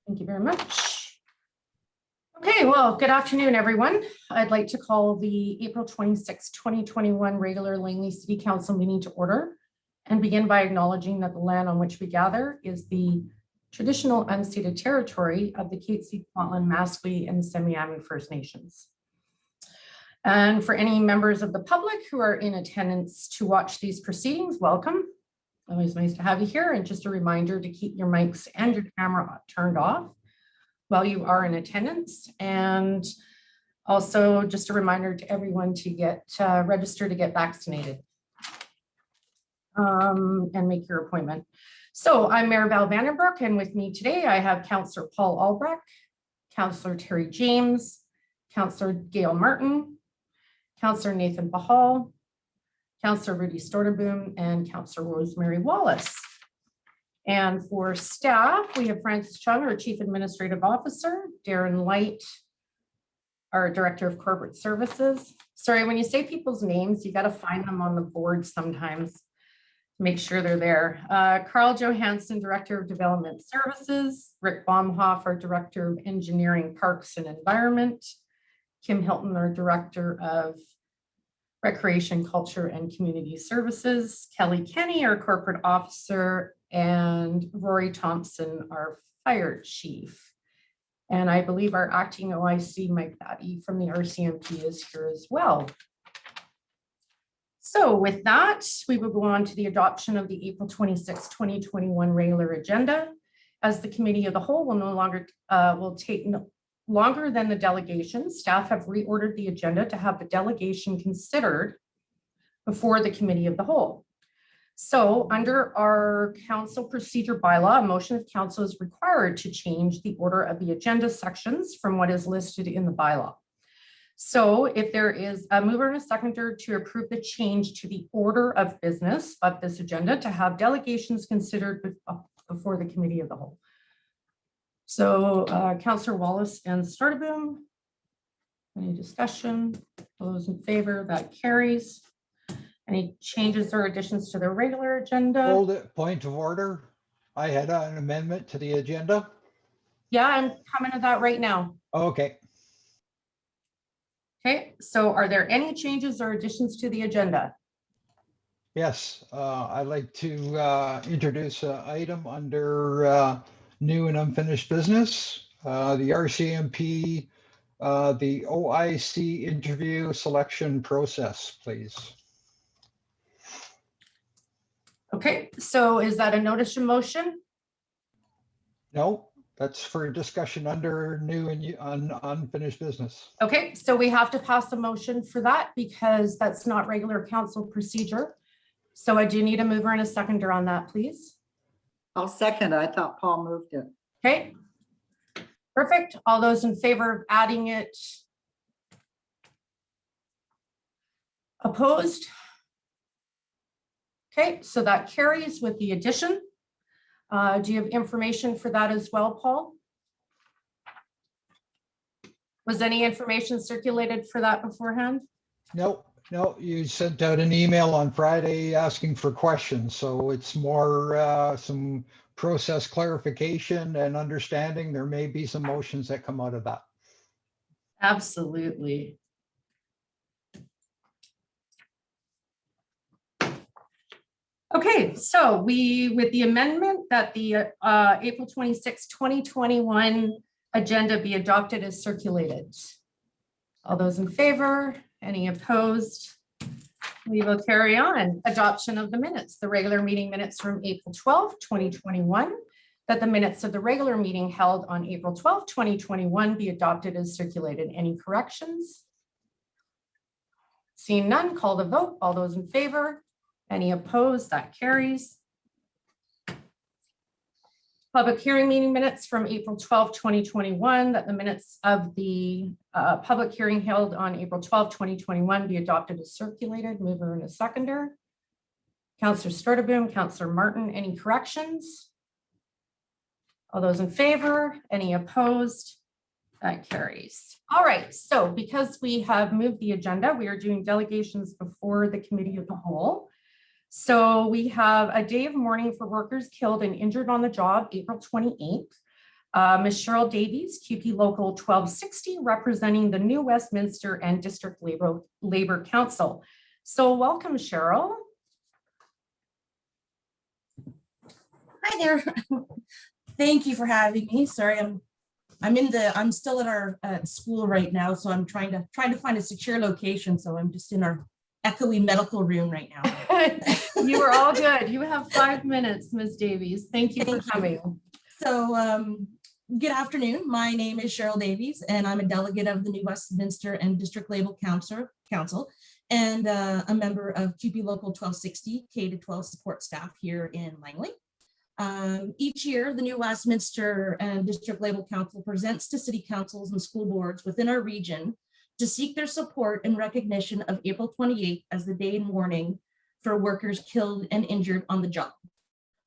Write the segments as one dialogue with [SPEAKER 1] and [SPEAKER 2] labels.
[SPEAKER 1] Thank you very much. Okay, well, good afternoon, everyone. I'd like to call the April 26, 2021 regular Langley City Council meeting to order and begin by acknowledging that the land on which we gather is the traditional unceded territory of the Katzie, Kwantlen, Masqui, and Semiahmoo First Nations. And for any members of the public who are in attendance to watch these proceedings, welcome. Always nice to have you here. And just a reminder to keep your mics and your camera turned off while you are in attendance. And also just a reminder to everyone to get register to get vaccinated and make your appointment. So I'm Mayor Val Vandenbroek, and with me today I have Councillor Paul Albrecht, Councillor Terry James, Councillor Gail Martin, Councillor Nathan Bahal, Councillor Rudy Storterboom, and Councillor Rosemary Wallace. And for staff, we have Francis Chung, our Chief Administrative Officer, Darren Light, our Director of Corporate Services. Sorry, when you say people's names, you got to find them on the board sometimes to make sure they're there. Carl Johansson, Director of Development Services, Rick Baumhoff, our Director of Engineering, Parks and Environment, Kim Hilton, our Director of Recreation, Culture and Community Services, Kelly Kenny, our Corporate Officer, and Rory Thompson, our Fire Chief. And I believe our acting OIC, Mike Batty from the RCMP, is here as well. So with that, we will go on to the adoption of the April 26, 2021 regular agenda. As the committee of the whole will no longer will take longer than the delegation, staff have reordered the agenda to have the delegation considered before the committee of the whole. So under our council procedure bylaw, a motion of council is required to change the order of the agenda sections from what is listed in the bylaw. So if there is a mover and a seconder to approve the change to the order of business of this agenda to have delegations considered before the committee of the whole. So Councillor Wallace and Storterboom, any discussion? All those in favor, that carries. Any changes or additions to the regular agenda?
[SPEAKER 2] Hold it, point of order. I had an amendment to the agenda.
[SPEAKER 1] Yeah, I'm coming to that right now.
[SPEAKER 2] Okay.
[SPEAKER 1] Okay, so are there any changes or additions to the agenda?
[SPEAKER 2] Yes, I'd like to introduce an item under new and unfinished business. The RCMP, the OIC interview selection process, please.
[SPEAKER 1] Okay, so is that a notice of motion?
[SPEAKER 2] No, that's for discussion under new and unfinished business.
[SPEAKER 1] Okay, so we have to pass a motion for that because that's not regular council procedure. So I do need a mover and a seconder on that, please.
[SPEAKER 3] I'll second. I thought Paul moved it.
[SPEAKER 1] Okay, perfect. All those in favor of adding it? Opposed? Okay, so that carries with the addition. Do you have information for that as well, Paul? Was any information circulated for that beforehand?
[SPEAKER 2] No, you sent out an email on Friday asking for questions. So it's more some process clarification and understanding. There may be some motions that come out of that.
[SPEAKER 1] Absolutely. Okay, so with the amendment that the April 26, 2021 agenda be adopted as circulated. All those in favor? Any opposed? We will carry on. Adoption of the minutes, the regular meeting minutes from April 12, 2021, that the minutes of the regular meeting held on April 12, 2021 be adopted as circulated. Any corrections? Seeing none, call the vote. All those in favor? Any opposed? That carries. Public hearing meeting minutes from April 12, 2021, that the minutes of the public hearing held on April 12, 2021 be adopted as circulated. Mover and a seconder. Councillor Storterboom, Councillor Martin, any corrections? All those in favor? Any opposed? That carries. All right, so because we have moved the agenda, we are doing delegations before the committee of the whole. So we have a day of mourning for workers killed and injured on the job, April 28th. Ms. Cheryl Davies, QP Local 1260, representing the New Westminster and District Labor Council. So welcome, Cheryl.
[SPEAKER 4] Hi there. Thank you for having me. Sorry, I'm still at our school right now, so I'm trying to find a secure location. So I'm just in our echoey medical room right now.
[SPEAKER 1] You are all good. You have 5 minutes, Ms. Davies. Thank you for coming.
[SPEAKER 4] So good afternoon. My name is Cheryl Davies, and I'm a delegate of the New Westminster and District Labor Council, and a member of QP Local 1260 K-12 support staff here in Langley. Each year, the New Westminster and District Labor Council presents to city councils and school boards within our region to seek their support and recognition of April 28th as the day in mourning for workers killed and injured on the job.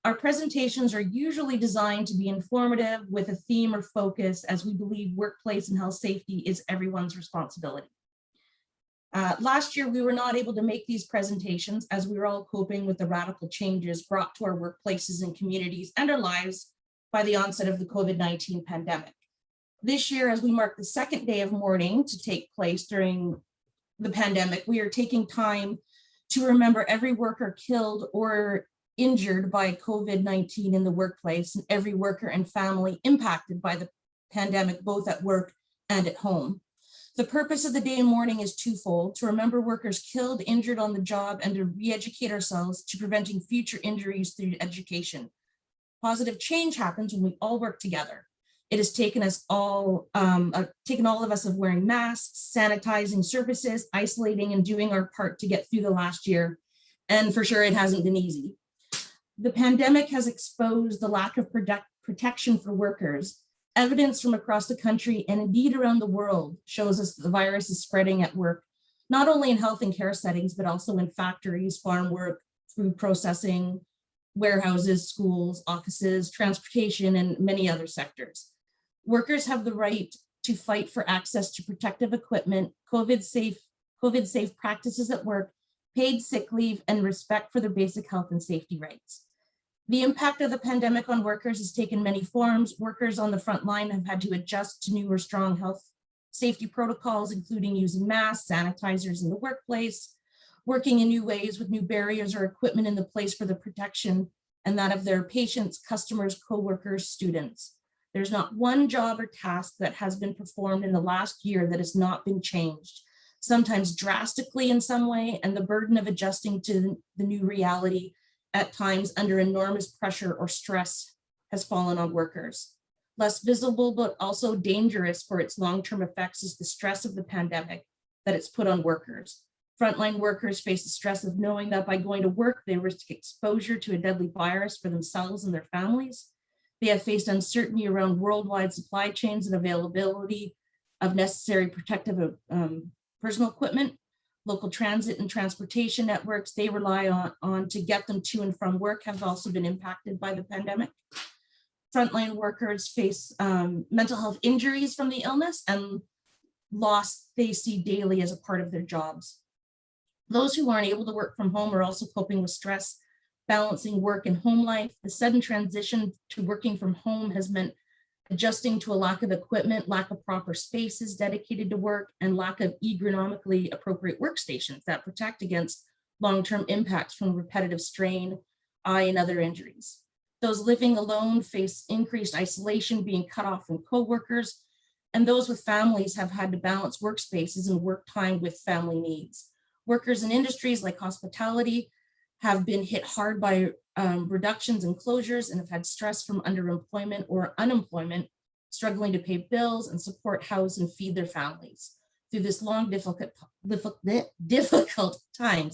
[SPEAKER 4] Our presentations are usually designed to be informative with a theme or focus, as we believe workplace and health safety is everyone's responsibility. Last year, we were not able to make these presentations as we were all coping with the radical changes brought to our workplaces and communities and our lives by the onset of the COVID-19 pandemic. This year, as we mark the second day of mourning to take place during the pandemic, we are taking time to remember every worker killed or injured by COVID-19 in the workplace, and every worker and family impacted by the pandemic, both at work and at home. The purpose of the day in mourning is twofold: to remember workers killed, injured on the job, and to re-educate ourselves to preventing future injuries through education. Positive change happens when we all work together. It has taken all of us of wearing masks, sanitizing surfaces, isolating, and doing our part to get through the last year. And for sure, it hasn't been easy. The pandemic has exposed the lack of protection for workers. Evidence from across the country and indeed around the world shows us that the virus is spreading at work, not only in health and care settings, but also in factories, farm work, food processing, warehouses, schools, offices, transportation, and many other sectors. Workers have the right to fight for access to protective equipment, COVID-safe practices at work, paid sick leave, and respect for their basic health and safety rights. The impact of the pandemic on workers has taken many forms. Workers on the front line have had to adjust to newer strong health safety protocols, including using masks, sanitizers in the workplace, working in new ways with new barriers or equipment in the place for the protection and that of their patients, customers, co-workers, students. There's not one job or task that has been performed in the last year that has not been changed, sometimes drastically in some way, and the burden of adjusting to the new reality at times under enormous pressure or stress has fallen on workers. Less visible, but also dangerous for its long-term effects is the stress of the pandemic that it's put on workers. Frontline workers face the stress of knowing that by going to work, they risk exposure to a deadly virus for themselves and their families. They have faced uncertainty around worldwide supply chains and availability of necessary protective personal equipment. Local transit and transportation networks they rely on to get them to and from work have also been impacted by the pandemic. Frontline workers face mental health injuries from the illness and loss they see daily as a part of their jobs. Those who aren't able to work from home are also coping with stress, balancing work and home life. The sudden transition to working from home has meant adjusting to a lack of equipment, lack of proper spaces dedicated to work, and lack of ergonomically appropriate workstations that protect against long-term impacts from repetitive strain, eye, and other injuries. Those living alone face increased isolation, being cut off from co-workers, and those with families have had to balance workspaces and work time with family needs. Workers in industries like hospitality have been hit hard by reductions and closures and have had stress from underemployment or unemployment, struggling to pay bills and support, house, and feed their families through this long, difficult time,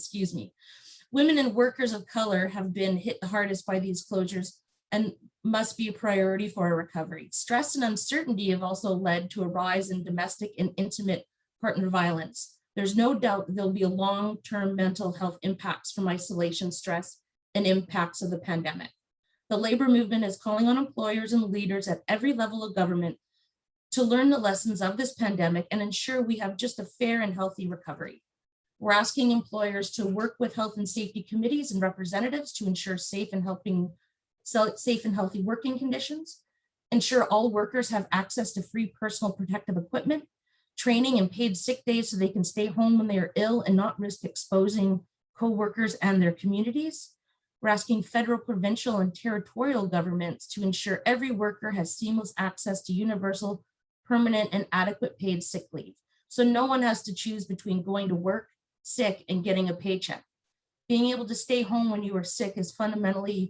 [SPEAKER 4] Women and workers of color have been hit the hardest by these closures and must be a priority for a recovery. Stress and uncertainty have also led to a rise in domestic and intimate partner violence. There's no doubt that there'll be a long-term mental health impacts from isolation, stress, and impacts of the pandemic. The labor movement is calling on employers and leaders at every level of government to learn the lessons of this pandemic and ensure we have just a fair and healthy recovery. We're asking employers to work with health and safety committees and representatives to ensure safe and healthy working conditions, ensure all workers have access to free personal protective equipment, training and paid sick days so they can stay home when they are ill and not risk exposing co-workers and their communities. We're asking federal, provincial, and territorial governments to ensure every worker has seamless access to universal, permanent, and adequate paid sick leave. So no one has to choose between going to work sick and getting a paycheck. Being able to stay home when you are sick is fundamental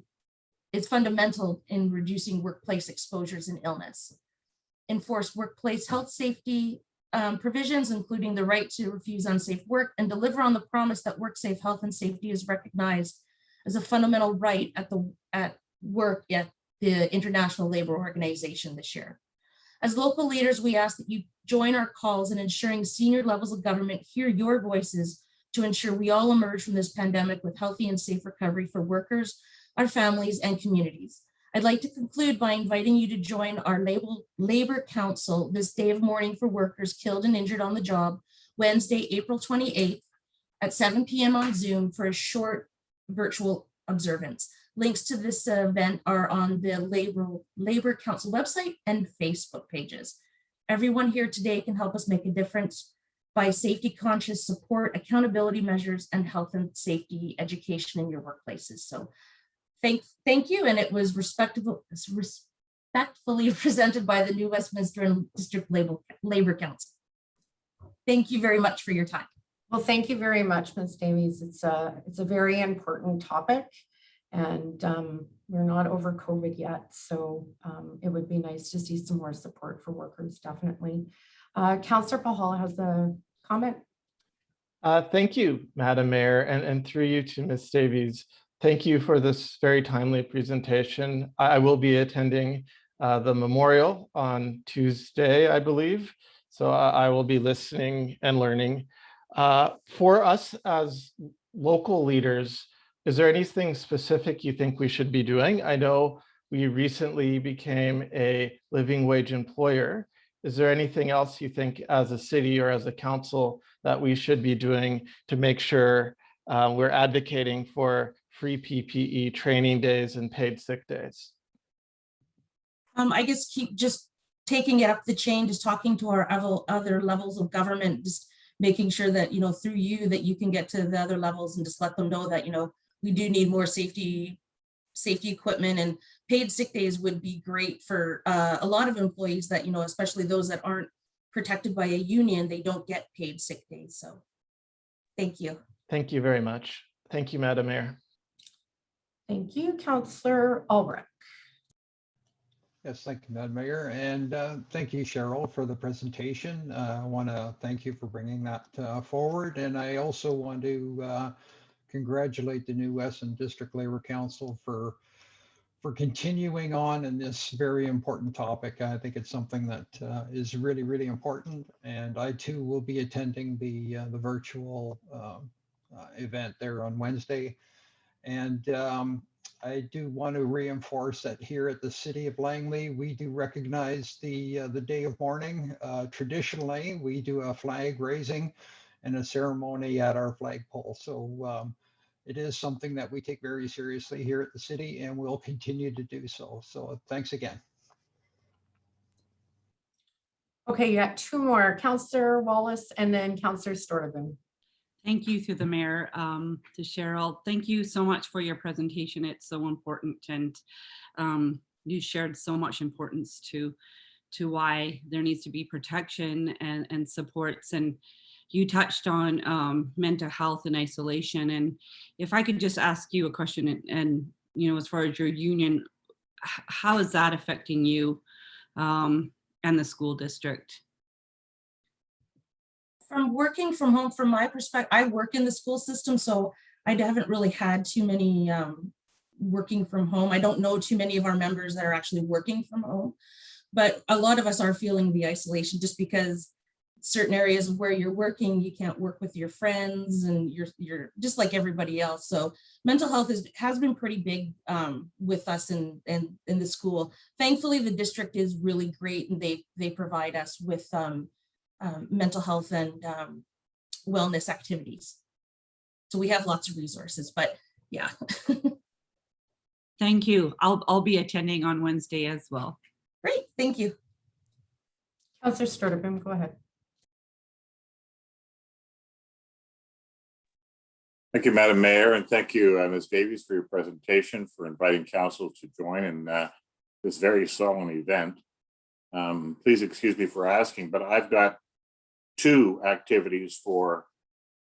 [SPEAKER 4] in reducing workplace exposures and illness. Enforce workplace health safety provisions, including the right to refuse unsafe work, and deliver on the promise that work-safe health and safety is recognized as a fundamental right at work at the International Labor Organization this year. As local leaders, we ask that you join our calls in ensuring senior levels of government hear your voices to ensure we all emerge from this pandemic with healthy and safe recovery for workers, our families, and communities. I'd like to conclude by inviting you to join our Labor Council this day of mourning for workers killed and injured on the job, Wednesday, April 28th at 7 p.m. on Zoom for a short virtual observance. Links to this event are on the Labor Council website and Facebook pages. Everyone here today can help us make a difference by safety conscious support, accountability measures, and health and safety education in your workplaces. So thank you. And it was respectfully presented by the New Westminster and District Labor Council. Thank you very much for your time.
[SPEAKER 1] Well, thank you very much, Ms. Davies. It's a very important topic, and we're not over COVID yet. So it would be nice to see some more support for workers, definitely. Councillor Pahal has a comment.
[SPEAKER 5] Thank you, Madam Mayor, and through you to Ms. Davies. Thank you for this very timely presentation. I will be attending the memorial on Tuesday, I believe. So I will be listening and learning. For us as local leaders, is there anything specific you think we should be doing? I know we recently became a living wage employer. Is there anything else you think as a city or as a council that we should be doing to make sure we're advocating for free PPE training days and paid sick days?
[SPEAKER 4] I guess keep just taking it up the chain, just talking to our other levels of government, just making sure that, through you, that you can get to the other levels and just let them know that, we do need more safety equipment, and paid sick days would be great for a lot of employees that, especially those that aren't protected by a union, they don't get paid sick days. So thank you.
[SPEAKER 5] Thank you very much. Thank you, Madam Mayor.
[SPEAKER 1] Thank you, Councillor Albrecht.
[SPEAKER 2] Yes, thank you, Madam Mayor, and thank you, Cheryl, for the presentation. I want to thank you for bringing that forward, and I also want to congratulate the New Western District Labor Council for continuing on in this very important topic. I think it's something that is really, really important, and I too will be attending the virtual event there on Wednesday. And I do want to reinforce that here at the City of Langley, we do recognize the day of mourning. Traditionally, we do a flag raising and a ceremony at our flagpole. So it is something that we take very seriously here at the city, and we'll continue to do so. So thanks again.
[SPEAKER 1] Okay, you got two more, Councillor Wallace and then Councillor Stortevin.
[SPEAKER 6] Thank you through the mayor to Cheryl. Thank you so much for your presentation. It's so important, and you shared so much importance to why there needs to be protection and supports. And you touched on mental health and isolation. And if I could just ask you a question, and as far as your union, how is that affecting you and the school district?
[SPEAKER 4] From working from home, from my perspective, I work in the school system, so I haven't really had too many working from home. I don't know too many of our members that are actually working from home, but a lot of us are feeling the isolation just because certain areas of where you're working, you can't work with your friends, and you're just like everybody else. So mental health has been pretty big with us in the school. Thankfully, the district is really great, and they provide us with mental health and wellness activities. So we have lots of resources, but yeah.
[SPEAKER 6] Thank you. I'll be attending on Wednesday as well.
[SPEAKER 4] Great, thank you.
[SPEAKER 1] Councillor Sturtevant, go ahead.
[SPEAKER 7] Thank you, Madam Mayor, and thank you, Ms. Davies, for your presentation, for inviting council to join in this very solemn event. Please excuse me for asking, but I've got 2 activities for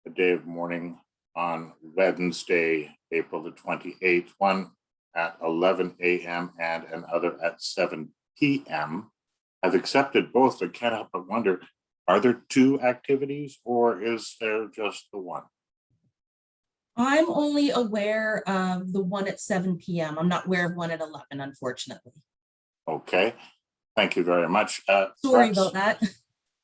[SPEAKER 7] the day of mourning on Wednesday, April the 28th, one at 11 a.m. and another at 7 p.m. I've accepted both. I can't help but wonder, are there 2 activities or is there just the one?
[SPEAKER 4] I'm only aware of the one at 7 p.m. I'm not aware of one at 11, unfortunately.
[SPEAKER 7] Okay, thank you very much.
[SPEAKER 4] Sorry about that.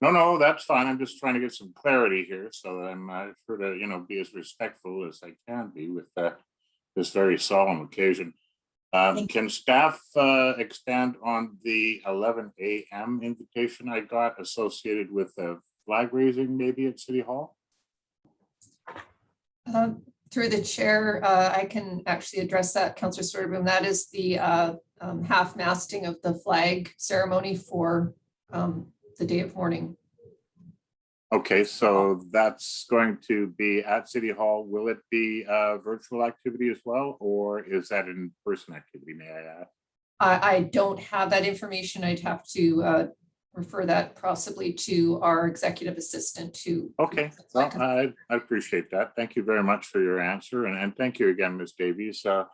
[SPEAKER 7] No, that's fine. I'm just trying to get some clarity here, so that I'm sure to, be as respectful as I can be with this very solemn occasion. Can staff expand on the 11 a.m. invitation I got associated with the flag raising, maybe at City Hall?
[SPEAKER 8] Through the chair, I can actually address that, Councillor Sturtevant. That is the half masting of the flag ceremony for the day of mourning.
[SPEAKER 7] Okay, so that's going to be at City Hall. Will it be a virtual activity as well, or is that an in-person activity, may I ask?
[SPEAKER 8] I don't have that information. I'd have to refer that possibly to our executive assistant to.
[SPEAKER 7] Okay, well, I appreciate that. Thank you very much for your answer. And thank you again, Ms. Davies. I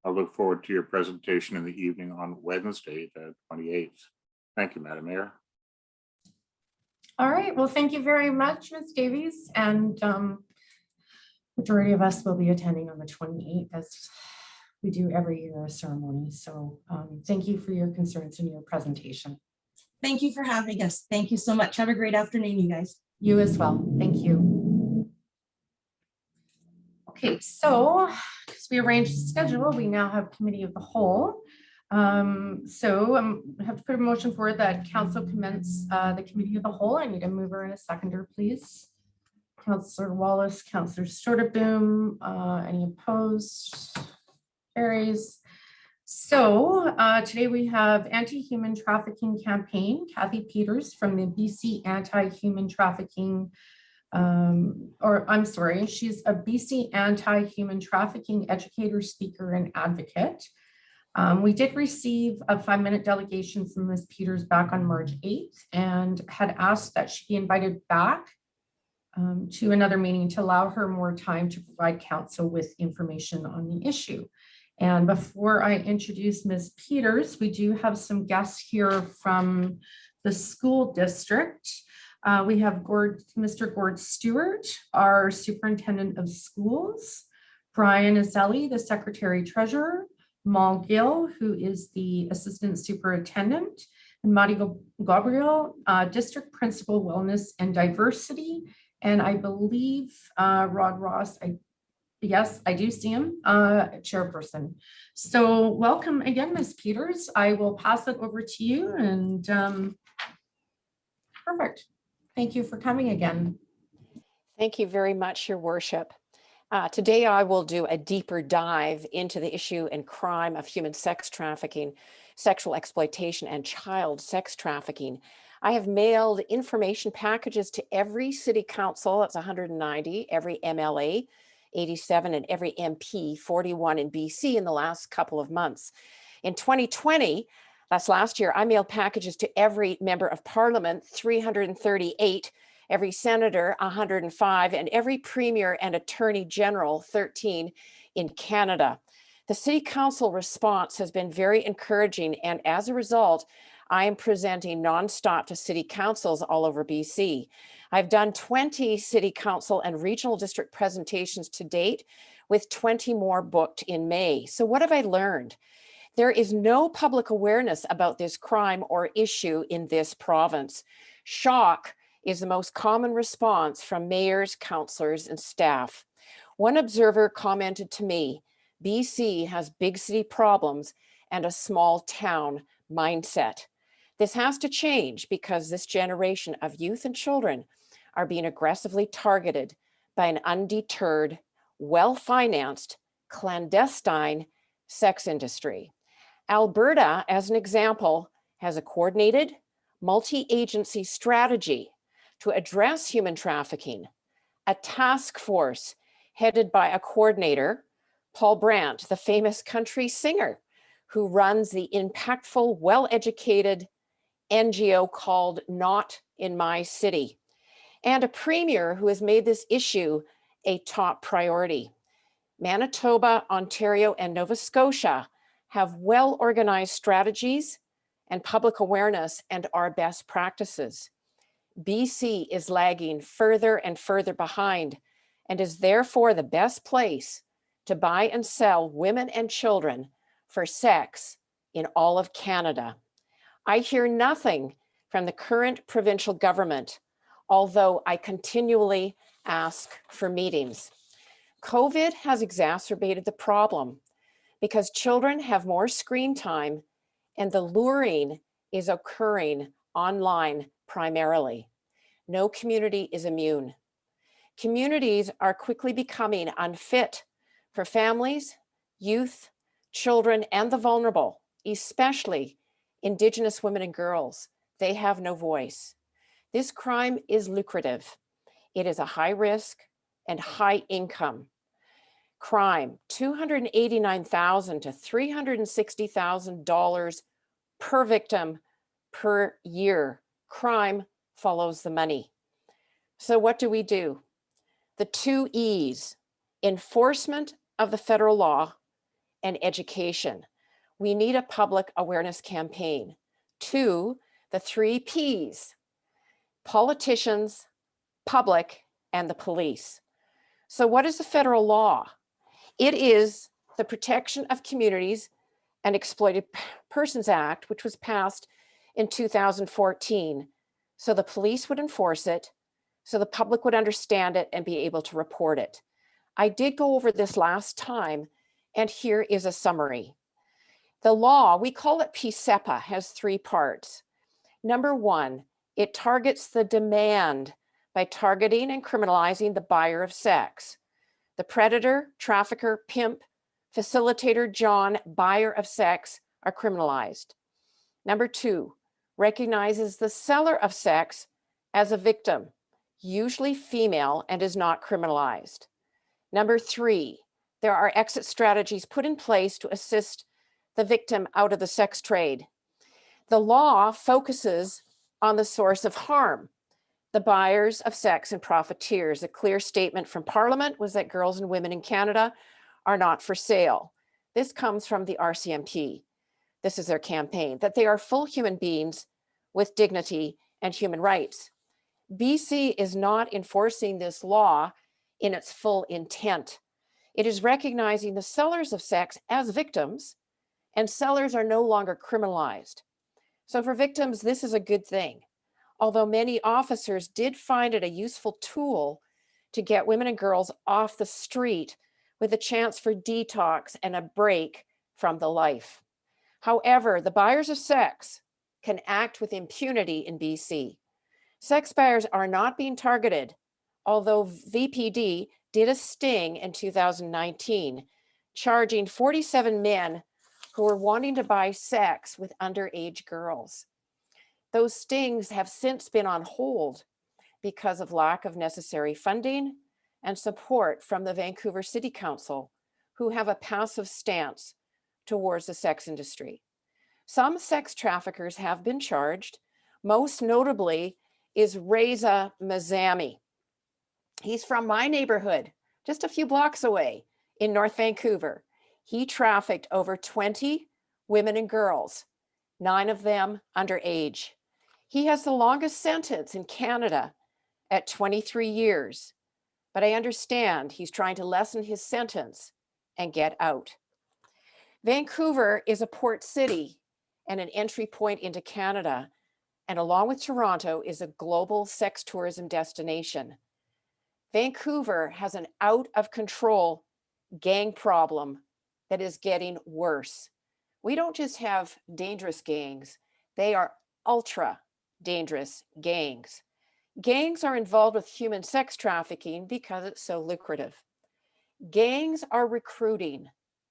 [SPEAKER 7] look forward to your presentation in the evening on Wednesday, the 28th. Thank you, Madam Mayor.
[SPEAKER 1] All right, well, thank you very much, Ms. Davies. And majority of us will be attending on the 28th, as we do every year a ceremony. So thank you for your concerns and your presentation.
[SPEAKER 4] Thank you for having us. Thank you so much. Have a great afternoon, you guys.
[SPEAKER 1] You as well. Thank you. Okay, so because we arranged the schedule, we now have committee of the whole. So I have to put a motion forward that council commence the committee of the whole. I need a mover and a seconder, please. Councillor Wallace, Councillor Sturtevant, any opposed? Carries. So today we have anti-human trafficking campaign, Kathy Peters from the BC Anti-Human Trafficking, she's a BC Anti-Human Trafficking educator, speaker, and advocate. We did receive a 5-minute delegation from Ms. Peters back on March 8th and had asked that she be invited back to another meeting to allow her more time to provide council with information on the issue. And before I introduce Ms. Peters, we do have some guests here from the school district. We have Mr. Gord Stewart, our superintendent of schools, Brian Azelli, the secretary treasurer, Mal Gill, who is the assistant superintendent, and Madi Gabriel, district principal, wellness and diversity. And I believe Rod Ross, yes, I do see him, chairperson. So welcome again, Ms. Peters. I will pass it over to you and perfect. Thank you for coming again.
[SPEAKER 9] Thank you very much, Your Worship. Today I will do a deeper dive into the issue and crime of human sex trafficking, sexual exploitation, and child sex trafficking. I have mailed information packages to every city council, that's 190, every MLA, 87, and every MP, 41 in BC in the last couple of months. In 2020, that's last year, I mailed packages to every member of parliament, 338, every senator, 105, and every premier and attorney general, 13 in Canada. The city council response has been very encouraging, and as a result, I am presenting nonstop to city councils all over BC. I've done 20 city council and regional district presentations to date, with 20 more booked in May. So what have I learned? There is no public awareness about this crime or issue in this province. Shock is the most common response from mayors, councillors, and staff. One observer commented to me, BC has big city problems and a small town mindset. This has to change because this generation of youth and children are being aggressively targeted by an undeterred well-financed, clandestine sex industry. Alberta, as an example, has a coordinated multi-agency strategy to address human trafficking, a task force headed by a coordinator, Paul Brandt, the famous country singer who runs the impactful, well-educated NGO called Not in My City, and a premier who has made this issue a top priority. Manitoba, Ontario, and Nova Scotia have well-organized strategies and public awareness and are best practices. BC is lagging further and further behind and is therefore the best place to buy and sell women and children for sex in all of Canada. I hear nothing from the current provincial government, although I continually ask for meetings. COVID has exacerbated the problem because children have more screen time and the luring is occurring online primarily. No community is immune. Communities are quickly becoming unfit for families, youth, children, and the vulnerable, especially Indigenous women and girls. They have no voice. This crime is lucrative. It is a high risk and high income crime, $289,000 to $360,000 per victim per year. Crime follows the money. So what do we do? The 2 E's, enforcement of the federal law and education. We need a public awareness campaign. 2, the 3 P's, politicians, public, and the police. So what is the federal law? It is the Protection of Communities and Exploited Persons Act, which was passed in 2014. So the police would enforce it, so the public would understand it and be able to report it. I did go over this last time, and here is a summary. The law, we call it PSEPA, has 3 parts. Number 1, it targets the demand by targeting and criminalizing the buyer of sex. The predator, trafficker, pimp, facilitator, John, buyer of sex are criminalized. Number 2, recognizes the seller of sex as a victim, usually female, and is not criminalized. Number 3, there are exit strategies put in place to assist the victim out of the sex trade. The law focuses on the source of harm, the buyers of sex and profiteers. A clear statement from Parliament was that girls and women in Canada are not for sale. This comes from the RCMP. This is their campaign, that they are full human beings with dignity and human rights. BC is not enforcing this law in its full intent. It is recognizing the sellers of sex as victims, and sellers are no longer criminalized. So for victims, this is a good thing. Although many officers did find it a useful tool to get women and girls off the street with a chance for detox and a break from the life. However, the buyers of sex can act with impunity in BC. Sex buyers are not being targeted, although VPD did a sting in 2019, charging 47 men who were wanting to buy sex with underage girls. Those stings have since been on hold because of lack of necessary funding and support from the Vancouver City Council, who have a passive stance towards the sex industry. Some sex traffickers have been charged. Most notably is Reza Mazami. He's from my neighborhood, just a few blocks away in North Vancouver. He trafficked over 20 women and girls, 9 of them underage. He has the longest sentence in Canada at 23 years, but I understand he's trying to lessen his sentence and get out. Vancouver is a port city and an entry point into Canada, and along with Toronto is a global sex tourism destination. Vancouver has an out of control gang problem that is getting worse. We don't just have dangerous gangs, they are ultra dangerous gangs. Gangs are involved with human sex trafficking because it's so lucrative. Gangs are recruiting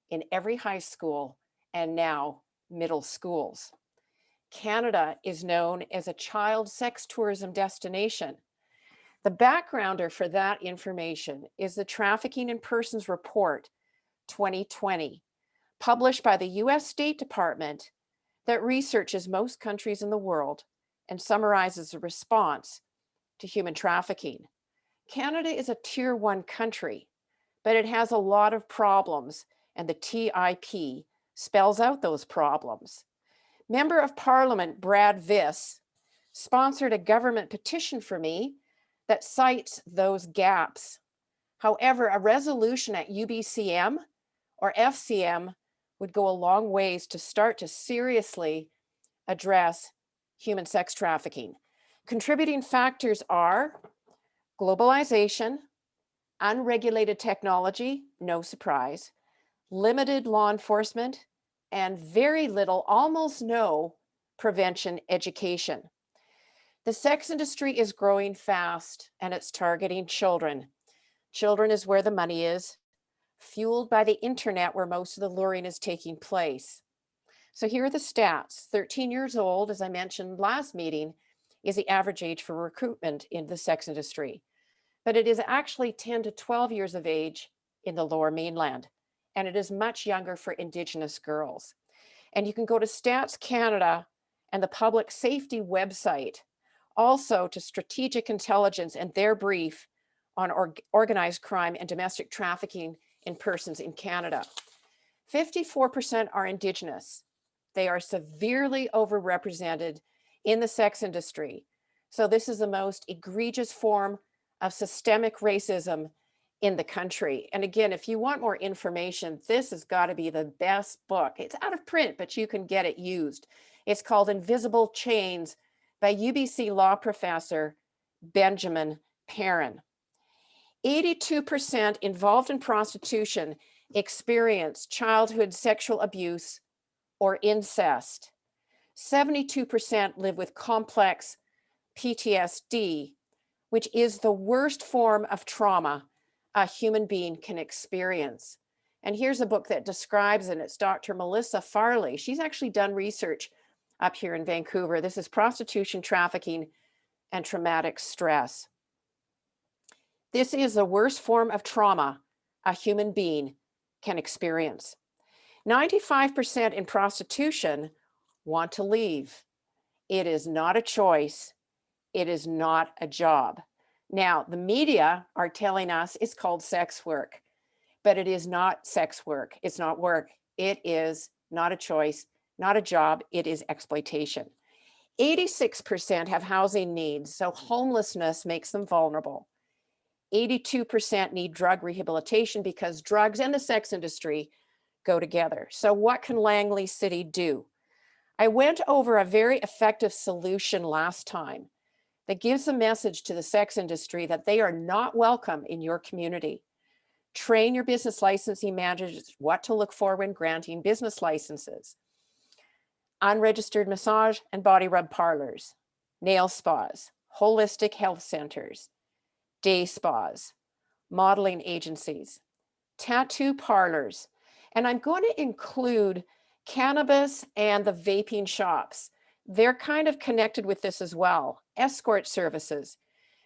[SPEAKER 9] in every high school and now middle schools. Canada is known as a child sex tourism destination. The backgrounder for that information is the Trafficking in Persons Report 2020, published by the US State Department, that researches most countries in the world and summarizes the response to human trafficking. Canada is a tier 1 country, but it has a lot of problems, and the TIP spells out those problems. Member of Parliament Brad Viss sponsored a government petition for me that cites those gaps. However, a resolution at UBCM or FCM would go a long ways to start to seriously address human sex trafficking. Contributing factors are globalization, unregulated technology, no surprise, limited law enforcement, and very little, almost no, prevention education. The sex industry is growing fast and it's targeting children. Children is where the money is, fueled by the internet where most of the luring is taking place. So here are the stats. 13 years old, as I mentioned last meeting, is the average age for recruitment in the sex industry. But it is actually 10 to 12 years of age in the Lower Mainland, and it is much younger for Indigenous girls. And you can go to Stats Canada and the Public Safety website, also to Strategic Intelligence and their brief on organized crime and domestic trafficking in persons in Canada. 54% are Indigenous. They are severely overrepresented in the sex industry. So this is the most egregious form of systemic racism in the country. And again, if you want more information, this has got to be the best book. It's out of print, but you can get it used. It's called Invisible Chains by UBC law professor Benjamin Perrin. 82% involved in prostitution experience childhood sexual abuse or incest. 72% live with complex PTSD, which is the worst form of trauma a human being can experience. And here's a book that describes it. It's Dr. Melissa Farley. She's actually done research up here in Vancouver. This is Prostitution, Trafficking, and Traumatic Stress. This is the worst form of trauma a human being can experience. 95% in prostitution want to leave. It is not a choice. It is not a job. Now, the media are telling us it's called sex work, but it is not sex work. It's not work. It is not a choice, not a job. It is exploitation. 86% have housing needs, so homelessness makes them vulnerable. 82% need drug rehabilitation because drugs and the sex industry go together. So what can Langley City do? I went over a very effective solution last time that gives a message to the sex industry that they are not welcome in your community. Train your business licensing managers what to look for when granting business licenses. Unregistered massage and body rub parlors, nail spas, holistic health centers, day spas, modeling agencies, tattoo parlors, and I'm going to include cannabis and the vaping shops. They're kind of connected with this as well. Escort services,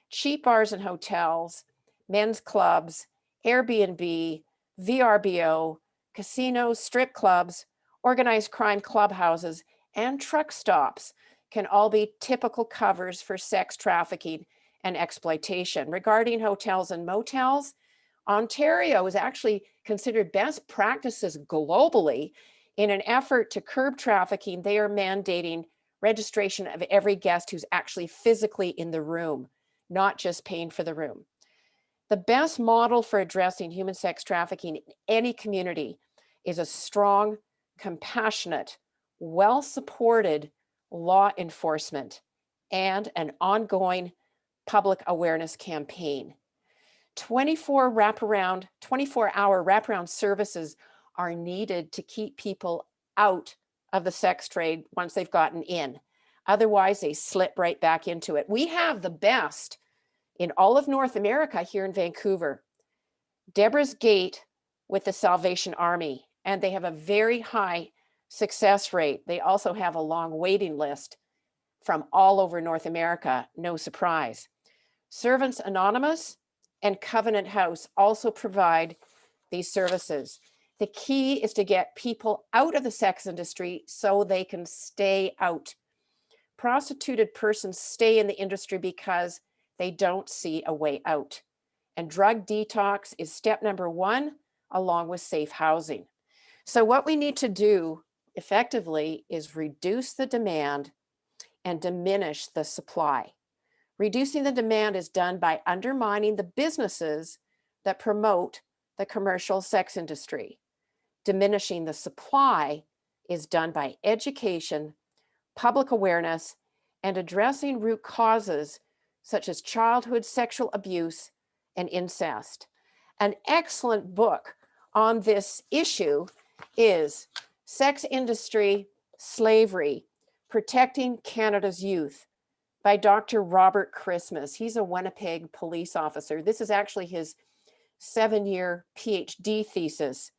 [SPEAKER 9] cheap bars and hotels, men's clubs, Airbnb, VRBO, casinos, strip clubs, organized crime clubhouses, and truck stops can all be typical covers for sex trafficking and exploitation. Regarding hotels and motels, Ontario is actually considered best practices globally. In an effort to curb trafficking, they are mandating registration of every guest who's actually physically in the room, not just paying for the room. The best model for addressing human sex trafficking in any community is a strong, compassionate, well-supported law enforcement and an ongoing public awareness campaign. 24-hour wraparound services are needed to keep people out of the sex trade once they've gotten in. Otherwise, they slip right back into it. We have the best in all of North America here in Vancouver. Deborah's Gate with the Salvation Army, and they have a very high success rate. They also have a long waiting list from all over North America, no surprise. Servants Anonymous and Covenant House also provide these services. The key is to get people out of the sex industry so they can stay out. Prostituted persons stay in the industry because they don't see a way out. And drug detox is step number one, along with safe housing. So what we need to do effectively is reduce the demand and diminish the supply. Reducing the demand is done by undermining the businesses that promote the commercial sex industry. Diminishing the supply is done by education, public awareness, and addressing root causes such as childhood sexual abuse and incest. An excellent book on this issue is Sex Industry, Slavery, Protecting Canada's Youth by Dr. Robert Christmas. He's a Winnipeg police officer. This is actually his 7-year PhD thesis.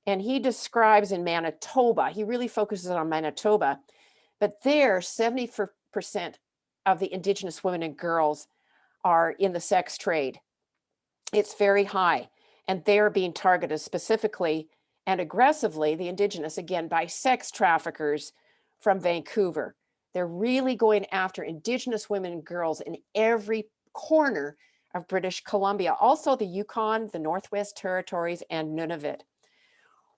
[SPEAKER 9] And he describes in Manitoba, he really focuses on Manitoba, but there 70% of the Indigenous women and girls are in the sex trade. It's very high, and they're being targeted specifically and aggressively, the Indigenous, again, by sex traffickers from Vancouver. They're really going after Indigenous women and girls in every corner of British Columbia, also the Yukon, the Northwest Territories, and Nunavut.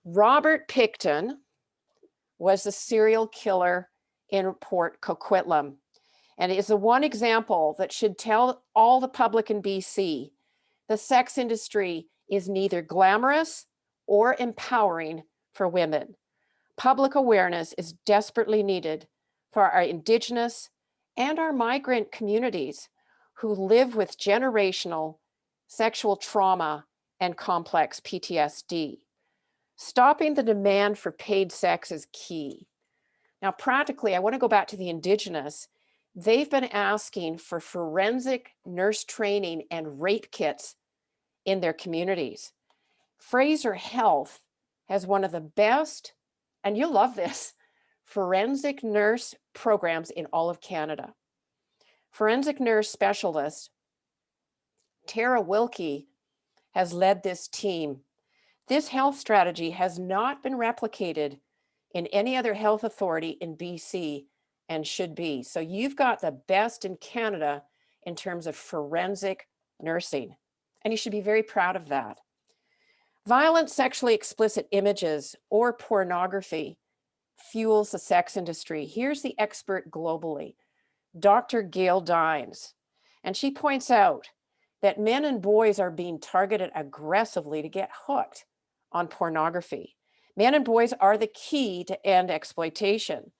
[SPEAKER 9] Robert Picton was the serial killer in Port Coquitlam, and is the one example that should tell all the public in BC the sex industry is neither glamorous or empowering for women. Public awareness is desperately needed for our Indigenous and our migrant communities who live with generational sexual trauma and complex PTSD. Stopping the demand for paid sex is key. Now, practically, I want to go back to the Indigenous. They've been asking for forensic nurse training and rape kits in their communities. Fraser Health has one of the best, and you'll love this, forensic nurse programs in all of Canada. Forensic nurse specialist Tara Wilkie has led this team. This health strategy has not been replicated in any other health authority in BC and should be. So you've got the best in Canada in terms of forensic nursing, and you should be very proud of that. Violent sexually explicit images or pornography fuels the sex industry. Here's the expert globally, Dr. Gail Dines, and she points out that men and boys are being targeted aggressively to get hooked on pornography. Men and boys are the key to end exploitation.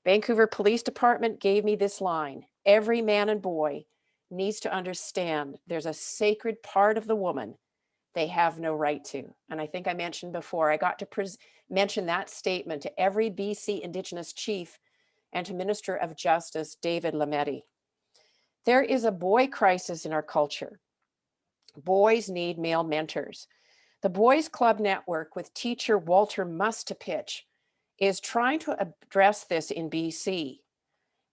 [SPEAKER 9] Vancouver Police Department gave me this line: every man and boy needs to understand there's a sacred part of the woman they have no right to. And I think I mentioned before, I got to mention that statement to every BC Indigenous chief and to Minister of Justice, David Lametti. There is a boy crisis in our culture. Boys need male mentors. The Boys Club Network with teacher Walter Mustapitch is trying to address this in BC.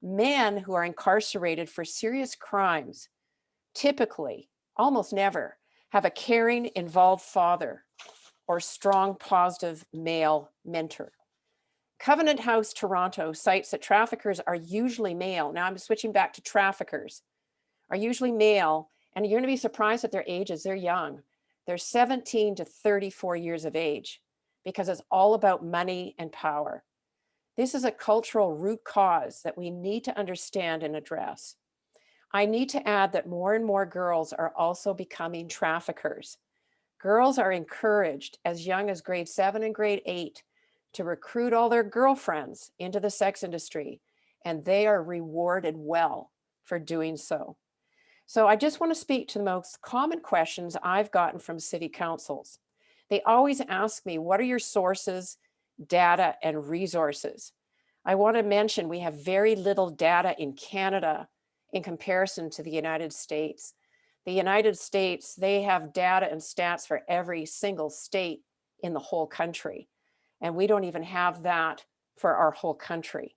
[SPEAKER 9] Men who are incarcerated for serious crimes typically, almost never, have a caring, involved father or strong, positive male mentor. Covenant House Toronto cites that traffickers are usually male. Now I'm switching back to traffickers, are usually male, and you're going to be surprised at their ages. They're young. They're 17 to 34 years of age because it's all about money and power. This is a cultural root cause that we need to understand and address. I need to add that more and more girls are also becoming traffickers. Girls are encouraged as young as grade 7 and grade 8 to recruit all their girlfriends into the sex industry, and they are rewarded well for doing so. So I just want to speak to the most common questions I've gotten from city councils. They always ask me, what are your sources, data, and resources? I want to mention we have very little data in Canada in comparison to the United States. The United States, they have data and stats for every single state in the whole country. And we don't even have that for our whole country.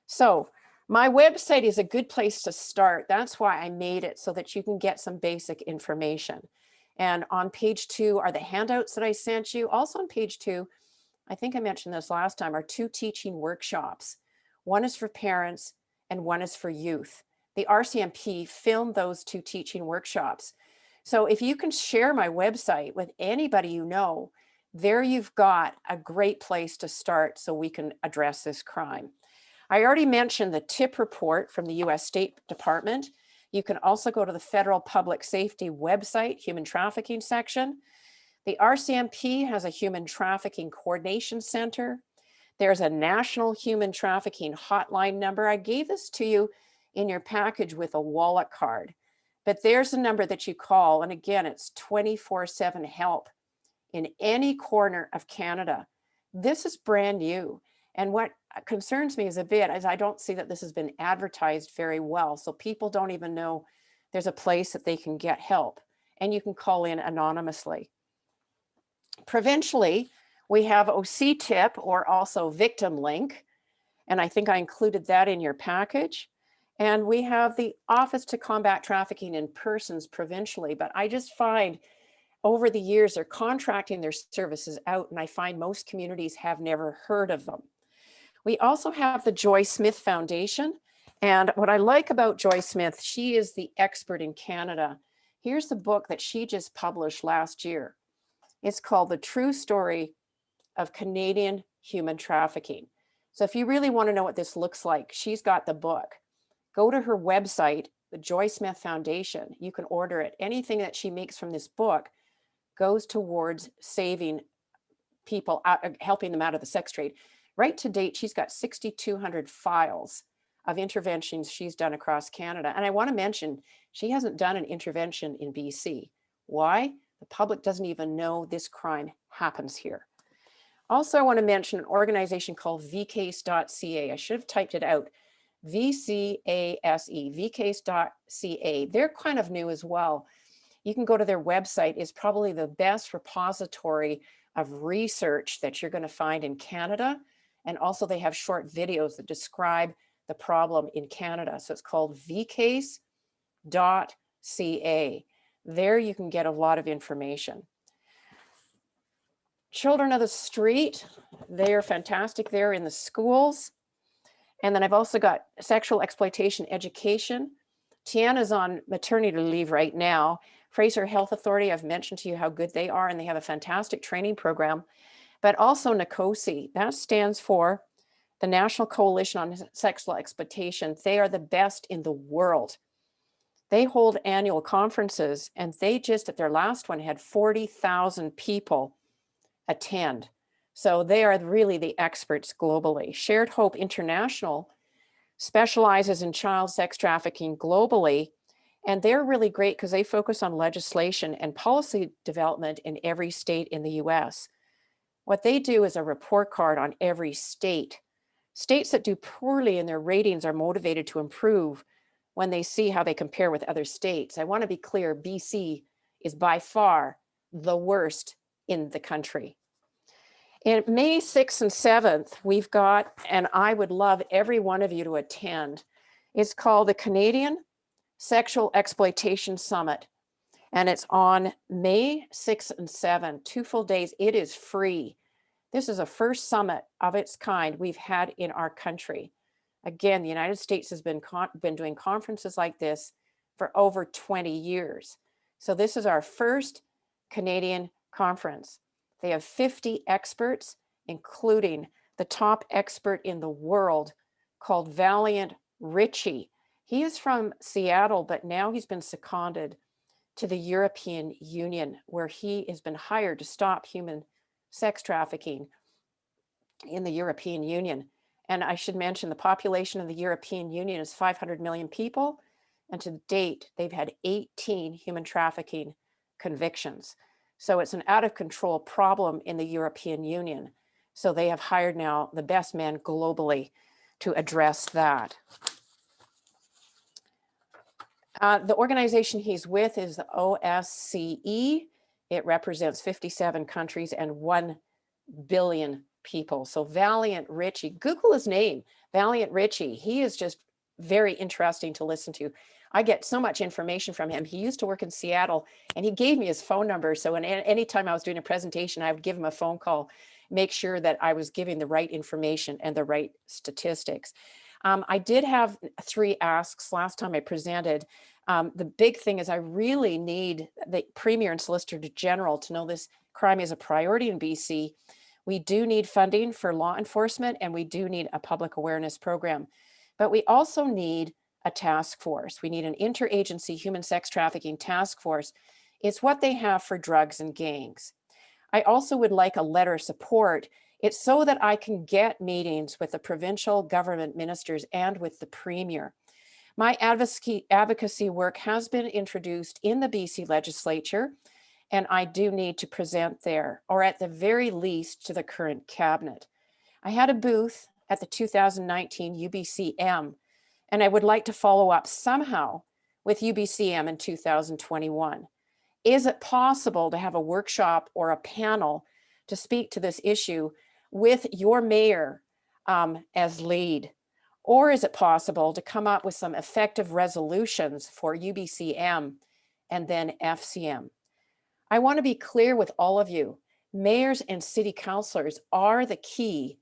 [SPEAKER 9] So my website is a good place to start. That's why I made it, so that you can get some basic information. And on page 2 are the handouts that I sent you. Also on page 2, I think I mentioned this last time, are 2 teaching workshops. One is for parents and one is for youth. The RCMP filmed those 2 teaching workshops. So if you can share my website with anybody you know, there you've got a great place to start so we can address this crime. I already mentioned the tip report from the US State Department. You can also go to the Federal Public Safety website, Human Trafficking section. The RCMP has a Human Trafficking Coordination Center. There's a National Human Trafficking Hotline number. I gave this to you in your package with a wallet card, but there's a number that you call. And again, it's 24/7 help in any corner of Canada. This is brand new. And what concerns me is a bit is I don't see that this has been advertised very well. So people don't even know there's a place that they can get help, and you can call in anonymously. Provincially, we have OC tip, or also victim link. And I think I included that in your package. And we have the Office to Combat Trafficking in Persons provincially. But I just find over the years, they're contracting their services out, and I find most communities have never heard of them. We also have the Joy Smith Foundation. And what I like about Joy Smith, she is the expert in Canada. Here's the book that she just published last year. It's called The True Story of Canadian Human Trafficking. So if you really want to know what this looks like, she's got the book. Go to her website, the Joy Smith Foundation. You can order it. Anything that she makes from this book goes towards saving people, helping them out of the sex trade. Right to date, she's got 6,200 files of interventions she's done across Canada. And I want to mention, she hasn't done an intervention in BC. Why? The public doesn't even know this crime happens here. Also, I want to mention an organization called vcase.ca. I should have typed it out. VCASE, vcase.ca. They're kind of new as well. You can go to their website. It's probably the best repository of research that you're going to find in Canada. And also they have short videos that describe the problem in Canada. So it's called vcase.ca. There you can get a lot of information. Children of the Street, they are fantastic. They're in the schools. And then I've also got sexual exploitation education. Tiana's on maternity leave right now. Fraser Health Authority, I've mentioned to you how good they are, and they have a fantastic training program. But also NACOSI, that stands for the National Coalition on Sexual Exploitation. They are the best in the world. They hold annual conferences, and they just at their last one had 40,000 people attend. So they are really the experts globally. Shared Hope International specializes in child sex trafficking globally, and they're really great because they focus on legislation and policy development in every state in the US. What they do is a report card on every state. States that do poorly in their ratings are motivated to improve when they see how they compare with other states. I want to be clear, BC is by far the worst in the country. In May 6th and 7th, we've got, and I would love every one of you to attend, it's called the Canadian Sexual Exploitation Summit. And it's on May 6th and 7th, 2 full days. It is free. This is a first summit of its kind we've had in our country. Again, the United States has been doing conferences like this for over 20 years. So this is our first Canadian conference. They have 50 experts, including the top expert in the world called Valiant Ritchie. He is from Seattle, but now he's been seconded to the European Union, where he has been hired to stop human sex trafficking in the European Union. And I should mention the population of the European Union is 500 million people. And to date, they've had 18 human trafficking convictions. So it's an out of control problem in the European Union. So they have hired now the best men globally to address that. The organization he's with is the OSCE. It represents 57 countries and 1 billion people. So Valiant Richie, Google his name, Valiant Richie. He is just very interesting to listen to. I get so much information from him. He used to work in Seattle and he gave me his phone number. So anytime I was doing a presentation, I would give him a phone call, make sure that I was giving the right information and the right statistics. I did have 3 asks last time I presented. The big thing is I really need the Premier and Solicitor General to know this crime is a priority in BC. We do need funding for law enforcement and we do need a public awareness program, but we also need a task force. We need an interagency human sex trafficking task force. It's what they have for drugs and gangs. I also would like a letter of support. It's so that I can get meetings with the provincial government ministers and with the Premier. My advocacy work has been introduced in the BC legislature, and I do need to present there, or at the very least to the current cabinet. I had a booth at the 2019 UBCM, and I would like to follow up somehow with UBCM in 2021. Is it possible to have a workshop or a panel to speak to this issue with your mayor as lead? Or is it possible to come up with some effective resolutions for UBCM and then FCM? I want to be clear with all of you. Mayors and city councilors are the key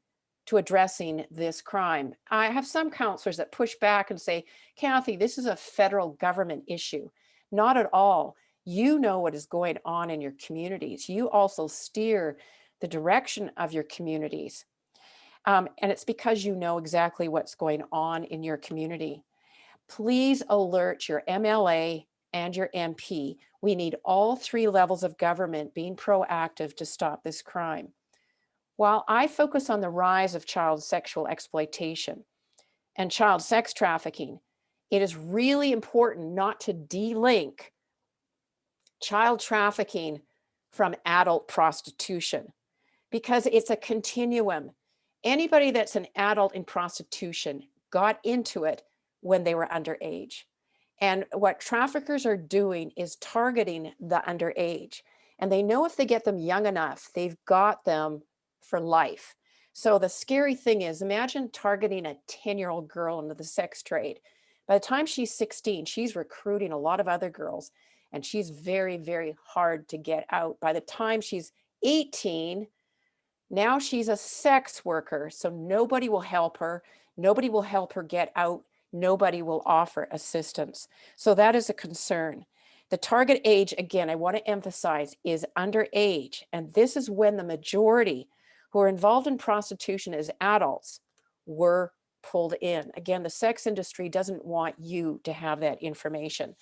[SPEAKER 9] to addressing this crime. I have some councilors that push back and say, Kathy, this is a federal government issue. Not at all. You know what is going on in your communities. You also steer the direction of your communities. And it's because you know exactly what's going on in your community. Please alert your MLA and your MP. We need all 3 levels of government being proactive to stop this crime. While I focus on the rise of child sexual exploitation and child sex trafficking, it is really important not to de-link child trafficking from adult prostitution, because it's a continuum. Anybody that's an adult in prostitution got into it when they were underage. And what traffickers are doing is targeting the underage. And they know if they get them young enough, they've got them for life. So the scary thing is, imagine targeting a 10-year-old girl into the sex trade. By the time she's 16, she's recruiting a lot of other girls, and she's very, very hard to get out. By the time she's 18, now she's a sex worker, so nobody will help her. Nobody will help her get out. Nobody will offer assistance. So that is a concern. The target age, again, I want to emphasize, is underage. And this is when the majority who are involved in prostitution as adults were pulled in. Again, the sex industry doesn't want you to have that information.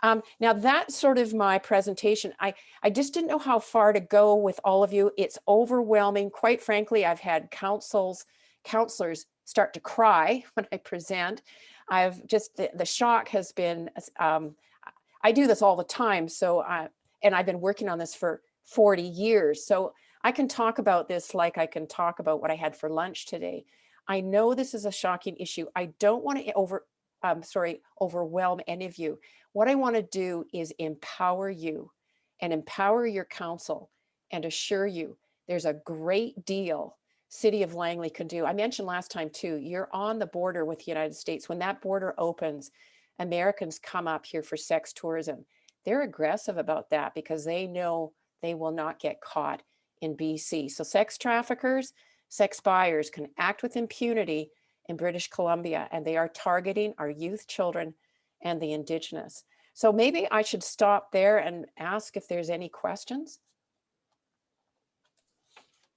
[SPEAKER 9] Now that's sort of my presentation. I just didn't know how far to go with all of you. It's overwhelming. Quite frankly, I've had counselors start to cry when I present. I've just, the shock has been, I do this all the time. So, and I've been working on this for 40 years. So I can talk about this like I can talk about what I had for lunch today. I know this is a shocking issue. I don't want to overwhelm any of you. What I want to do is empower you and empower your council and assure you there's a great deal City of Langley can do. I mentioned last time too, you're on the border with the United States. When that border opens, Americans come up here for sex tourism. They're aggressive about that because they know they will not get caught in BC. So sex traffickers, sex buyers can act with impunity in British Columbia, and they are targeting our youth, children, and the Indigenous. So maybe I should stop there and ask if there's any questions.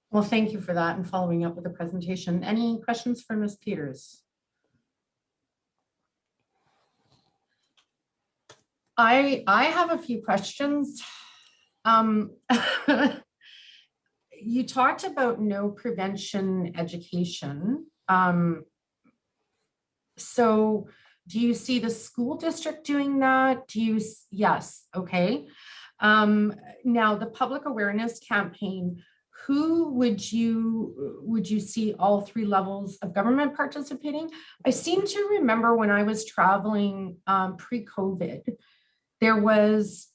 [SPEAKER 1] Well, thank you for that and following up with the presentation. Any questions for Ms. Peters? I have a few questions. You talked about no prevention education. So do you see the school district doing that? Yes, okay. Now the public awareness campaign, who would you see all three levels of government participating? I seem to remember when I was traveling pre-COVID, there was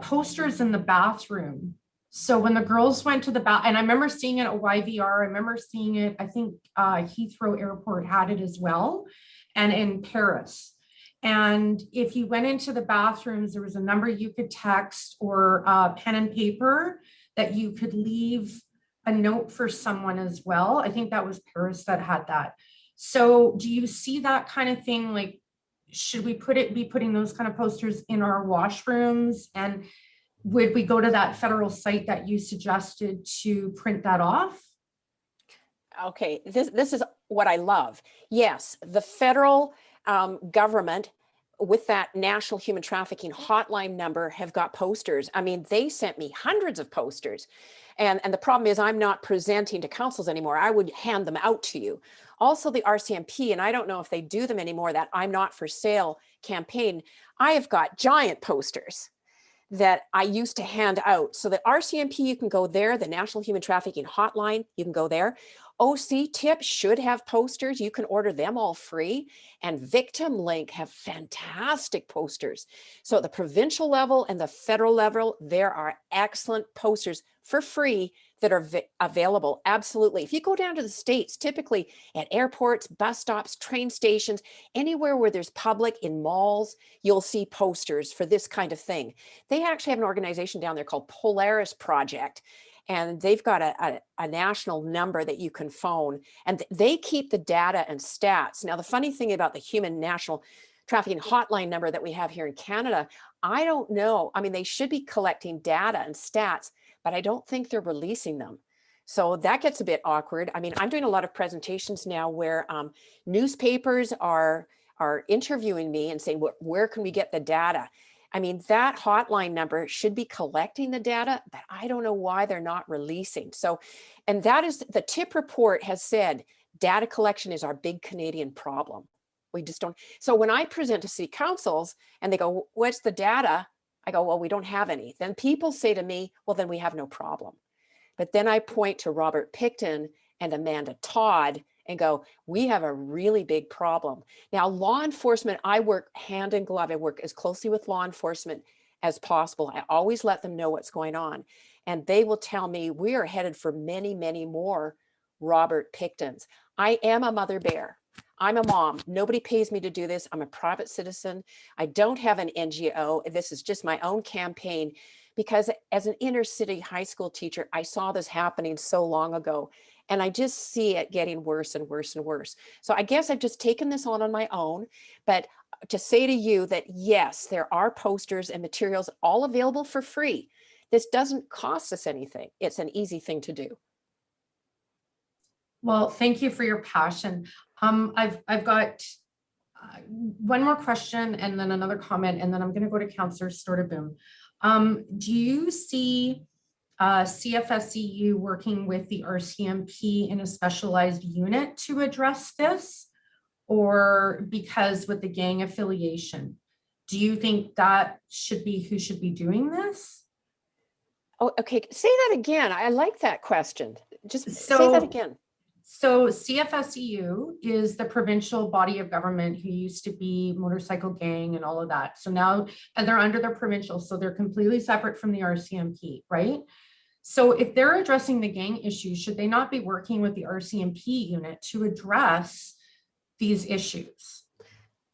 [SPEAKER 1] posters in the bathroom. So when the girls went to the bath, and I remember seeing it at YVR, I remember seeing it, I think Heathrow Airport had it as well, and in Paris. And if you went into the bathrooms, there was a number you could text or pen and paper that you could leave a note for someone as well. I think that was Paris that had that. So do you see that kind of thing? Like, should we be putting those kind of posters in our washrooms? And would we go to that federal site that you suggested to print that off?
[SPEAKER 9] Okay, this is what I love. Yes, the federal government with that National Human Trafficking Hotline number have got posters. I mean, they sent me hundreds of posters. And the problem is I'm not presenting to councils anymore. I would hand them out to you. Also the RCMP, and I don't know if they do them anymore, that I'm not for sale campaign. I have got giant posters that I used to hand out. So the RCMP, you can go there, the National Human Trafficking Hotline, you can go there. OC Tip should have posters. You can order them all free. And Victim Link have fantastic posters. So at the provincial level and the federal level, there are excellent posters for free that are available. Absolutely. If you go down to the States, typically at airports, bus stops, train stations, anywhere where there's public, in malls, you'll see posters for this kind of thing. They actually have an organization down there called Polaris Project. And they've got a national number that you can phone, and they keep the data and stats. Now, the funny thing about the Human National Trafficking Hotline number that we have here in Canada, I don't know. I mean, they should be collecting data and stats, but I don't think they're releasing them. So that gets a bit awkward. I mean, I'm doing a lot of presentations now where newspapers are interviewing me and saying, where can we get the data? I mean, that hotline number should be collecting the data, but I don't know why they're not releasing. So, and that is, the TIP report has said, data collection is our big Canadian problem. We just don't. So when I present to city councils and they go, what's the data? I go, well, we don't have any. Then people say to me, well, then we have no problem. But then I point to Robert Picton and Amanda Todd and go, we have a really big problem. Now, law enforcement, I work hand in glove. I work as closely with law enforcement as possible. I always let them know what's going on. And they will tell me we are headed for many, many more Robert Pictons. I am a mother bear. I'm a mom. Nobody pays me to do this. I'm a private citizen. I don't have an NGO. This is just my own campaign, because as an inner city high school teacher, I saw this happening so long ago. And I just see it getting worse and worse and worse. So I guess I've just taken this on my own. But to say to you that, yes, there are posters and materials all available for free. This doesn't cost us anything. It's an easy thing to do.
[SPEAKER 1] Well, thank you for your passion. I've got one more question and then another comment, and then I'm going to go to Councillor Stortaboom. Do you see CFSEU working with the RCMP in a specialized unit to address this, or because with the gang affiliation? Do you think that should be who should be doing this?
[SPEAKER 9] Oh, okay. Say that again. I like that question. Just say that again.
[SPEAKER 1] So CFSEU is the provincial body of government who used to be motorcycle gang and all of that. So now, and they're under the provincial, so they're completely separate from the RCMP, right? So if they're addressing the gang issues, should they not be working with the RCMP unit to address these issues?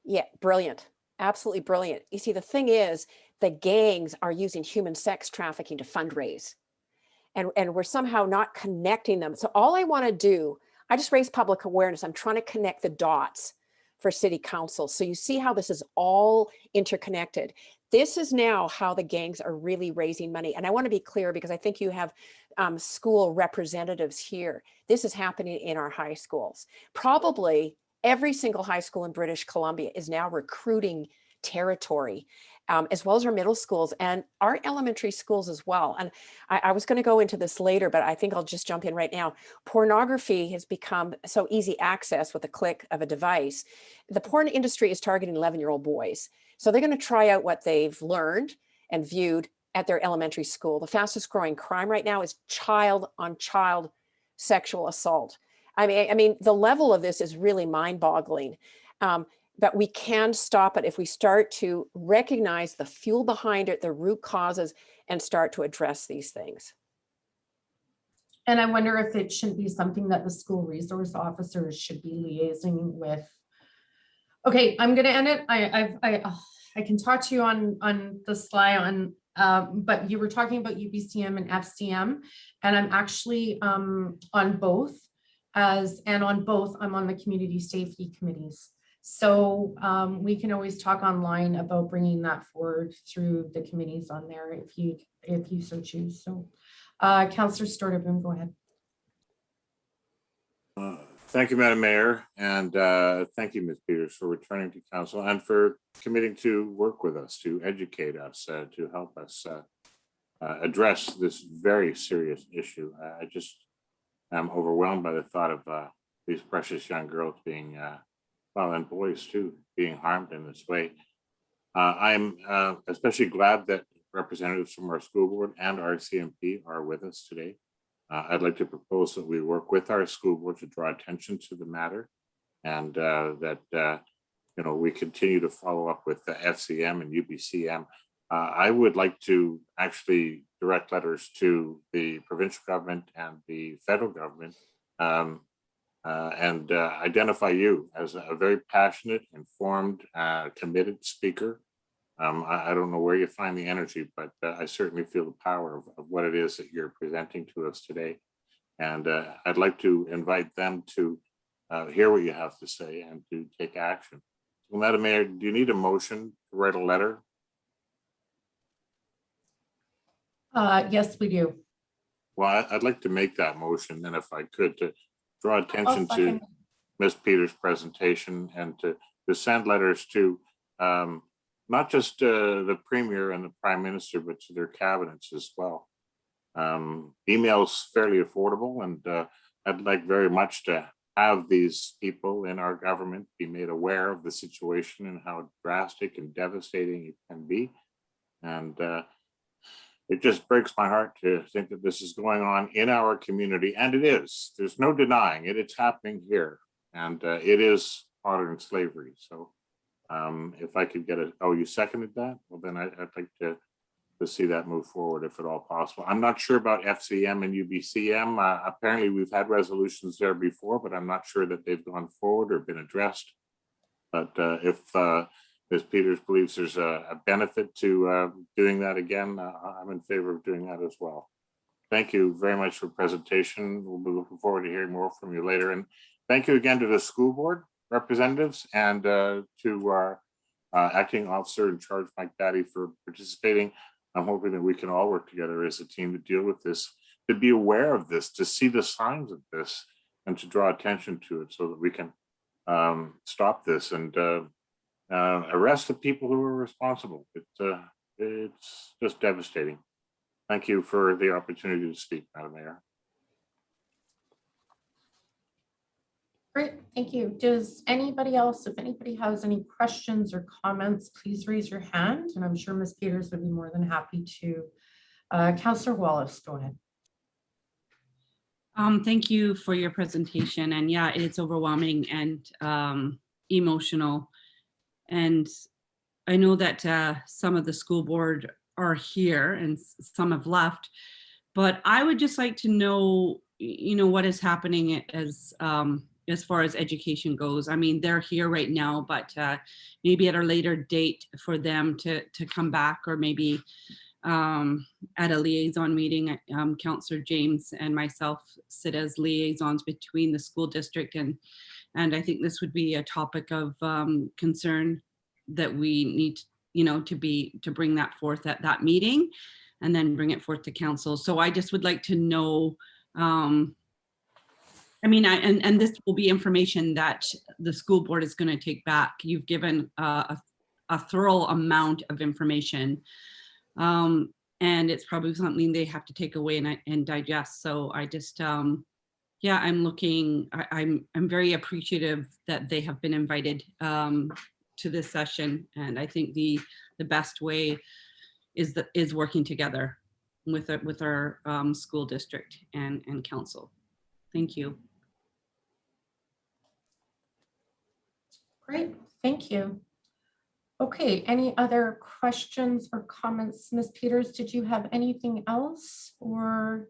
[SPEAKER 9] Yeah, brilliant. Absolutely brilliant. You see, the thing is, the gangs are using human sex trafficking to fundraise. And we're somehow not connecting them. So all I want to do, I just raise public awareness. I'm trying to connect the dots for city council. So you see how this is all interconnected. This is now how the gangs are really raising money. And I want to be clear, because I think you have school representatives here. This is happening in our high schools. Probably every single high school in British Columbia is now recruiting territory, as well as our middle schools and our elementary schools as well. And I was going to go into this later, but I think I'll just jump in right now. Pornography has become so easy access with a click of a device. The porn industry is targeting 11-year-old boys. So they're going to try out what they've learned and viewed at their elementary school. The fastest growing crime right now is child on child sexual assault. I mean, the level of this is really mind-boggling. But we can stop it if we start to recognize the fuel behind it, the root causes, and start to address these things.
[SPEAKER 1] And I wonder if it should be something that the school resource officers should be liaising with. Okay, I'm gonna end it. I can talk to you on the slide but you were talking about UBCM and FCM, and I'm actually on both I'm on the community safety committees. So we can always talk online about bringing that forward through the committees on there if you so choose. So Councillor Storterboom, go ahead.
[SPEAKER 7] Thank you, Madam Mayor, and thank you, Ms. Peters, for returning to council and for committing to work with us, to educate us, to help us address this very serious issue. I just am overwhelmed by the thought of these precious young girls being, well, and boys too, being harmed in this way. I'm especially glad that representatives from our school board and Rcmp are with us today. I'd like to propose that we work with our school board to draw attention to the matter, and that you know, we continue to follow up with the FCM and UBCM. I would like to actually direct letters to the provincial government and the federal government, and identify you as a very passionate, informed, committed speaker. I don't know where you find the energy, but I certainly feel the power of what it is that you're presenting to us today. And I'd like to invite them to hear what you have to say and to take action. So, Madam Mayor, do you need a motion to write a letter?
[SPEAKER 1] Yes, we do.
[SPEAKER 7] Well, I'd like to make that motion, and if I could, to draw attention to
[SPEAKER 1] second.
[SPEAKER 7] Ms. Peters' presentation and to send letters to not just the Premier and the Prime Minister, but to their cabinets as well. Email's fairly affordable, and I'd like very much to have these people in our government be made aware of the situation and how drastic and devastating it can be. And it just breaks my heart to think that this is going on in our community, and it is. There's no denying it. It's happening here, and it is modern slavery. So if I could get oh, you seconded that? Well, then I'd like to see that move forward if at all possible. I'm not sure about FCM and UBCM. Apparently we've had resolutions there before, but I'm not sure that they've gone forward or been addressed. But if Ms. Peters believes there's a benefit to doing that again, I'm in favor of doing that as well. Thank you very much for the presentation. We'll be looking forward to hearing more from you later. And thank you again to the school board representatives and to our acting officer in charge, Mike Batty, for participating. I'm hoping that we can all work together as a team to deal with this, to be aware of this, to see the signs of this, and to draw attention to it so that we can stop this and arrest the people who are responsible. It's just devastating. Thank you for the opportunity to speak, Madam Mayor.
[SPEAKER 1] Great, thank you. Does anybody else, if anybody has any questions or comments, please raise your hand, and I'm sure Ms. Peters would be more than happy to. Councillor Wallace, go ahead.
[SPEAKER 6] Thank you for your presentation, and yeah, it's overwhelming and emotional. And I know that some of the school board are here and some have left, but I would just like to know, you know, what is happening as far as education goes. I mean, they're here right now, but maybe at a later date for them to come back, or maybe at a liaison meeting. Councillor James and myself sit as liaisons between the school district and I think this would be a topic of concern that we need, you know, to bring that forth at that meeting and then bring it forth to council. So I just would like to know, I mean, and this will be information that the school board is going to take back. You've given a thorough amount of information, and it's probably something they have to take away and digest. So I just, yeah, I'm very appreciative that they have been invited to this session, and I think the best way is working together with our school district and council. Thank you.
[SPEAKER 1] Great, thank you. Okay, any other questions or comments? Ms. Peters, did you have anything else or?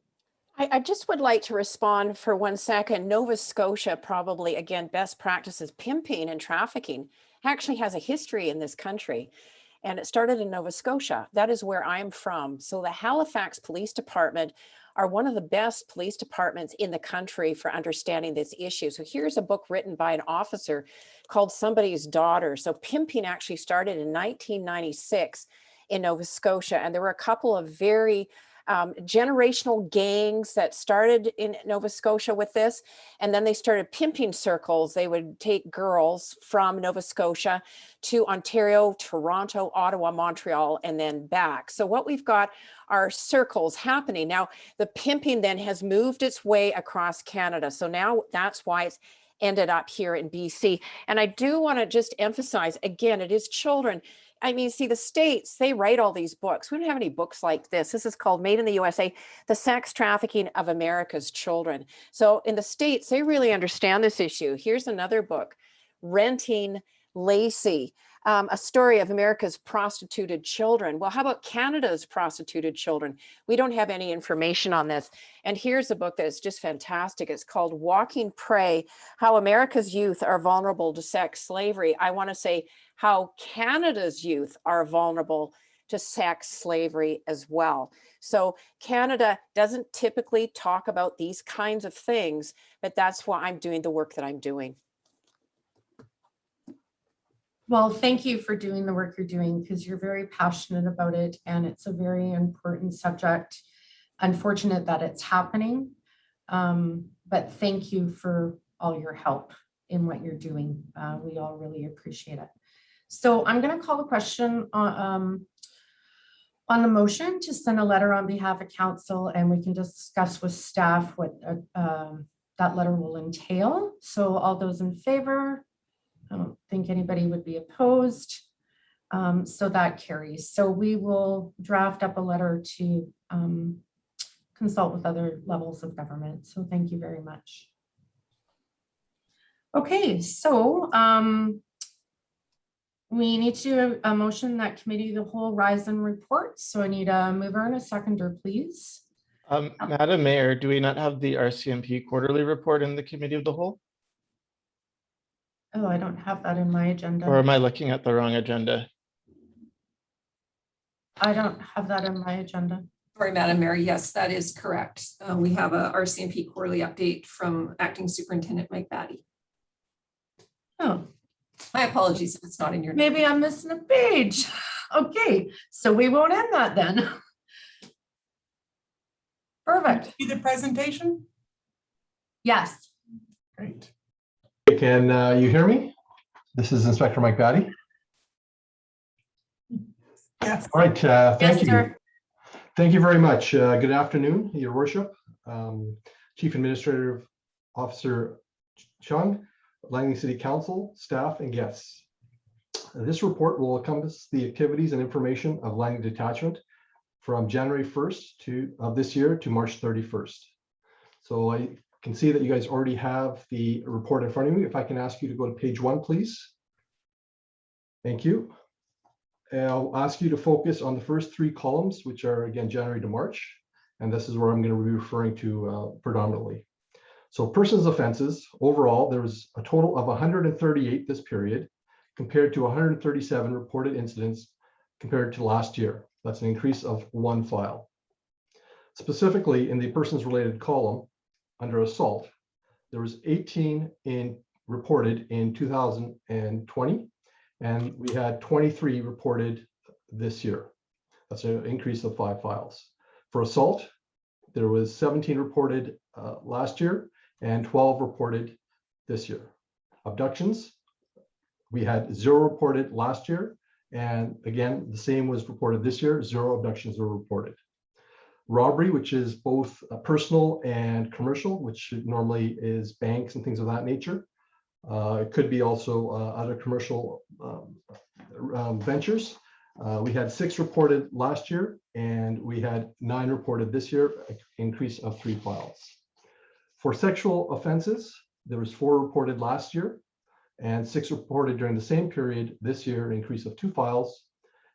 [SPEAKER 9] I just would like to respond for 1 second. Nova Scotia, probably, again, best practices, pimping and trafficking actually has a history in this country. And it started in Nova Scotia. That is where I'm from. So the Halifax Police Department are one of the best police departments in the country for understanding this issue. So here's a book written by an officer called Somebody's Daughter. So pimping actually started in 1996 in Nova Scotia. And there were a couple of very generational gangs that started in Nova Scotia with this. And then they started pimping circles. They would take girls from Nova Scotia to Ontario, Toronto, Ottawa, Montreal, and then back. So what we've got are circles happening. Now, the pimping then has moved its way across Canada. So now that's why it's ended up here in BC. And I do want to just emphasize, again, it is children. I mean, see, the States, they write all these books. We don't have any books like this. This is called Made in the USA, The Sex Trafficking of America's Children. So in the States, they really understand this issue. Here's another book, Renting Lacey, a story of America's prostituted children. Well, how about Canada's prostituted children? We don't have any information on this. And here's a book that is just fantastic. It's called Walking Prey, How America's Youth Are Vulnerable to Sex Slavery. I want to say how Canada's youth are vulnerable to sex slavery as well. So Canada doesn't typically talk about these kinds of things, but that's why I'm doing the work that I'm doing.
[SPEAKER 1] Well, thank you for doing the work you're doing because you're very passionate about it and it's a very important subject. Unfortunate that it's happening, but thank you for all your help in what you're doing. We all really appreciate it. So I'm going to call the question on the motion to send a letter on behalf of council, and we can discuss with staff what that letter will entail. So all those in favor? I don't think anybody would be opposed. So that carries. So we will draft up a letter to consult with other levels of government. So thank you very much. Okay, so we need to do a motion that committee of the whole rise and report. So I need a mover and a seconder, please.
[SPEAKER 5] Madam Mayor, do we not have the RCMP quarterly report in the committee of the whole?
[SPEAKER 1] Oh, I don't have that in my agenda.
[SPEAKER 5] Or am I looking at the wrong agenda?
[SPEAKER 1] I don't have that in my agenda.
[SPEAKER 8] Sorry, Madam Mayor. Yes, that is correct. We have a RCMP quarterly update from Acting Superintendent Mike Batty.
[SPEAKER 1] Oh,
[SPEAKER 8] My apologies if it's not in your.
[SPEAKER 1] maybe I'm missing a page. Okay, so we won't end that then. Perfect.
[SPEAKER 10] See the presentation?
[SPEAKER 1] Yes.
[SPEAKER 10] Great.
[SPEAKER 11] Can you hear me? This is Inspector Mike Batty.
[SPEAKER 10] Yes.
[SPEAKER 11] All right, thank
[SPEAKER 1] Yes,
[SPEAKER 11] you.
[SPEAKER 1] sir.
[SPEAKER 11] Thank you very much. Good afternoon, Your Worship. Chief Administrative Officer Chung, Langley City Council, staff, and guests. This report will encompass the activities and information of Langley Detachment from January 1st of this year to March 31st. So I can see that you guys already have the report in front of you. If I can ask you to go to page 1, please. Thank you. I'll ask you to focus on the first 3 columns, which are again January to March, and this is where I'm going to be referring to predominantly. So persons offenses, overall, there was a total of 138 this period, compared to 137 reported incidents compared to last year. That's an increase of 1 file. Specifically, in the persons related column, under assault, there was 18 reported in 2020, and we had 23 reported this year. That's an increase of 5 files. For assault, there was 17 reported last year and 12 reported this year. Abductions, we had 0 reported last year, and again, the same was reported this year, 0 abductions were reported. Robbery, which is both personal and commercial, which normally is banks and things of that nature. It could be also other commercial ventures. We had 6 reported last year, and we had 9 reported this year, an increase of 3 files. For sexual offenses, there was 4 reported last year and 6 reported during the same period this year, an increase of 2 files.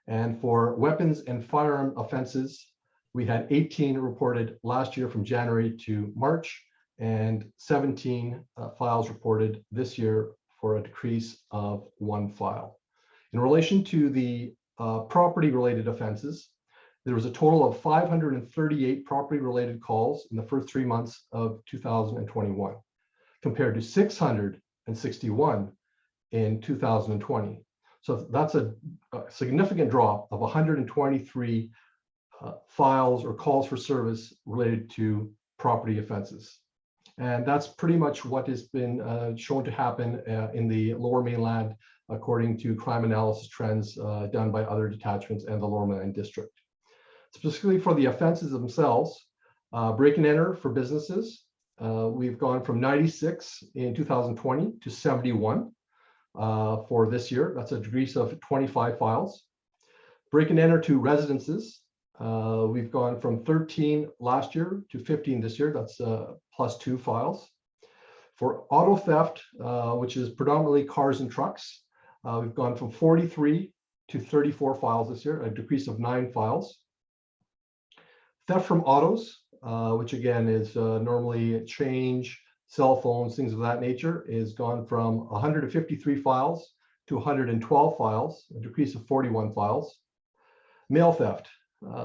[SPEAKER 11] And for weapons and firearm offenses, we had 18 reported last year from January to March, and 17 files reported this year for a decrease of 1 file. In relation to the property-related offenses, there was a total of 538 property-related calls in the first 3 months of 2021, compared to 661 in 2020. So that's a significant drop of 123 files or calls for service related to property offenses. And that's pretty much what has been shown to happen in the Lower Mainland, according to crime analysis trends done by other detachments and the Lower Mainland District. Specifically for the offenses themselves, break and enter for businesses, we've gone from 96 in 2020 to 71 for this year. That's a decrease of 25 files. Break and enter to residences, we've gone from 13 last year to 15 this year. That's plus 2 files. For auto theft, which is predominantly cars and trucks, we've gone from 43 to 34 files this year, a decrease of 9 files. Theft from autos, which again is normally change, cell phones, things of that nature, is gone from 153 files to 112 files, a decrease of 41 files. Mail theft,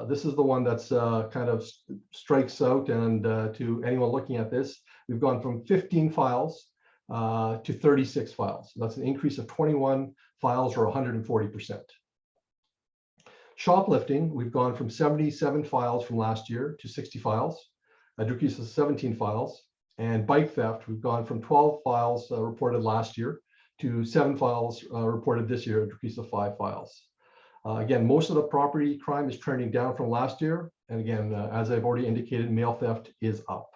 [SPEAKER 11] this is the one that's kind of strikes out, and to anyone looking at this, we've gone from 15 files to 36 files. That's an increase of 21 files or 140%. Shoplifting, we've gone from 77 files from last year to 60 files, a decrease of 17 files. And bike theft, we've gone from 12 files reported last year to 7 files reported this year, a decrease of 5 files. Again, most of the property crime is trending down from last year. And again, as I've already indicated, mail theft is up.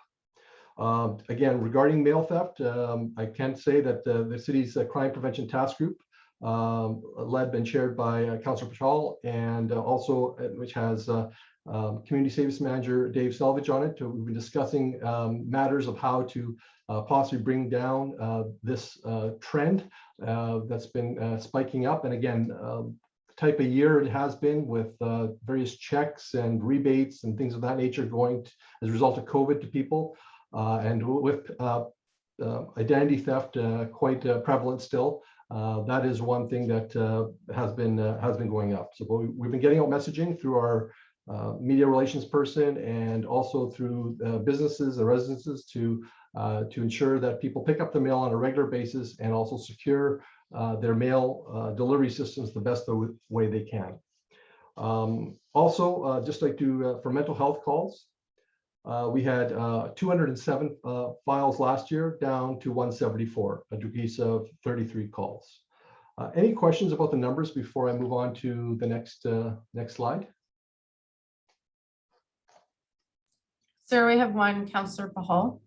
[SPEAKER 11] Again, regarding mail theft, I can say that the city's crime prevention task group, led and chaired by Councillor Pachal, and also which has Community Service Manager Dave Selvage on it. We've been discussing matters of how to possibly bring down this trend that's been spiking up. And again, the type of year it has been, with various checks and rebates and things of that nature going as a result of COVID to people, and with identity theft quite prevalent still. That is one thing that has been going up. So we've been getting out messaging through our media relations person, and also through businesses and residences to ensure that people pick up the mail on a regular basis, and also secure their mail delivery systems the best way they can. Also, just like to for mental health calls, we had 207 files last year, down to 174, a decrease of 33 calls. Any questions about the numbers before I move on to the next slide?
[SPEAKER 1] Sir, we have one, Councillor Pahal.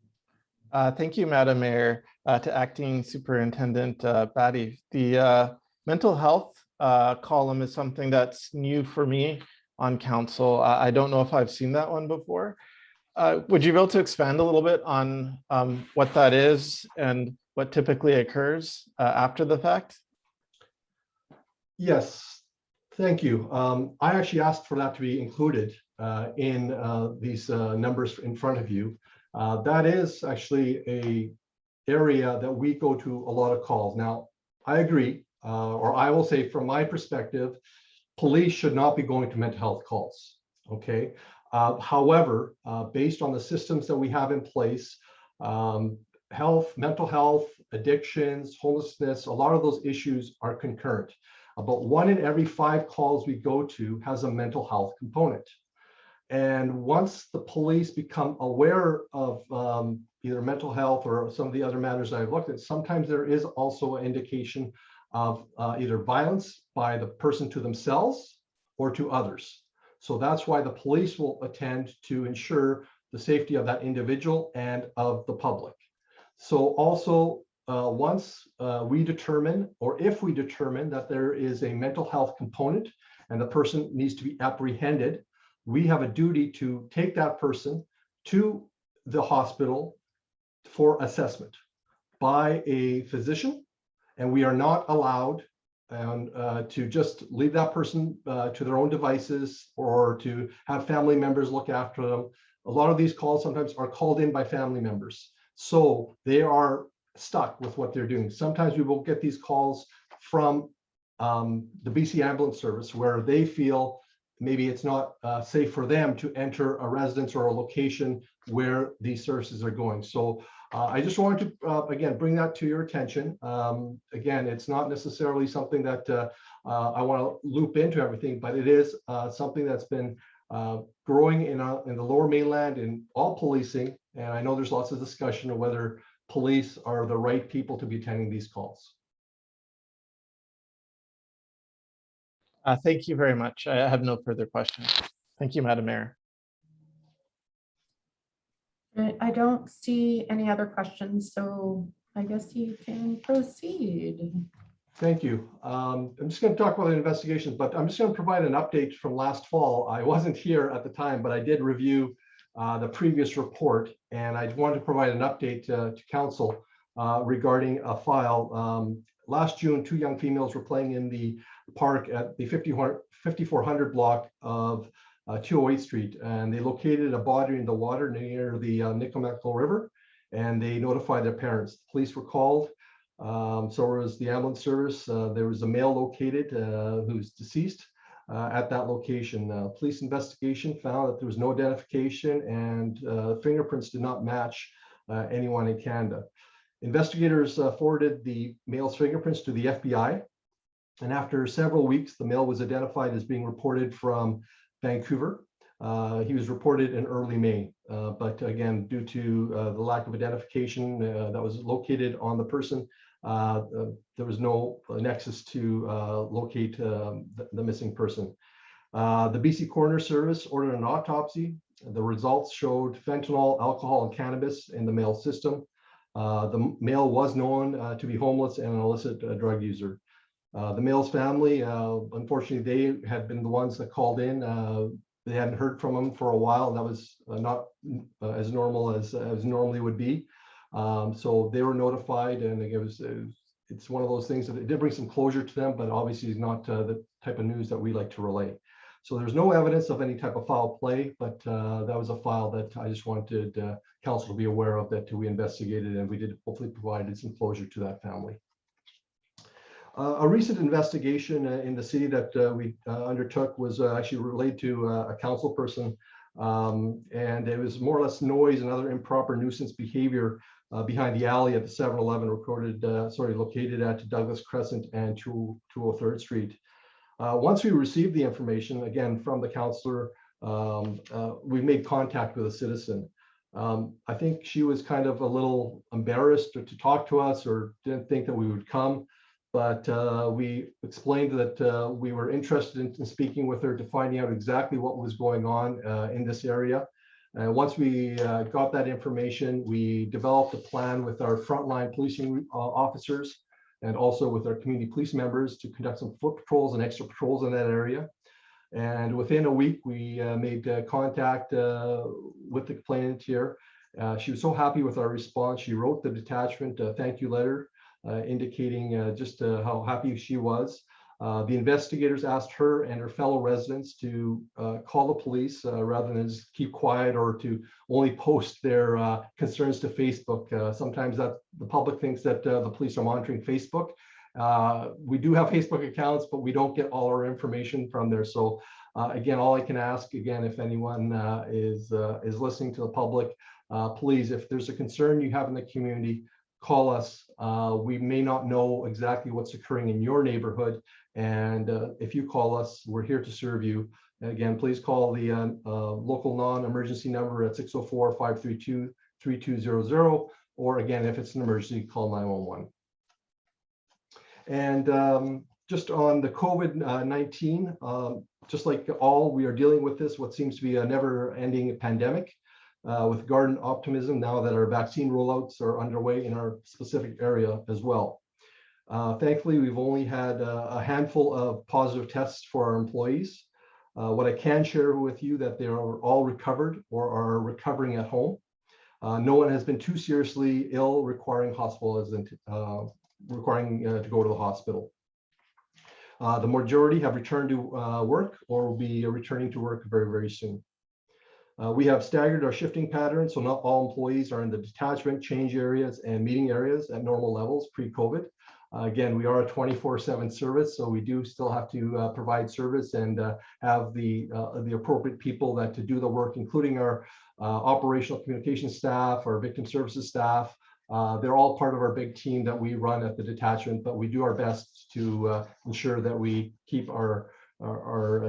[SPEAKER 5] Thank you, Madam Mayor. To Acting Superintendent Batty. The mental health column is something that's new for me on council. I don't know if I've seen that one before. Would you be able to expand a little bit on what that is and what typically occurs after the fact?
[SPEAKER 11] Yes, thank you. I actually asked for that to be included in these numbers in front of you. That is actually a area that we go to a lot of calls. Now, I agree, or I will say from my perspective, police should not be going to mental health calls, okay? However, based on the systems that we have in place, mental health, addictions, homelessness, a lot of those issues are concurrent. About 1 in every 5 calls we go to has a mental health component. And once the police become aware of either mental health or some of the other matters I've looked at, sometimes there is also an indication of either violence by the person to themselves or to others. So that's why the police will attend to ensure the safety of that individual and of the public. So also once we determine, or if we determine that there is a mental health component and the person needs to be apprehended, we have a duty to take that person to the hospital for assessment by a physician, and we are not allowed to just leave that person to their own devices or to have family members look after them. A lot of these calls sometimes are called in by family members, so they are stuck with what they're doing. Sometimes we will get these calls from the BC Ambulance Service where they feel maybe it's not safe for them to enter a residence or a location where these services are going. So I just wanted to, again, bring that to your attention. Again, it's not necessarily something that I want to loop into everything, but it is something that's been growing in the Lower Mainland in all policing. And I know there's lots of discussion of whether police are the right people to be attending these calls.
[SPEAKER 5] Thank you very much. I have no further questions. Thank you, Madam Mayor.
[SPEAKER 1] I don't see any other questions, so I guess you can proceed.
[SPEAKER 11] Thank you. I'm just going to talk about the investigations, but I'm just going to provide an update from last fall. I wasn't here at the time, but I did review the previous report, and I wanted to provide an update to council regarding a file. Last June, 2 young females were playing in the park at the 5400 block of 208 Street, and they located a body in the water near the Nikomaklo River, and they notified their parents. The police were called, so was the ambulance service. There was a male located who's deceased at that location. Police investigation found that there was no identification, and fingerprints did not match anyone in Canada. Investigators forwarded the male's fingerprints to the FBI, and after several weeks, the male was identified as being reported from Vancouver. He was reported in early May, but again, due to the lack of identification that was located on the person, there was no nexus to locate the missing person. The BC Coroner Service ordered an autopsy. The results showed fentanyl, alcohol, and cannabis in the male's system. The male was known to be homeless and an illicit drug user. The male's family, unfortunately, they had been the ones that called in. They hadn't heard from him for a while, and that was not as normal as normally would be. So they were notified, and it's one of those things that it did bring some closure to them, but obviously is not the type of news that we like to relay. So there's no evidence of any type of foul play, but that was a file that I just wanted council to be aware of, that we investigated, and we did hopefully provided some closure to that family. A recent investigation in the city that we undertook was actually related to a council person, and it was more or less noise and other improper nuisance behavior behind the alley at the 7-Eleven located at Douglas Crescent and 203rd Street. Once we received the information, again, from the councillor, we made contact with a citizen. I think she was kind of a little embarrassed to talk to us, or didn't think that we would come. But we explained that we were interested in speaking with her to finding out exactly what was going on in this area. Once we got that information, we developed a plan with our frontline policing officers and also with our community police members to conduct some foot patrols and extra patrols in that area. And within a week, we made contact with the complainant here. She was so happy with our response. She wrote the detachment a thank you letter, indicating just how happy she was. The investigators asked her and her fellow residents to call the police rather than just keep quiet or to only post their concerns to Facebook. Sometimes that the public thinks that the police are monitoring Facebook. We do have Facebook accounts, but we don't get all our information from there. So again, all I can ask, again, if anyone is listening to the public, please, if there's a concern you have in the community, call us. We may not know exactly what's occurring in your neighborhood. And if you call us, we're here to serve you. And again, please call the local non-emergency number at 604-532-3200. Or again, if it's an emergency, call 911. And just on the COVID-19, just like all, we are dealing with this, what seems to be a never-ending pandemic. with garden optimism now that our vaccine rollouts are underway in our specific area as well. Thankfully, we've only had a handful of positive tests for our employees. What I can share with you that they are all recovered or are recovering at home. No one has been too seriously ill requiring to go to the hospital. The majority have returned to work or will be returning to work very, very soon. We have staggered our shifting patterns, so not all employees are in the detachment, change areas, and meeting areas at normal levels pre-COVID. Again, we are a 24/7 service, so we do still have to provide service and have the appropriate people that to do the work, including our operational communication staff, our victim services staff. They're all part of our big team that we run at the detachment, but we do our best to ensure that we keep our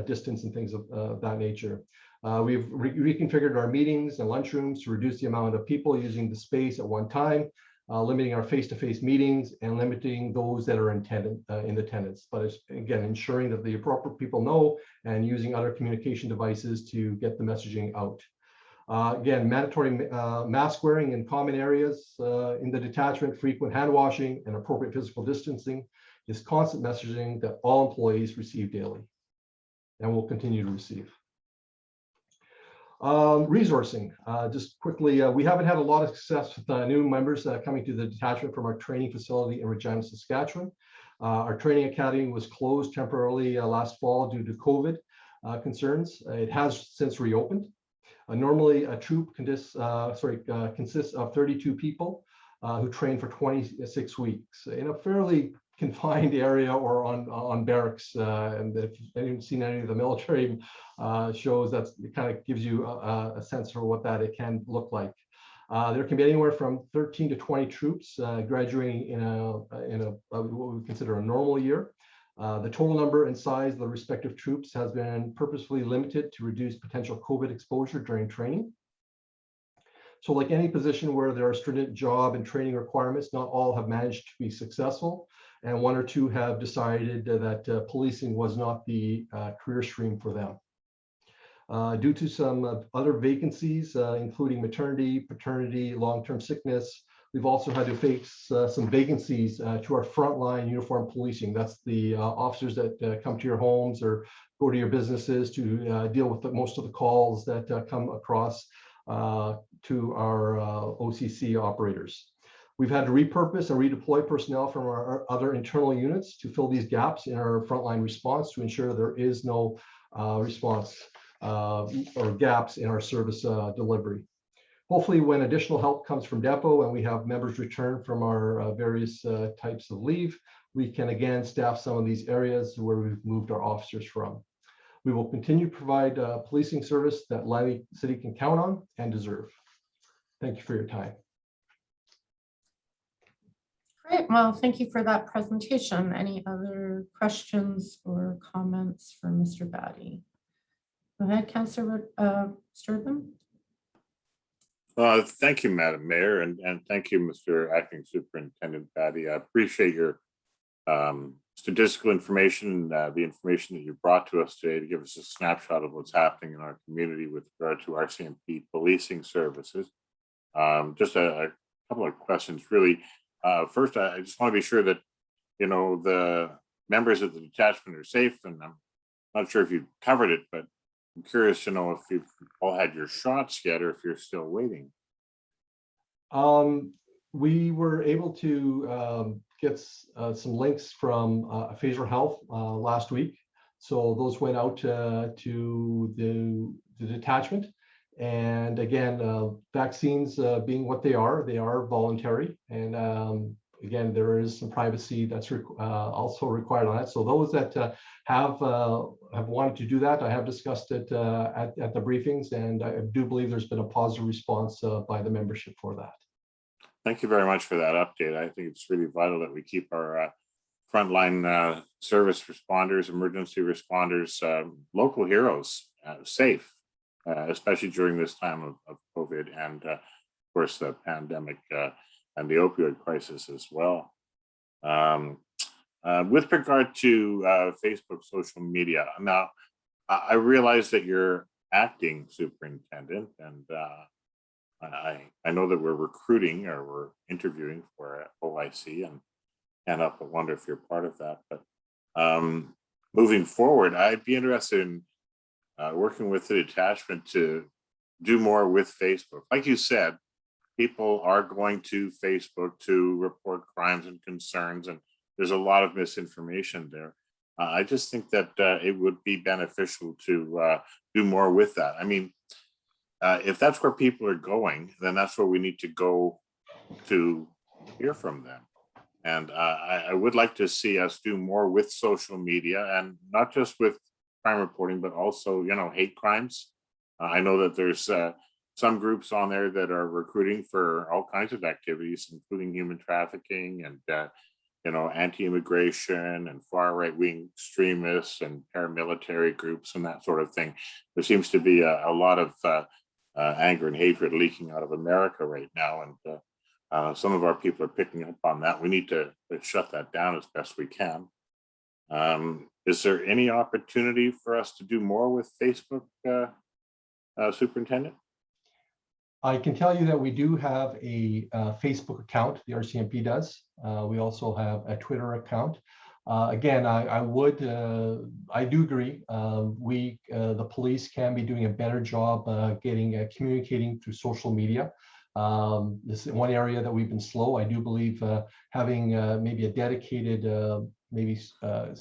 [SPEAKER 11] distance and things of that nature. We've reconfigured our meetings and lunchrooms to reduce the amount of people using the space at one time, limiting our face-to-face meetings and limiting those that are in attendance. But it's, again, ensuring that the appropriate people know and using other communication devices to get the messaging out. Again, mandatory mask wearing in common areas in the detachment, frequent hand washing, and appropriate physical distancing is constant messaging that all employees receive daily and will continue to receive. Resourcing, just quickly, we haven't had a lot of success with new members coming to the detachment from our training facility in Regina, Saskatchewan. Our training academy was closed temporarily last fall due to COVID concerns. It has since reopened. Normally, a troop consists of 32 people who train for 26 weeks in a fairly confined area or on barracks. And if you've seen any of the military shows, it kind of gives you a sense for what that it can look like. There can be anywhere from 13 to 20 troops graduating in what we consider a normal year. The total number and size of the respective troops has been purposefully limited to reduce potential COVID exposure during training. So like any position where there are stringent job and training requirements, not all have managed to be successful, and one or two have decided that policing was not the career stream for them. Due to some other vacancies, including maternity, paternity, long-term sickness, we've also had to face some vacancies to our frontline uniformed policing. That's the officers that come to your homes or go to your businesses to deal with most of the calls that come across to our OCC operators. We've had to repurpose and redeploy personnel from our other internal units to fill these gaps in our frontline response to ensure there is no response or gaps in our service delivery. Hopefully, when additional help comes from depot and we have members return from our various types of leave, we can again staff some of these areas where we've moved our officers from. We will continue to provide policing service that Langley City can count on and deserve. Thank you for your time.
[SPEAKER 1] Great. Well, thank you for that presentation. Any other questions or comments for Mr. Batty? Go ahead, Councillor Sturban.
[SPEAKER 7] Thank you, Madam Mayor, and thank you, Mr. Acting Superintendent Batty. I appreciate your statistical information, the information that you brought to us today to give us a snapshot of what's happening in our community with regard to RCMP policing services. Just a couple of questions, really. First, I just want to be sure that, you know, the members of the detachment are safe, and I'm not sure if you've covered it, but I'm curious to know if you've all had your shots yet or if you're still waiting.
[SPEAKER 11] We were able to get some links from Phaser Health last week. So those went out to the detachment. And again, vaccines being what they are voluntary. And again, there is some privacy that's also required on it. So those that have wanted to do that, I have discussed it at the briefings, and I do believe there's been a positive response by the membership for that.
[SPEAKER 7] Thank you very much for that update. I think it's really vital that we keep our frontline service responders, emergency responders, local heroes safe, especially during this time of COVID and, of course, the pandemic and the opioid crisis as well. With regard to Facebook social media, now I realize that you're acting superintendent, and I know that we're recruiting or we're interviewing for OIC, and I wonder if you're part of that. But moving forward, I'd be interested in working with the detachment to do more with Facebook. Like you said, people are going to Facebook to report crimes and concerns, and there's a lot of misinformation there. I just think that it would be beneficial to do more with that. I mean, if that's where people are going, then that's where we need to go to hear from them. And I would like to see us do more with social media, and not just with crime reporting, but also, hate crimes. I know that there's some groups on there that are recruiting for all kinds of activities, including human trafficking and, anti-immigration and far right-wing extremists and paramilitary groups and that sort of thing. There seems to be a lot of anger and hatred leaking out of America right now. And some of our people are picking up on that. We need to shut that down as best we can. Is there any opportunity for us to do more with Facebook, Superintendent?
[SPEAKER 11] I can tell you that we do have a Facebook account, the RCMP does. We also have a Twitter account. Again, I do agree. The police can be doing a better job communicating through social media. This is one area that we've been slow. I do believe having maybe a dedicated communication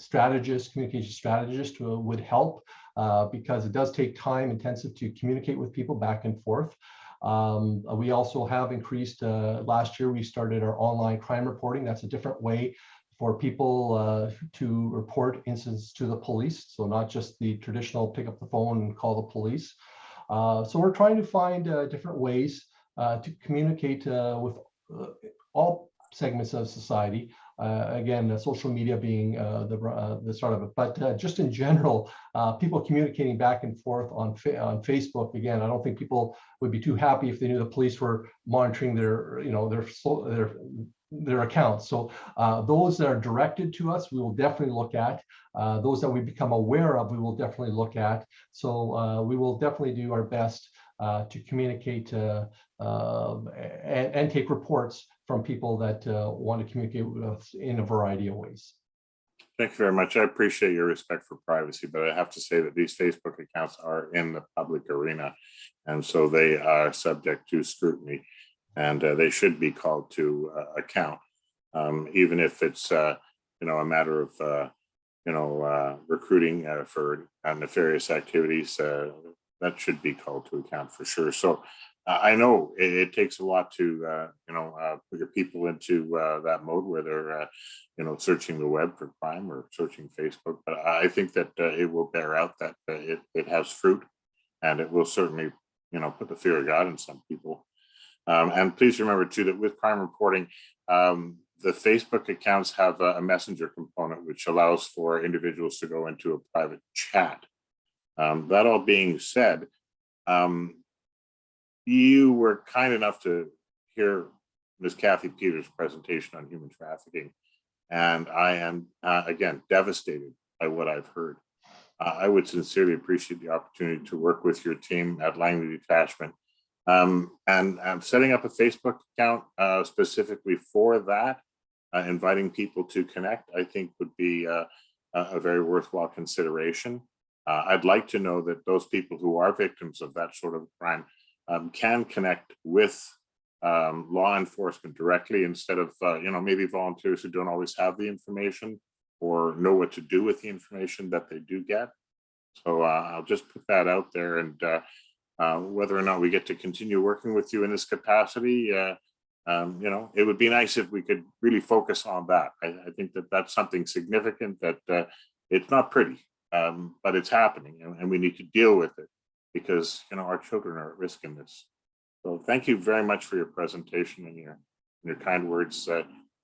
[SPEAKER 11] strategist would help because it does take time intensive to communicate with people back and forth. We also have increased, last year we started our online crime reporting. That's a different way for people to report incidents to the police. So not just the traditional pick up the phone and call the police. So we're trying to find different ways to communicate with all segments of society. Again, social media being the start of it, but just in general, people communicating back and forth on Facebook. Again, I don't think people would be too happy if they knew the police were monitoring their accounts. So those that are directed to us, we will definitely look at. Those that we become aware of, we will definitely look at. So we will definitely do our best to communicate and take reports from people that want to communicate with us in a variety of ways.
[SPEAKER 7] Thank you very much. I appreciate your respect for privacy, but I have to say that these Facebook accounts are in the public arena, and so they are subject to scrutiny, and they should be called to account, even if it's a matter of recruiting for nefarious activities. That should be called to account for sure. So I know it takes a lot to put your people into that mode where they're searching the web for crime or searching Facebook. But I think that it will bear out that it has fruit, and it will certainly put the fear of God in some people. And please remember too that with crime reporting, the Facebook accounts have a messenger component which allows for individuals to go into a private chat. That all being said, you were kind enough to hear Ms. Kathy Peters' presentation on human trafficking, and I am, again, devastated by what I've heard. I would sincerely appreciate the opportunity to work with your team at Langley Detachment. And setting up a Facebook account specifically for that, inviting people to connect, I think would be a very worthwhile consideration. I'd like to know that those people who are victims of that sort of crime can connect with law enforcement directly instead of, maybe volunteers who don't always have the information or know what to do with the information that they do get. So I'll just put that out there, and whether or not we get to continue working with you in this capacity, it would be nice if we could really focus on that. I think that that's something significant, that it's not pretty, but it's happening, and we need to deal with it because our children are at risk in this. So thank you very much for your presentation and your kind words.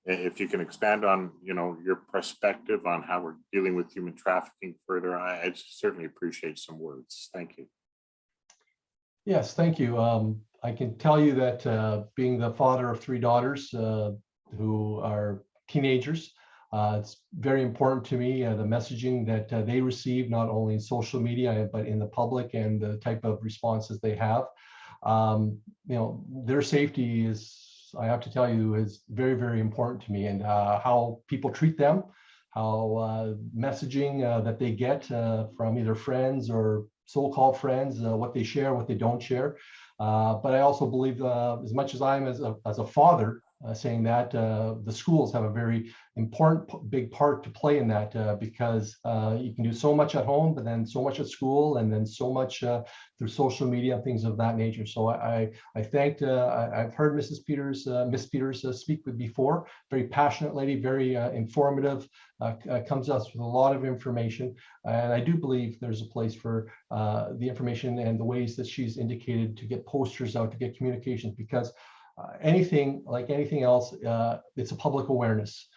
[SPEAKER 7] If you can expand on your perspective on how we're dealing with human trafficking further, I'd certainly appreciate some words. Thank you.
[SPEAKER 11] Yes, thank you. I can tell you that being the father of 3 daughters who are teenagers, it's very important to me, the messaging that they receive, not only in social media, but in the public, and the type of responses they have. their safety is, I have to tell you, is very, very important to me, and how people treat them, how messaging that they get from either friends or so-called friends, what they share, what they don't share. But I also believe, as much as I'm as a father, saying that the schools have a very important, big part to play in that, because you can do so much at home, but then so much at school, and then so much through social media and things of that nature. So I thanked, I've heard Miss Peters speak with before, very passionate lady, very informative, comes to us with a lot of information. And I do believe there's a place for the information and the ways that she's indicated to get posters out, to get communications, because anything like anything else, it's a public awareness.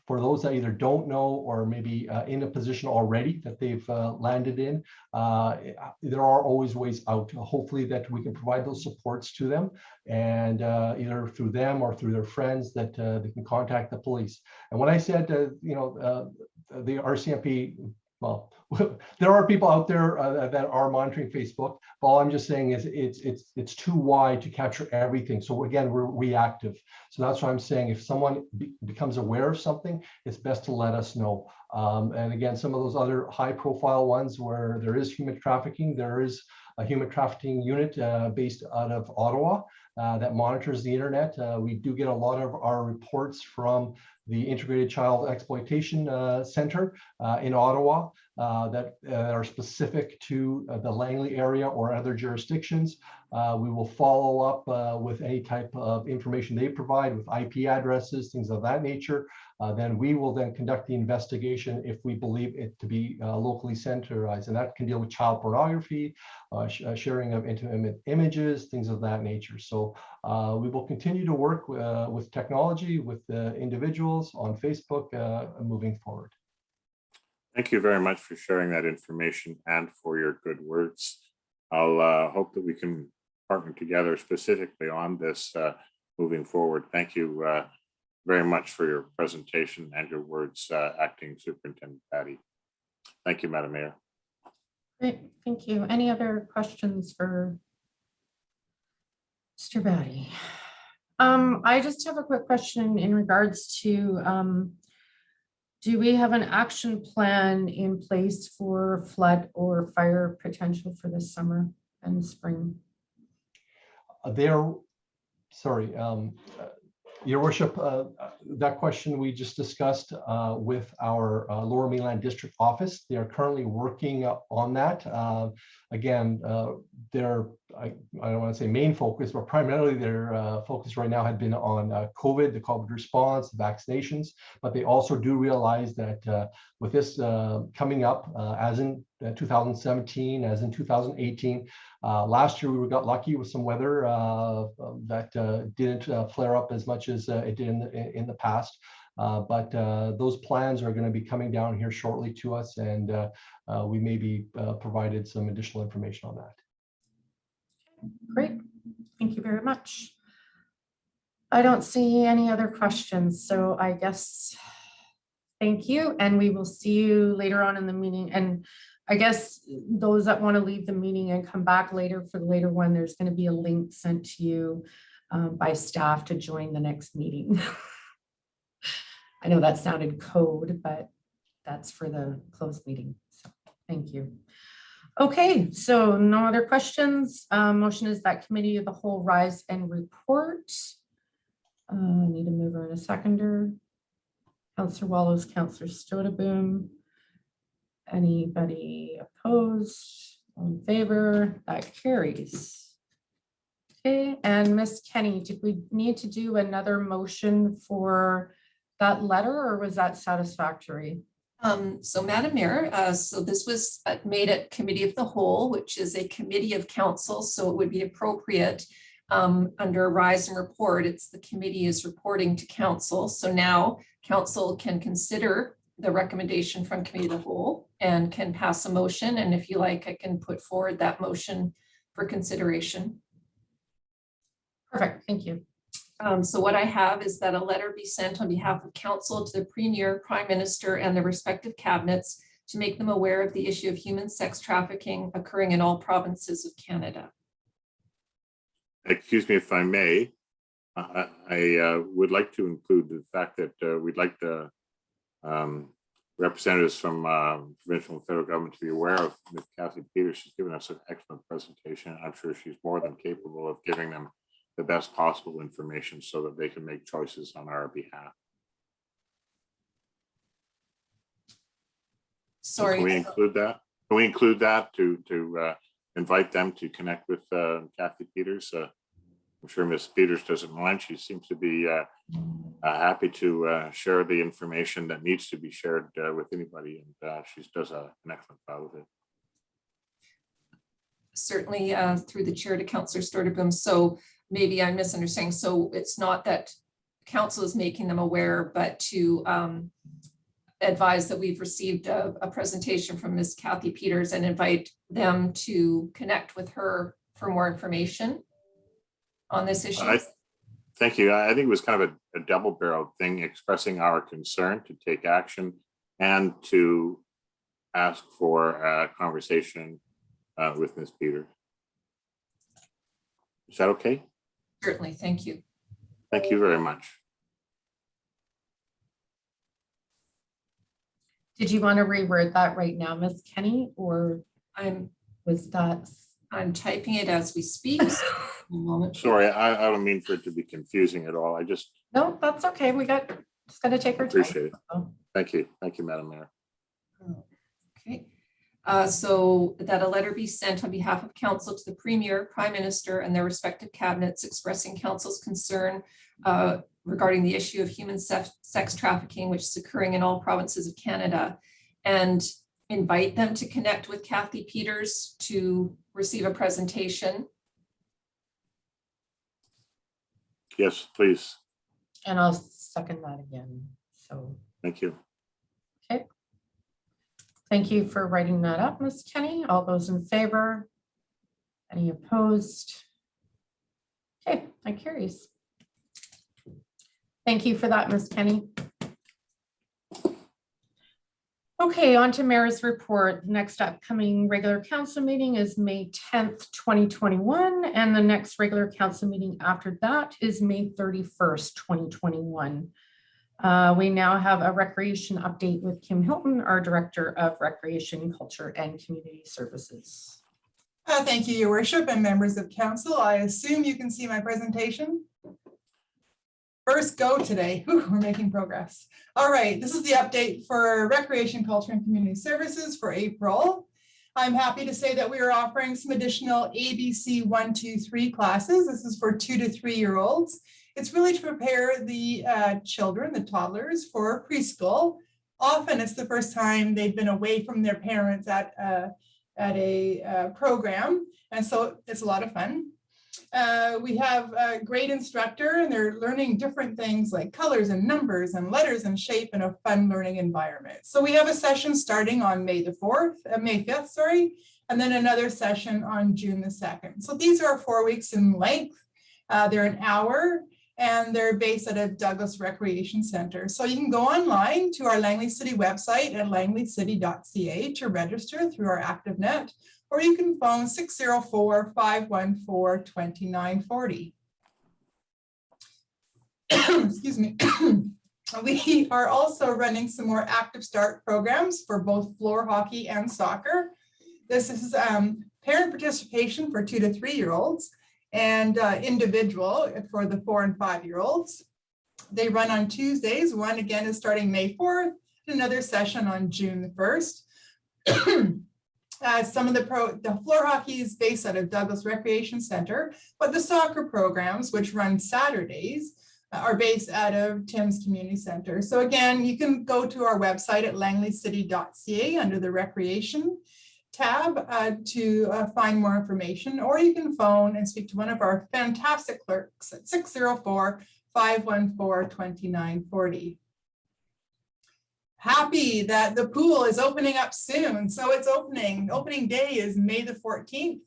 [SPEAKER 11] For those that either don't know or maybe in a position already that they've landed in, there are always ways out. Hopefully that we can provide those supports to them, and either through them or through their friends, that they can contact the police. And when I said, the RCMP, well, there are people out there that are monitoring Facebook. But all I'm just saying is it's too wide to capture everything. So again, we're reactive. So that's what I'm saying. If someone becomes aware of something, it's best to let us know. And again, some of those other high-profile ones where there is human trafficking, there is a human trafficking unit based out of Ottawa that monitors the internet. We do get a lot of our reports from the Integrated Child Exploitation Center in Ottawa that are specific to the Langley area or other jurisdictions. We will follow up with any type of information they provide with IP addresses, things of that nature. Then we will then conduct the investigation if we believe it to be locally centralized, and that can deal with child pornography, sharing of intimate images, things of that nature. So we will continue to work with technology, with individuals on Facebook moving forward.
[SPEAKER 7] Thank you very much for sharing that information and for your good words. I'll hope that we can partner together specifically on this moving forward. Thank you very much for your presentation and your words, Acting Superintendent Patty. Thank you, Madam Mayor.
[SPEAKER 1] Great, thank you. Any other questions for Mr. Batty? I just have a quick question in regards to, do we have an action plan in place for flood or fire potential for this summer and spring?
[SPEAKER 11] Your Worship, that question we just discussed with our Lower Mainland District Office. They are currently working on that. Again, I don't want to say main focus, but primarily their focus right now had been on COVID, the COVID response, the vaccinations. But they also do realize that with this coming up, as in 2017, as in 2018, last year we got lucky with some weather that didn't flare up as much as it did in the past. But those plans are going to be coming down here shortly to us, and we may be provided some additional information on that.
[SPEAKER 1] Great, thank you very much. I don't see any other questions, so I guess thank you, and we will see you later on in the meeting. And I guess those that want to leave the meeting and come back later for the later one, there's going to be a link sent to you by staff to join the next meeting. I know that sounded code, but that's for the closed meeting. So thank you. Okay, so no other questions. Motion is that Committee of the Whole rise and report. I need a mover and a seconder. Councillor Wallows, Councillor Stodeboom. Anybody opposed? In favor? That carries. Okay, and Miss Kenny, did we need to do another motion for that letter, or was that satisfactory?
[SPEAKER 8] So Madam Mayor, so this was made at Committee of the Whole, which is a committee of council. So it would be appropriate under rise and report. It's the committee is reporting to council. So now council can consider the recommendation from Committee of the Whole and can pass a motion. And if you like, I can put forward that motion for consideration.
[SPEAKER 1] Perfect, thank you.
[SPEAKER 8] So what I have is that a letter be sent on behalf of council to the Premier, Prime Minister, and the respective cabinets to make them aware of the issue of human sex trafficking occurring in all provinces of Canada.
[SPEAKER 7] excuse me if I may, I would like to include the fact that we'd like the representatives from provincial and federal government to be aware of Ms. Kathy Peters. She's given us an excellent presentation. I'm sure she's more than capable of giving them the best possible information so that they can make choices on our behalf.
[SPEAKER 8] Sorry.
[SPEAKER 7] Can we include that? Can we include that to invite them to connect with Kathy Peters? I'm sure Ms. Peters doesn't mind. She seems to be happy to share the information that needs to be shared with anybody, and she does an excellent job with it.
[SPEAKER 8] Certainly through the chair to Councillor Storteboom. So maybe I'm misunderstanding. So it's not that council is making them aware, but to advise that we've received a presentation from Ms. Kathy Peters and invite them to connect with her for more information on this issue.
[SPEAKER 7] Thank you. I think it was kind of a double-barreled thing, expressing our concern to take action and to ask for a conversation with Ms. Peters. Is that okay?
[SPEAKER 8] Certainly. Thank you.
[SPEAKER 7] Thank you very much.
[SPEAKER 1] Did you want to reword that right now, Ms. Kenny, or
[SPEAKER 8] I'm typing it as we speak. So a moment.
[SPEAKER 7] Sorry, I don't mean for it to be confusing at all. I just
[SPEAKER 1] no, that's okay. Just got to take our time.
[SPEAKER 7] appreciate it. Thank you. Thank you, Madam Mayor.
[SPEAKER 8] Okay. So that a letter be sent on behalf of council to the Premier, Prime Minister, and their respective cabinets expressing council's concern regarding the issue of human sex trafficking, which is occurring in all provinces of Canada, and invite them to connect with Kathy Peters to receive a presentation.
[SPEAKER 7] Yes, please.
[SPEAKER 1] And I'll second that again. So
[SPEAKER 7] Thank you.
[SPEAKER 1] okay. Thank you for writing that up, Ms. Kenny. All those in favor? Any opposed? Okay, that carries. Thank you for that, Ms. Kenny. Okay, on to Mayor's report. Next upcoming regular council meeting is May 10th, 2021, and the next regular council meeting after that is May 31st, 2021. We now have a recreation update with Kim Hilton, our Director of Recreation, Culture, and Community Services.
[SPEAKER 10] Thank you, Your Worship and members of council. I assume you can see my presentation. First go today. Whew, we're making progress. All right, this is the update for Recreation, Culture, and Community Services for April. I'm happy to say that we are offering some additional ABC 1, 2, 3 classes. This is for 2 to 3-year-olds. It's really to prepare the children, the toddlers, for preschool. Often it's the first time they've been away from their parents at a program, and so it's a lot of fun. We have a great instructor, and they're learning different things like colors and numbers and letters and shape in a fun learning environment. So we have a session starting on May 5th, sorry, and then another session on June 2nd. So these are 4 weeks in length. They're an hour, and they're based at a Douglas Recreation Center. So you can go online to our Langley City website at langleycity.ca to register through our ActiveNet, or you can phone 604-514-2940. Excuse me. We are also running some more Active Start programs for both floor hockey and soccer. This is parent participation for 2 to 3-year-olds and individual for the 4 and 5-year-olds. They run on Tuesdays. One again is starting May 4th, another session on June 1st. Some of the floor hockey is based out of Douglas Recreation Center, but the soccer programs, which run Saturdays, are based out of Tim's Community Center. So again, you can go to our website at langleycity.ca under the Recreation tab to find more information, or you can phone and speak to one of our fantastic clerks at 604-514-2940. Happy that the pool is opening up soon. So it's opening day is May 14th.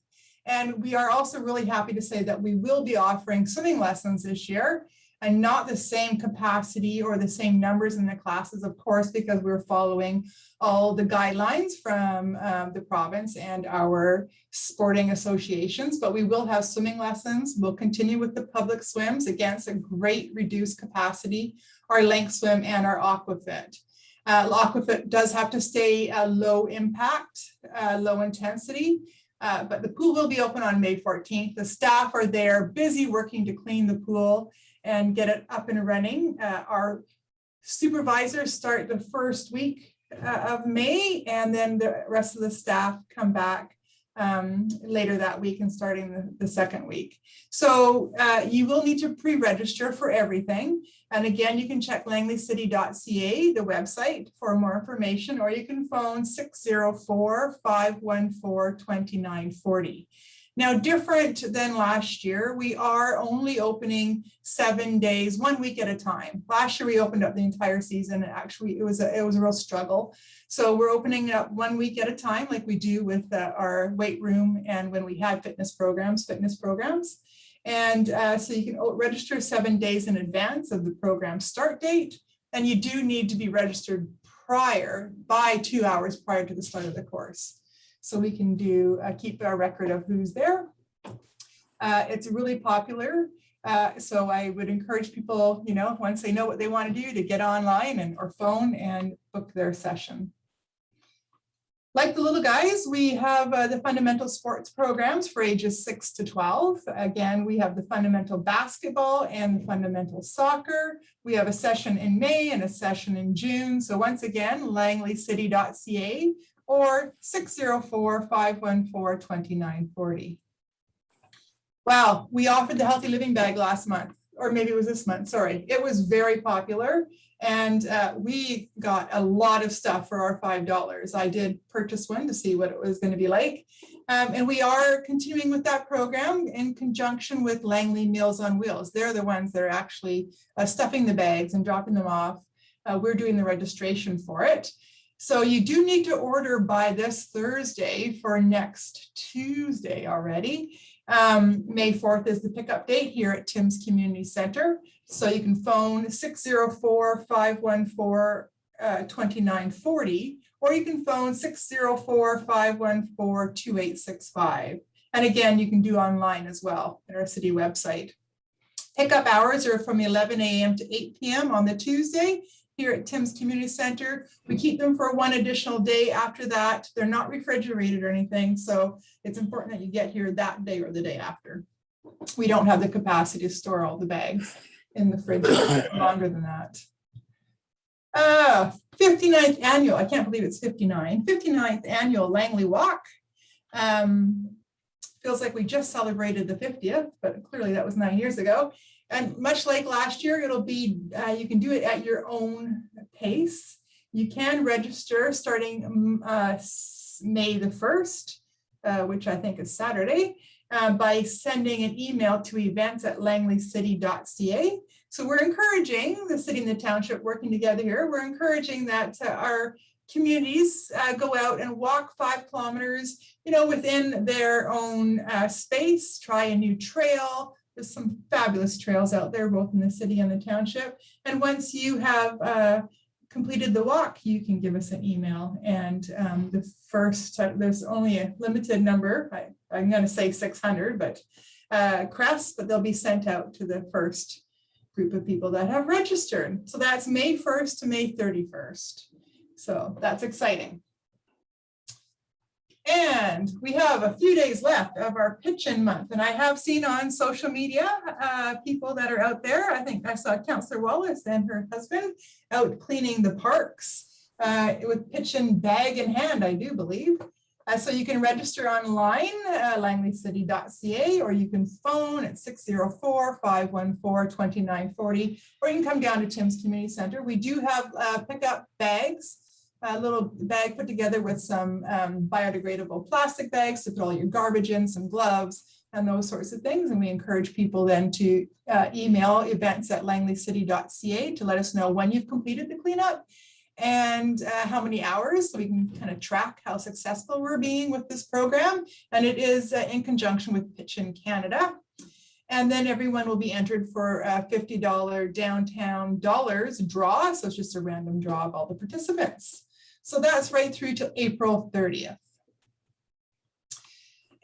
[SPEAKER 10] And we are also really happy to say that we will be offering swimming lessons this year. and not the same capacity or the same numbers in the classes, of course, because we're following all the guidelines from the province and our sporting associations, but we will have swimming lessons. We'll continue with the public swims against a great reduced capacity, our length swim and our aquafit. Aquafit does have to stay low impact, low intensity, but the pool will be open on May 14th. The staff are there busy working to clean the pool and get it up and running. Our supervisors start the first week of May, and then the rest of the staff come back later that week and starting the second week. So you will need to pre-register for everything. And again, you can check langleycity.ca, the website, for more information, or you can phone 604-514-2940. Now, different than last year, we are only opening 7 days, 1 week at a time. Last year, we opened up the entire season. And actually, it was a real struggle. So we're opening up 1 week at a time, like we do with our weight room and when we had fitness programs. And so you can register 7 days in advance of the program start date. And you do need to be registered by 2 hours prior to the start of the course. So we can keep our record of who's there. It's really popular. So I would encourage people, once they know what they want to do, to get online or phone and book their session. Like the little guys, we have the fundamental sports programs for ages 6 to 12. Again, we have the fundamental basketball and the fundamental soccer. We have a session in May and a session in June. So once again, langleycity.ca or 604-514-2940. Wow, we offered the Healthy Living Bag last month, or maybe it was this month, sorry. It was very popular. And we got a lot of stuff for our $5. I did purchase one to see what it was going to be like. And we are continuing with that program in conjunction with Langley Meals on Wheels. They're the ones that are actually stuffing the bags and dropping them off. We're doing the registration for it. So you do need to order by this Thursday for next Tuesday already. May 4th is the pickup date here at Tim's Community Center. So you can phone 604-514-2940, or you can phone 604-514-2865. And again, you can do online as well at our city website. Pickup hours are from 11 a.m. to 8 p.m. on the Tuesday here at Tim's Community Center. We keep them for one additional day after that. They're not refrigerated or anything, so it's important that you get here that day or the day after. We don't have the capacity to store all the bags in the fridge longer than that. 59th annual, I can't believe it's 59th annual Langley Walk. Feels like we just celebrated the 50th, but clearly that was 9 years ago. And much like last year, it'll be, you can do it at your own pace. You can register starting May the 1st, which I think is Saturday, by sending an email to events@langleycity.ca. So we're encouraging the city and the township working together here. We're encouraging that our communities go out and walk 5 kilometers, within their own space, try a new trail. There's some fabulous trails out there, both in the city and the township. And once you have completed the walk, you can give us an email. And there's only a limited number. I'm going to say 600, but crests, but they'll be sent out to the first group of people that have registered. So that's May 1st to May 31st. So that's exciting. And we have a few days left of our pitch-in month. And I have seen on social media people that are out there. I think I saw Councillor Wallace and her husband out cleaning the parks with pitch-in bag in hand, I do believe. So you can register online, langleycity.ca, or you can phone at 604-514-2940, or you can come down to Tim's Community Center. We do have pickup bags. A little bag put together with some biodegradable plastic bags to put all your garbage in, some gloves, and those sorts of things. And we encourage people then to email events@langleycity.ca to let us know when you've completed the cleanup and how many hours, so we can kind of track how successful we're being with this program. And it is in conjunction with Pitch in Canada. And then everyone will be entered for a $50 downtown dollars draw. So it's just a random draw of all the participants. So that's right through to April 30th.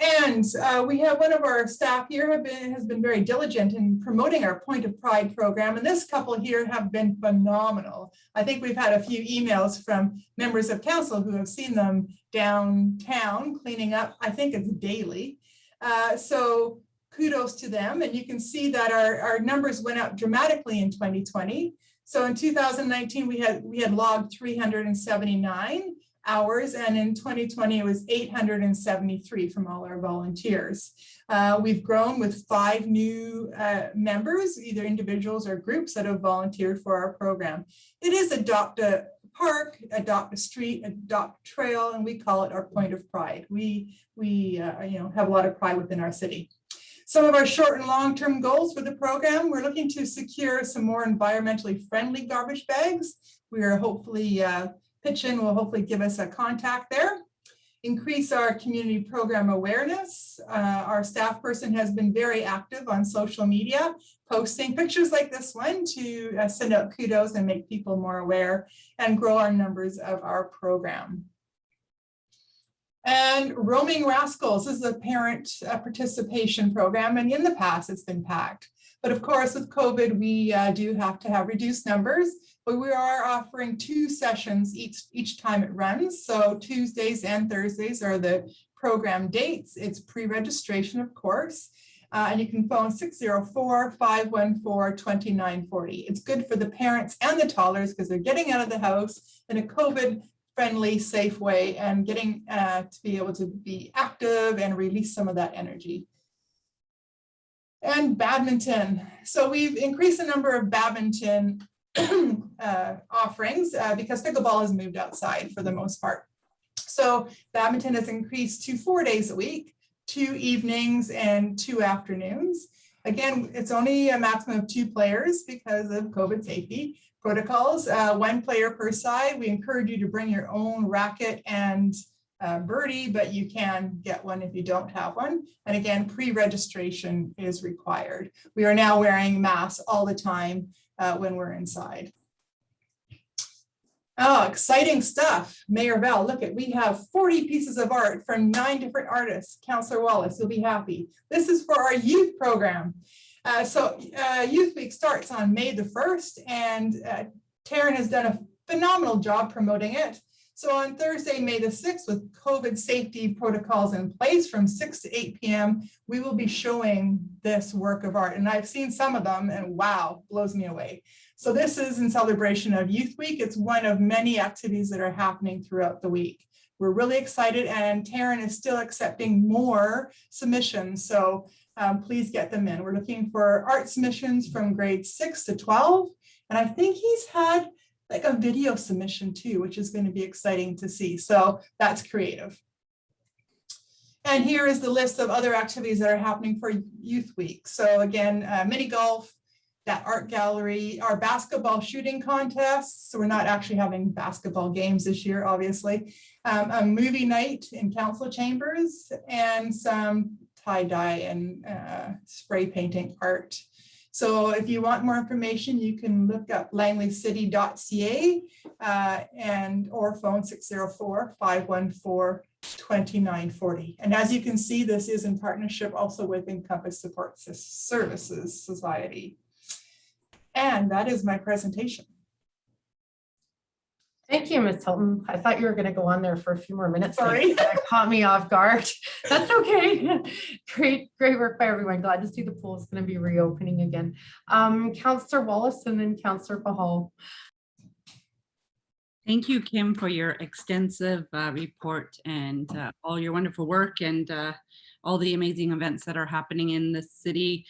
[SPEAKER 10] And we have one of our staff here has been very diligent in promoting our Point of Pride program. And this couple here have been phenomenal. I think we've had a few emails from members of council who have seen them downtown cleaning up. I think it's daily. So kudos to them. And you can see that our numbers went up dramatically in 2020. So in 2019, we had logged 379 hours, and in 2020 it was 873 from all our volunteers. We've grown with 5 new members, either individuals or groups that have volunteered for our program. It is adopt a park, adopt a street, adopt a trail, and we call it our Point of Pride. We have a lot of pride within our city. Some of our short and long-term goals for the program, we're looking to secure some more environmentally friendly garbage bags. We are hopefully Pitchin will hopefully give us a contact there. Increase our community program awareness. Our staff person has been very active on social media, posting pictures like this one to send out kudos and make people more aware and grow our numbers of our program. And Roaming Rascals is a parent participation program, and in the past it's been packed. But of course, with COVID, we do have to have reduced numbers, but we are offering 2 sessions each time it runs. So Tuesdays and Thursdays are the program dates. It's pre-registration, of course, and you can phone 604-514-2940. It's good for the parents and the toddlers because they're getting out of the house in a COVID-friendly, safe way and getting to be able to be active and release some of that energy. And badminton. So we've increased the number of badminton offerings because pickleball has moved outside for the most part. So badminton has increased to 4 days a week, 2 evenings and 2 afternoons. Again, it's only a maximum of 2 players because of COVID safety protocols, 1 player per side. We encourage you to bring your own racket and birdie, but you can get one if you don't have one. And again, pre-registration is required. We are now wearing masks all the time when we're inside. Oh, exciting stuff. Mayor Bell, look at, we have 40 pieces of art from 9 different artists. Councillor Wallace, you'll be happy. This is for our youth program. Youth Week starts on May the 1st, and Taryn has done a phenomenal job promoting it. So on Thursday, May the 6th, with COVID safety protocols in place from 6 to 8 p.m., we will be showing this work of art. And I've seen some of them and wow, blows me away. So this is in celebration of Youth Week. It's one of many activities that are happening throughout the week. We're really excited, and Taryn is still accepting more submissions. So please get them in. We're looking for art submissions from grades 6 to 12. And I think he's had like a video submission too, which is going to be exciting to see. So that's creative. And here is the list of other activities that are happening for Youth Week. So again, mini golf, that art gallery, our basketball shooting contests. So we're not actually having basketball games this year, obviously. A movie night in council chambers, and some tie-dye and spray painting art. So if you want more information, you can look up langleycity.ca or phone 604-514-2940. And as you can see, this is in partnership also with Encompass Support Services Society. And that is my presentation.
[SPEAKER 1] Thank you, Ms. Hilton. I thought you were going to go on there for a few more minutes.
[SPEAKER 10] Sorry.
[SPEAKER 1] That caught me off guard. That's okay. Great work by everyone. Glad to see the pool is going to be reopening again. Councillor Wallace and then Councillor Bahal.
[SPEAKER 6] Thank you, Kim, for your extensive report and all your wonderful work and all the amazing events that are happening in the city.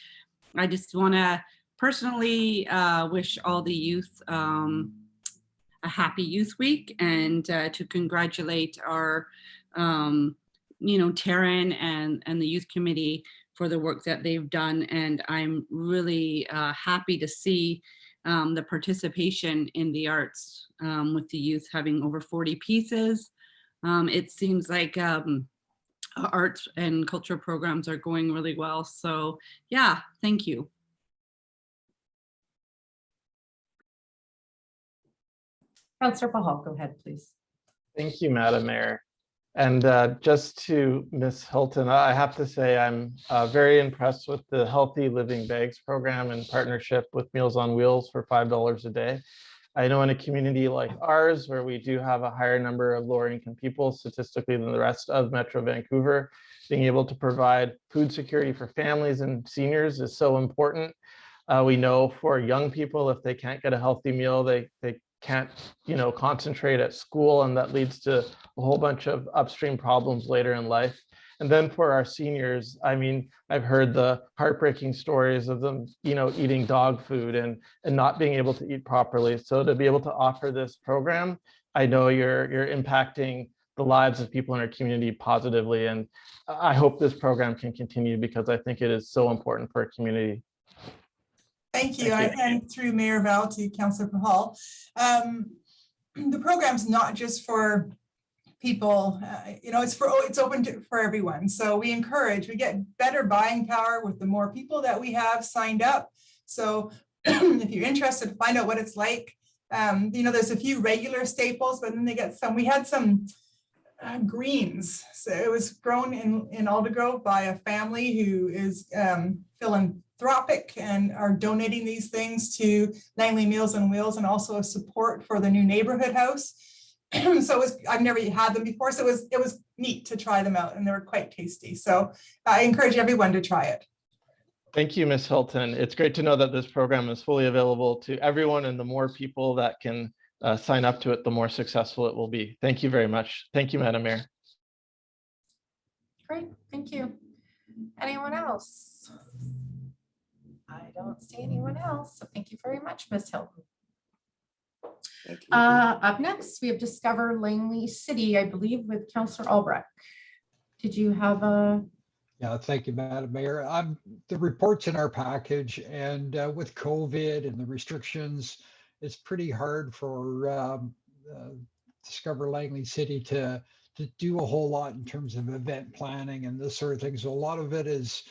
[SPEAKER 6] I just want to personally wish all the youth a happy Youth Week, and to congratulate our, Taryn and the Youth Committee for the work that they've done. And I'm really happy to see the participation in the arts with the youth having over 40 pieces. It seems like art and culture programs are going really well. So yeah, thank you.
[SPEAKER 1] Councillor Pahal, go ahead, please.
[SPEAKER 5] Thank you, Madam Mayor. And just to Ms. Hilton, I have to say I'm very impressed with the Healthy Living Bags program in partnership with Meals on Wheels for $5 a day. I know in a community like ours, where we do have a higher number of lower income people statistically than the rest of Metro Vancouver, being able to provide food security for families and seniors is so important. We know for young people, if they can't get a healthy meal, they can't, concentrate at school, and that leads to a whole bunch of upstream problems later in life. And then for our seniors, I mean, I've heard the heartbreaking stories of them, eating dog food and not being able to eat properly. So to be able to offer this program, I know you're impacting the lives of people in our community positively. And I hope this program can continue because I think it is so important for our community.
[SPEAKER 10] Thank you. And through Mayor Val to Councillor Pahal. The program's not just for people, it's open for everyone. So we get better buying power with the more people that we have signed up. So if you're interested, find out what it's like. There's a few regular staples, but then we had some greens. So it was grown in Aldergrove by a family who is philanthropic and are donating these things to Langley Meals on Wheels, and also a support for the new neighborhood house. So I've never had them before, so it was neat to try them out, and they were quite tasty. So I encourage everyone to try it.
[SPEAKER 5] Thank you, Ms. Hilton. It's great to know that this program is fully available to everyone, and the more people that can sign up to it, the more successful it will be. Thank you very much. Thank you, Madam Mayor.
[SPEAKER 1] Great, thank you. Anyone else? I don't see anyone else, so thank you very much, Ms. Hilton.
[SPEAKER 7] Thank you.
[SPEAKER 1] Up next, we have Discover Langley City, I believe, with Councillor Albrecht. Did you have a?
[SPEAKER 2] Yeah, thank you, Madam Mayor. The report's in our package, and with COVID and the restrictions, it's pretty hard for Discover Langley City to do a whole lot in terms of event planning and this sort of thing. So a lot of it is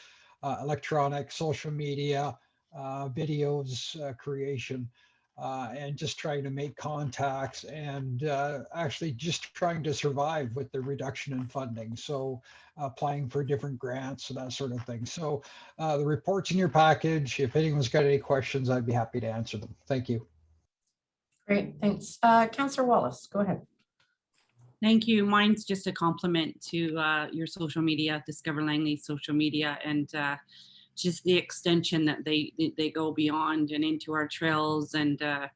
[SPEAKER 2] electronic, social media, videos creation. And just trying to make contacts and actually just trying to survive with the reduction in funding. So applying for different grants and that sort of thing. So the report's in your package. If anyone's got any questions, I'd be happy to answer them. Thank you.
[SPEAKER 1] Great, thanks. Councillor Wallace, go ahead.
[SPEAKER 6] Thank you. Mine's just a compliment to your social media, Discover Langley social media, and just the extension that they go beyond and into our trails. And I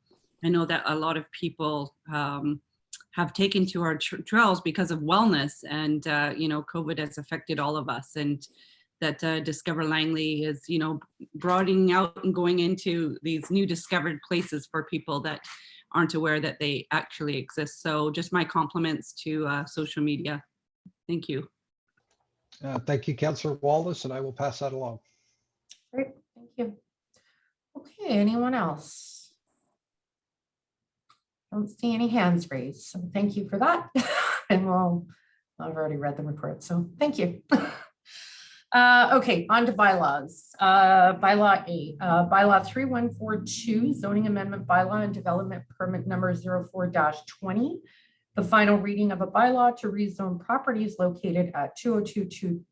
[SPEAKER 6] know that a lot of people have taken to our trails because of wellness, and COVID has affected all of us, and that Discover Langley is broadening out and going into these new discovered places for people that aren't aware that they actually exist. So just my compliments to social media. Thank you.
[SPEAKER 2] Thank you, Councillor Wallace, and I will pass that along.
[SPEAKER 1] Great, thank you. Okay, anyone else? Don't see any hands raised, so thank you for that. And I've already read the report, so thank you. Okay, on to bylaws. Bylaw A, bylaw 3142, zoning amendment bylaw and development permit number 04-20. The final reading of a bylaw to rezone properties located at 20222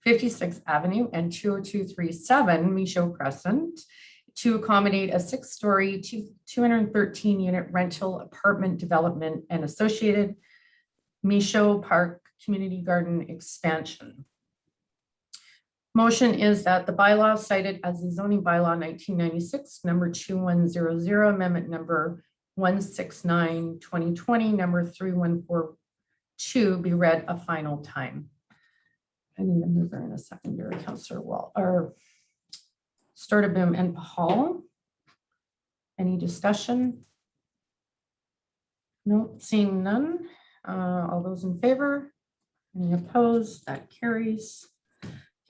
[SPEAKER 1] 56th Avenue and 20237 Michaud Crescent to accommodate a 6-story, 213-unit rental apartment development and associated Michaud Park Community Garden expansion. Motion is that the bylaw cited as the zoning bylaw 1996, number 2100, amendment number 169-2020, number 3142 be read a final time. I need a mover and a seconder, Councillor Sturdivant and Pahal. Any discussion? No, seeing none. All those in favor? Any opposed? That carries.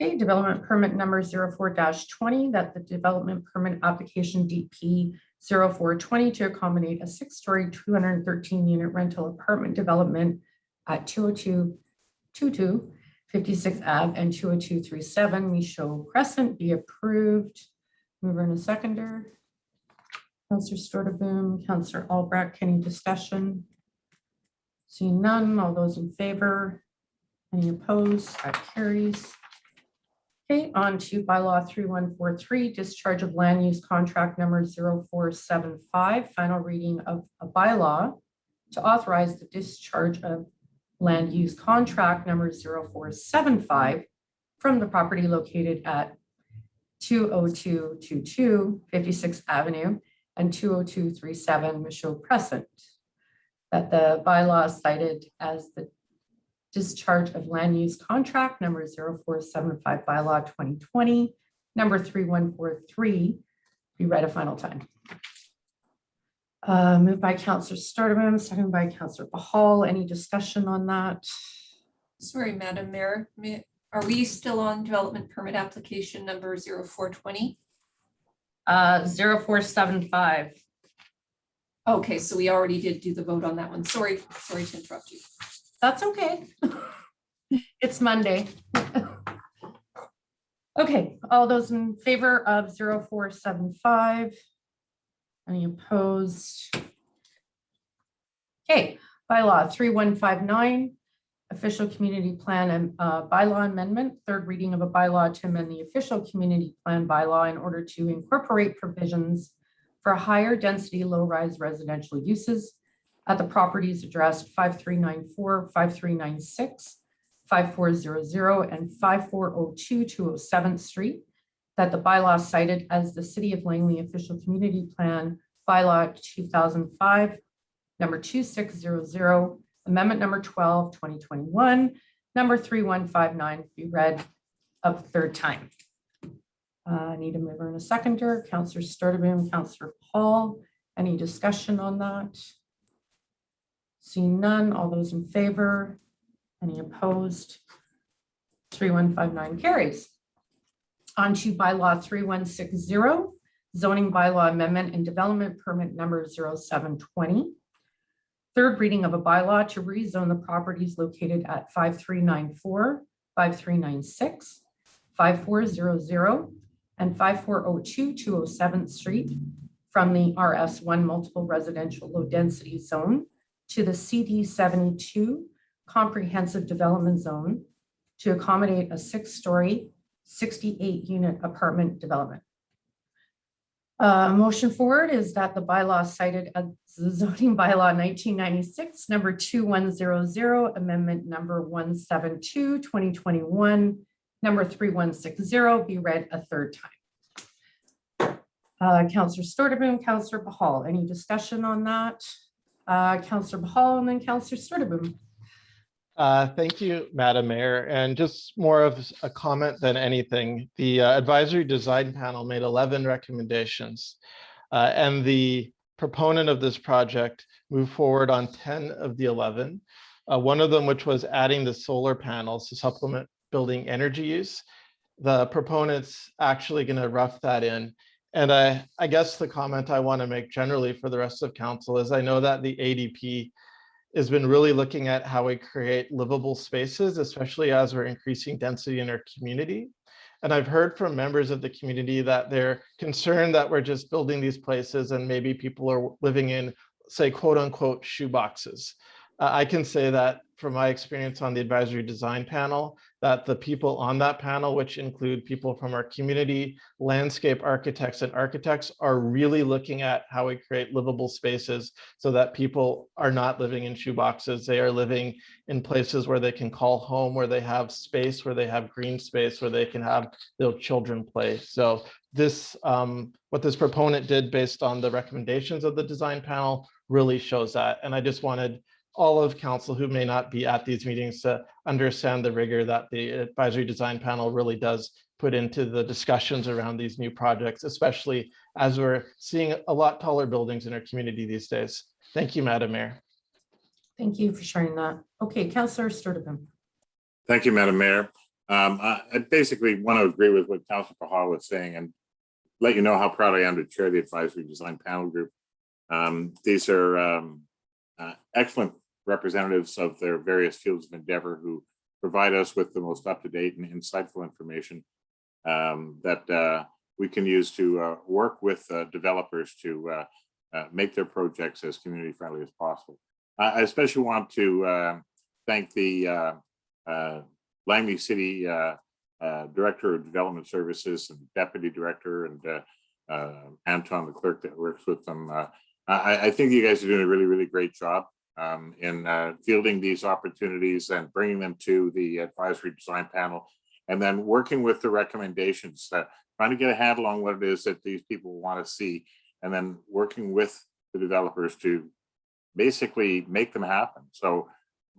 [SPEAKER 1] Okay, development permit number 04-20, that the development permit application DP 0420 to accommodate a 6-story, 213-unit rental apartment development at 20222 56th Ave and 20237 Michaud Crescent be approved. Mover and a seconder. Councillor Stordeboom, Councillor Albrecht, any discussion? Seeing none, all those in favor? Any opposed? That carries. Okay, on to bylaw 3143, discharge of land use contract number 0475, final reading of a bylaw to authorize the discharge of land use contract number 0475 from the property located at 20222 56th Avenue and 20237 Michaud Crescent. That the bylaw cited as the discharge of land use contract number 0475 bylaw 2020, number 3143, be read a final time. Moved by Councillor Sturdivant, seconded by Councillor Pahal. Any discussion on that?
[SPEAKER 8] Sorry, Madam Mayor, are we still on development permit application number 0420?
[SPEAKER 1] 0475.
[SPEAKER 8] Okay, so we already did do the vote on that one. Sorry to interrupt you.
[SPEAKER 1] That's okay. It's Monday. Okay, all those in favor of 0475? Any opposed? Okay, bylaw 3159, official community plan and bylaw amendment, third reading of a bylaw to amend the official community plan bylaw in order to incorporate provisions for higher density low-rise residential uses at the properties addressed 5394, 5396, 5400, and 5402 207th Street, that the bylaw cited as the City of Langley Official Community Plan Bylaw 2005, number 2600, Amendment number 12, 2021, number 3159, be read a third time. I need a mover and a seconder. Councillor Sturdivant, Councillor Paul. Any discussion on that? Seeing none, all those in favor? Any opposed? 3159 carries. On to bylaw 3160, zoning bylaw amendment and development permit number 0720. Third reading of a bylaw to rezone the properties located at 5394, 5396, 5400, and 5402 207th Street from the RS1 multiple residential low density zone to the CD72 comprehensive development zone to accommodate a 6-story, 68-unit apartment development. Motion forward is that the bylaw cited as the zoning bylaw 1996, number 2100, amendment number 172, 2021, number 3160, be read a third time. Councillor Sturdivant, Councillor Pahal, any discussion on that? Councillor Pahal and then Councillor Sturdivant.
[SPEAKER 5] Thank you, Madam Mayor. And just more of a comment than anything, the advisory design panel made 11 recommendations, and the proponent of this project moved forward on 10 of the 11. One of them, which was adding the solar panels to supplement building energy use. The proponent's actually going to rough that in. And I guess the comment I want to make generally for the rest of council is I know that the ADP has been really looking at how we create livable spaces, especially as we're increasing density in our community. And I've heard from members of the community that they're concerned that we're just building these places and maybe people are living in, say, quote unquote, shoeboxes. I can say that from my experience on the advisory design panel, that the people on that panel, which include people from our community, landscape architects and architects, are really looking at how we create livable spaces so that people are not living in shoeboxes. They are living in places where they can call home, where they have space, where they have green space, where they can have their children play. So this, what this proponent did based on the recommendations of the design panel really shows that. And I just wanted all of council who may not be at these meetings to understand the rigor that the advisory design panel really does put into the discussions around these new projects, especially as we're seeing a lot taller buildings in our community these days. Thank you, Madam Mayor.
[SPEAKER 1] Thank you for sharing that. Okay, Councillor Sturdivant.
[SPEAKER 7] Thank you, Madam Mayor. I basically want to agree with what Councillor Pahal was saying, and let you know how proud I am to chair the advisory design panel group. These are excellent representatives of their various fields of endeavor who provide us with the most up-to-date and insightful information that we can use to work with developers to make their projects as community friendly as possible. I especially want to thank the Langley City Director of Development Services and Deputy Director, and Anton, the clerk that works with them. I think you guys are doing a really, really great job in fielding these opportunities and bringing them to the advisory design panel, and then working with the recommendations, trying to get a handle on what it is that these people want to see, and then working with the developers to basically make them happen. So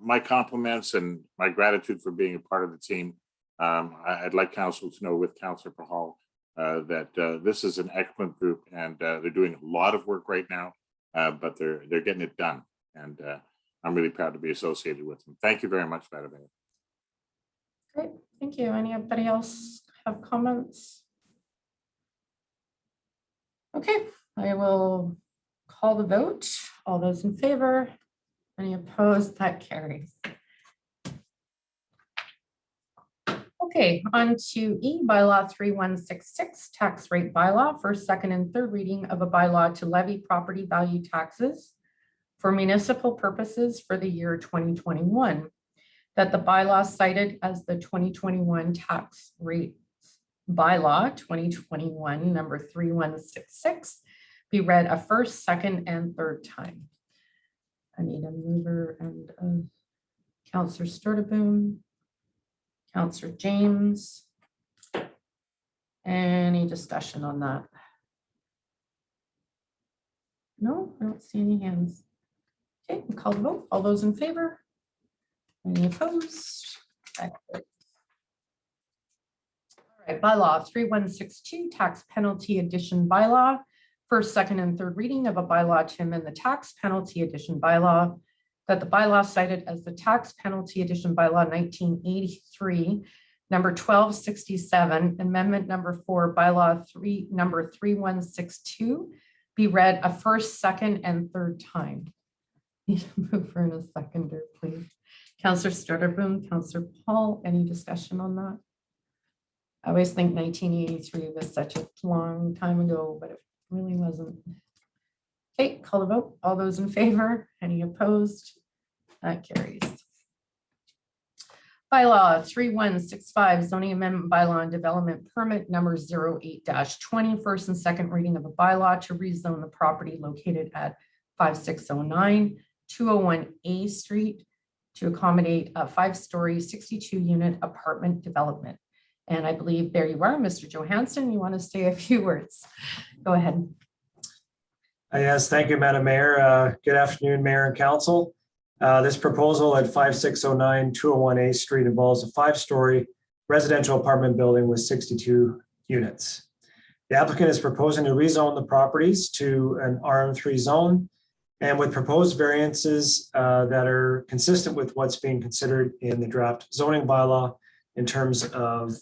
[SPEAKER 7] my compliments and my gratitude for being a part of the team. I'd like council to know with Councillor Pahal that this is an excellent group, and they're doing a lot of work right now, but they're getting it done. And I'm really proud to be associated with them. Thank you very much, Madam Mayor.
[SPEAKER 1] Great, thank you. Anybody else have comments? Okay, I will call the vote. All those in favor? Any opposed? That carries. Okay, on to E, bylaw 3166, tax rate bylaw, first, second, and third reading of a bylaw to levy property value taxes for municipal purposes for the year 2021. That the bylaw cited as the 2021 tax rate bylaw 2021 number 3166 be read a first, second, and third time. I need a mover and Councillor Sturtevant, Councillor James. Any discussion on that? No, I don't see any hands. Okay, we'll call the vote. All those in favor? Any opposed? All right, bylaw 3162, tax penalty addition bylaw. First, second, and third reading of a bylaw to amend the tax penalty addition bylaw. That the bylaw cited as the tax penalty addition bylaw 1983, number 1267, amendment number 4, bylaw number 3162, be read a first, second, and third time. Need a mover and a seconder, please. Councillor Sturtevant, Councillor Paul, any discussion on that? I always think 1983 was such a long time ago, but it really wasn't. Okay, call the vote. All those in favor? Any opposed? That carries. Bylaw 3165, zoning amendment bylaw and development permit number 08-20, first and second reading of a bylaw to rezone the property located at 5609 201 A Street to accommodate a 5-story 62-unit apartment development. And I believe there you are, Mr. Johansson. You want to say a few words? Go ahead.
[SPEAKER 12] Yes, thank you, Madam Mayor. Good afternoon, Mayor and Council. This proposal at 5609 201 A Street involves a 5-story residential apartment building with 62 units. The applicant is proposing to rezone the properties to an RM3 zone, and with proposed variances that are consistent with what's being considered in the draft zoning bylaw in terms of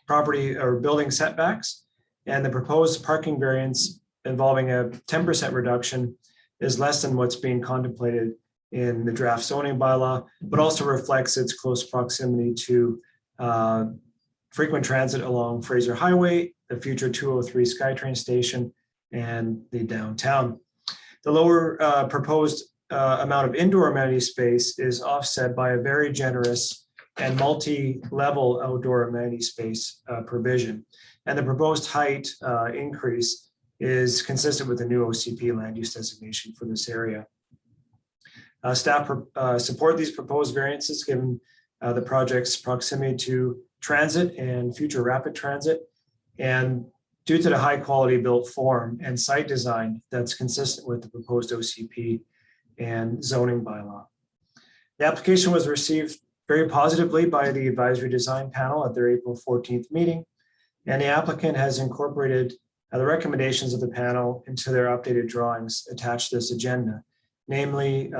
[SPEAKER 12] property or building setbacks, and the proposed parking variance involving a 10% reduction is less than what's being contemplated in the draft zoning bylaw, but also reflects its close proximity to frequent transit along Fraser Highway, the future 203 SkyTrain station, and the downtown. The lower proposed amount of indoor amenity space is offset by a very generous and multi-level outdoor amenity space provision. And the proposed height increase is consistent with the new OCP land use designation for this area. Staff support these proposed variances given the project's proximity to transit and future rapid transit, and due to the high quality built form and site design that's consistent with the proposed OCP and zoning bylaw. The application was received very positively by the advisory design panel at their April 14th meeting, and the applicant has incorporated the recommendations of the panel into their updated drawings attached to this agenda, namely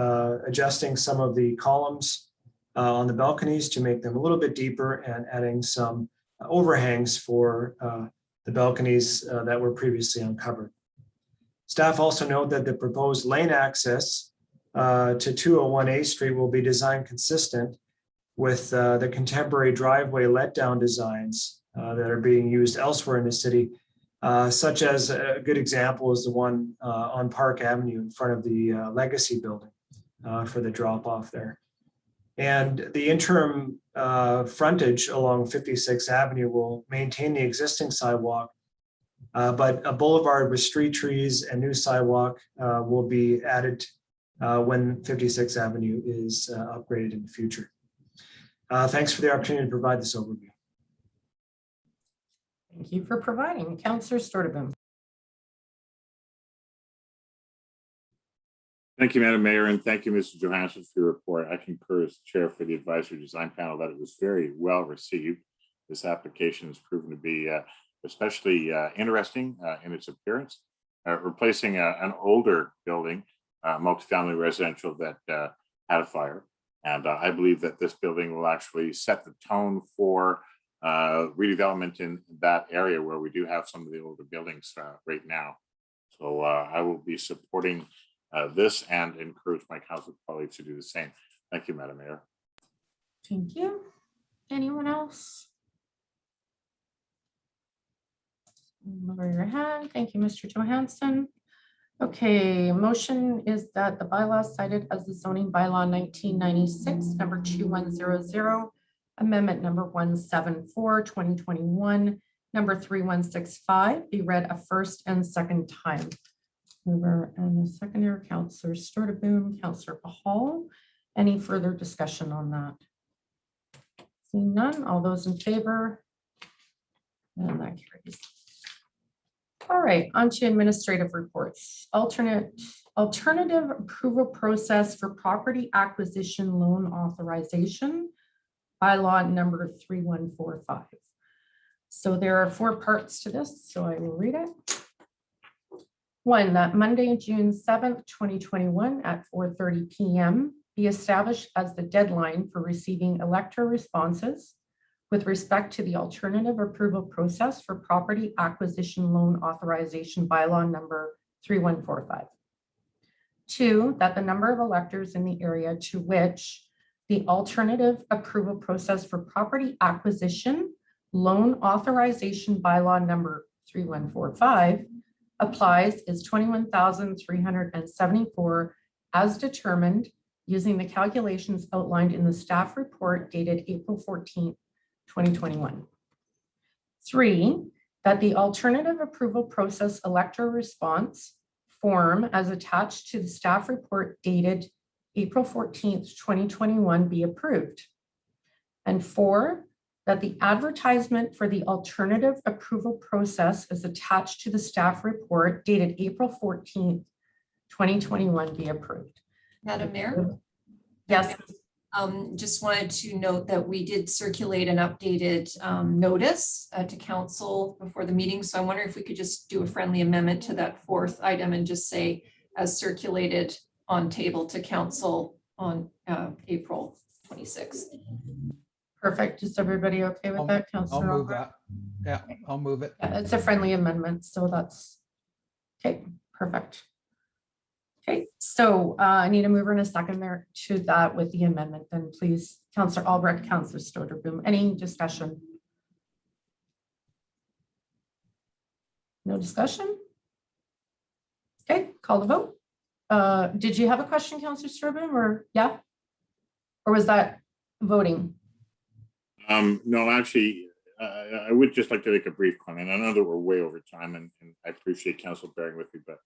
[SPEAKER 12] adjusting some of the columns on the balconies to make them a little bit deeper and adding some overhangs for the balconies that were previously uncovered. Staff also note that the proposed lane access to 201A Street will be designed consistent with the contemporary driveway letdown designs that are being used elsewhere in the city, such as a good example is the one on Park Avenue in front of the Legacy building for the drop off there. And the interim frontage along 56th Avenue will maintain the existing sidewalk, but a boulevard with street trees and new sidewalk will be added when 56th Avenue is upgraded in the future. Thanks for the opportunity to provide this overview.
[SPEAKER 1] Thank you for providing. Councillor Sturdivant.
[SPEAKER 7] Thank you, Madam Mayor, and thank you, Mr. Johansson, for your report. I concur as chair for the advisory design panel that it was very well received. This application has proven to be especially interesting in its appearance, replacing an older building, multifamily residential that had a fire. And I believe that this building will actually set the tone for redevelopment in that area where we do have some of the older buildings right now. So I will be supporting this and encourage my council colleagues to do the same. Thank you, Madam Mayor.
[SPEAKER 1] Thank you. Anyone else? Lower your hand. Thank you, Mr. Johansson. Okay, motion is that the bylaw cited as the zoning bylaw 1996, number 2100, amendment number 174, 2021, number 3165, be read a first and second time. Mover and the seconder, Councillor Sturdivant, Councillor Pahal. Any further discussion on that? Seeing none, all those in favor? And that carries. All right, on to administrative reports. Alternative approval process for property acquisition loan authorization, bylaw number 3145. So there are 4 parts to this, so I will read it. 1, that Monday, June 7th, 2021 at 4:30 p.m. be established as the deadline for receiving elector responses with respect to the alternative approval process for property acquisition loan authorization bylaw number 3145. 2, that the number of electors in the area to which the alternative approval process for property acquisition loan authorization bylaw number 3145 applies is 21,374 as determined using the calculations outlined in the staff report dated April 14th, 2021. 3, that the alternative approval process elector response form as attached to the staff report dated April 14th, 2021 be approved. And 4, that the advertisement for the alternative approval process as attached to the staff report dated April 14th, 2021 be approved.
[SPEAKER 8] Madam Mayor?
[SPEAKER 1] Yes.
[SPEAKER 8] Just wanted to note that we did circulate an updated notice to council before the meeting. So I wonder if we could just do a friendly amendment to that 4th item and just say as circulated on table to council on April 26th.
[SPEAKER 1] Perfect. Is everybody okay with that, Councillor?
[SPEAKER 2] I'll move that. Yeah, I'll move it.
[SPEAKER 1] Yeah, it's a friendly amendment, so that's okay. Perfect. Okay, so I need a mover and a second there to that with the amendment. Then please, Councillor Albrecht, Councillor Sturdivant. Any discussion? No discussion? Okay, call the vote. Did you have a question, Councillor Sturdivant, or yeah? Or was that voting?
[SPEAKER 7] No, actually, I would just like to make a brief comment. I know that we're way over time, and I appreciate council bearing with me, but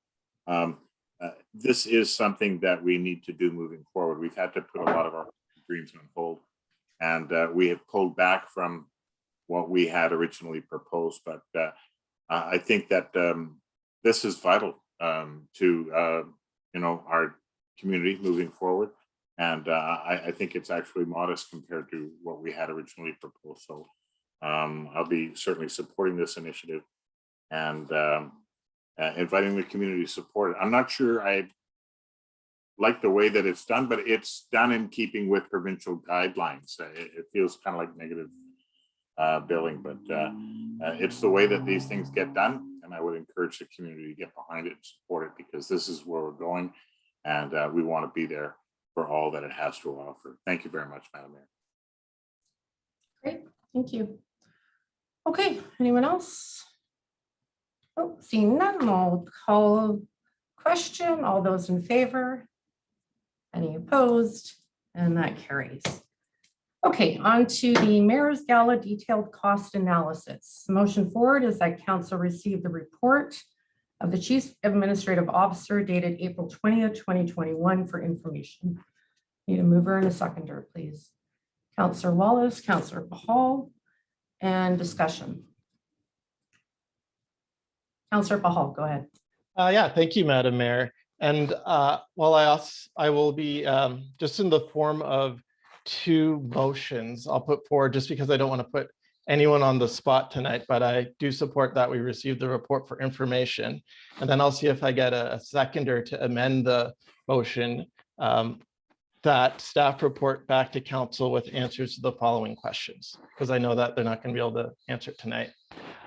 [SPEAKER 7] this is something that we need to do moving forward. We've had to put a lot of our dreams on hold, and we have pulled back from what we had originally proposed. But I think that this is vital to our community moving forward. And I think it's actually modest compared to what we had originally proposed. So I'll be certainly supporting this initiative and inviting the community to support it. I'm not sure I like the way that it's done, but it's done in keeping with provincial guidelines. It feels kind of like negative billing, but it's the way that these things get done. And I would encourage the community to get behind it and support it, because this is where we're going. And we want to be there for all that it has to offer. Thank you very much, Madam Mayor.
[SPEAKER 1] Great, thank you. Okay, anyone else? Oh, seeing none, I'll call question. All those in favor? Any opposed? And that carries. Okay, on to the Mayor's Gala detailed cost analysis. The motion forward is that council receive the report of the Chief Administrative Officer dated April 20th, 2021 for information. Need a mover and a seconder, please. Councillor Wallace, Councillor Pahal, and discussion. Councillor Pahal, go ahead.
[SPEAKER 5] Yeah, thank you, Madam Mayor. And while I will be just in the form of two motions I'll put forward, just because I don't want to put anyone on the spot tonight, but I do support that we receive the report for information. And then I'll see if I get a seconder to amend the motion that staff report back to council with answers to the following questions, because I know that they're not going to be able to answer it tonight.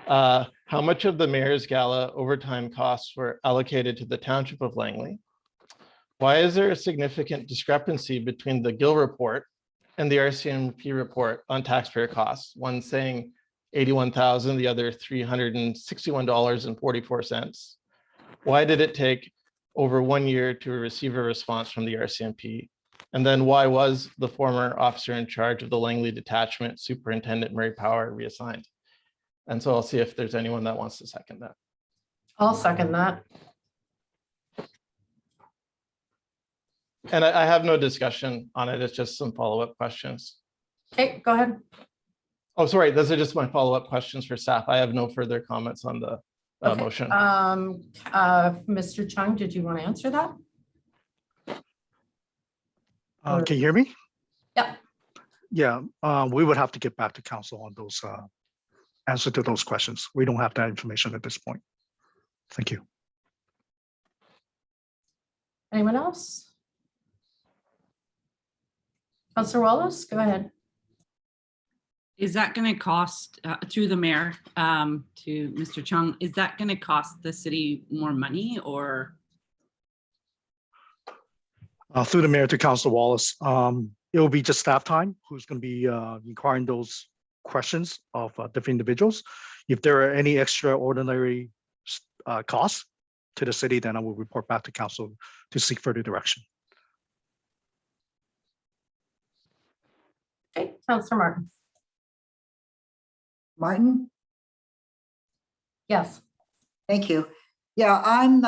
[SPEAKER 5] How much of the Mayor's Gala overtime costs were allocated to the Township of Langley? Why is there a significant discrepancy between the Gill report and the RCMP report on taxpayer costs? One saying 81,000, the other $361.44. Why did it take over 1 year to receive a response from the RCMP? And then why was the former officer in charge of the Langley detachment, Superintendent Murray Power, reassigned? And so I'll see if there's anyone that wants to second that.
[SPEAKER 1] I'll second that.
[SPEAKER 5] And I have no discussion on it. It's just some follow-up questions.
[SPEAKER 1] Okay, go ahead.
[SPEAKER 5] Oh, sorry. Those are just my follow-up questions for staff. I have no further comments on the motion.
[SPEAKER 1] Mr. Chung, did you want to answer that?
[SPEAKER 13] Can you hear me?
[SPEAKER 1] Yeah.
[SPEAKER 13] Yeah, we would have to get back to council on those answer to those questions. We don't have that information at this point. Thank you.
[SPEAKER 1] Anyone else? Councillor Wallace, go ahead.
[SPEAKER 6] Is that going to cost, through the mayor to Mr. Chung, is that going to cost the city more money or?
[SPEAKER 13] Through the mayor to Councilor Wallace, it will be just staff time who's going to be inquiring those questions of different individuals. If there are any extraordinary costs to the city, then I will report back to council to seek further direction.
[SPEAKER 1] Okay, Councillor Martin.
[SPEAKER 3] Martin?
[SPEAKER 1] Yes.
[SPEAKER 3] Thank you. Yeah, I'm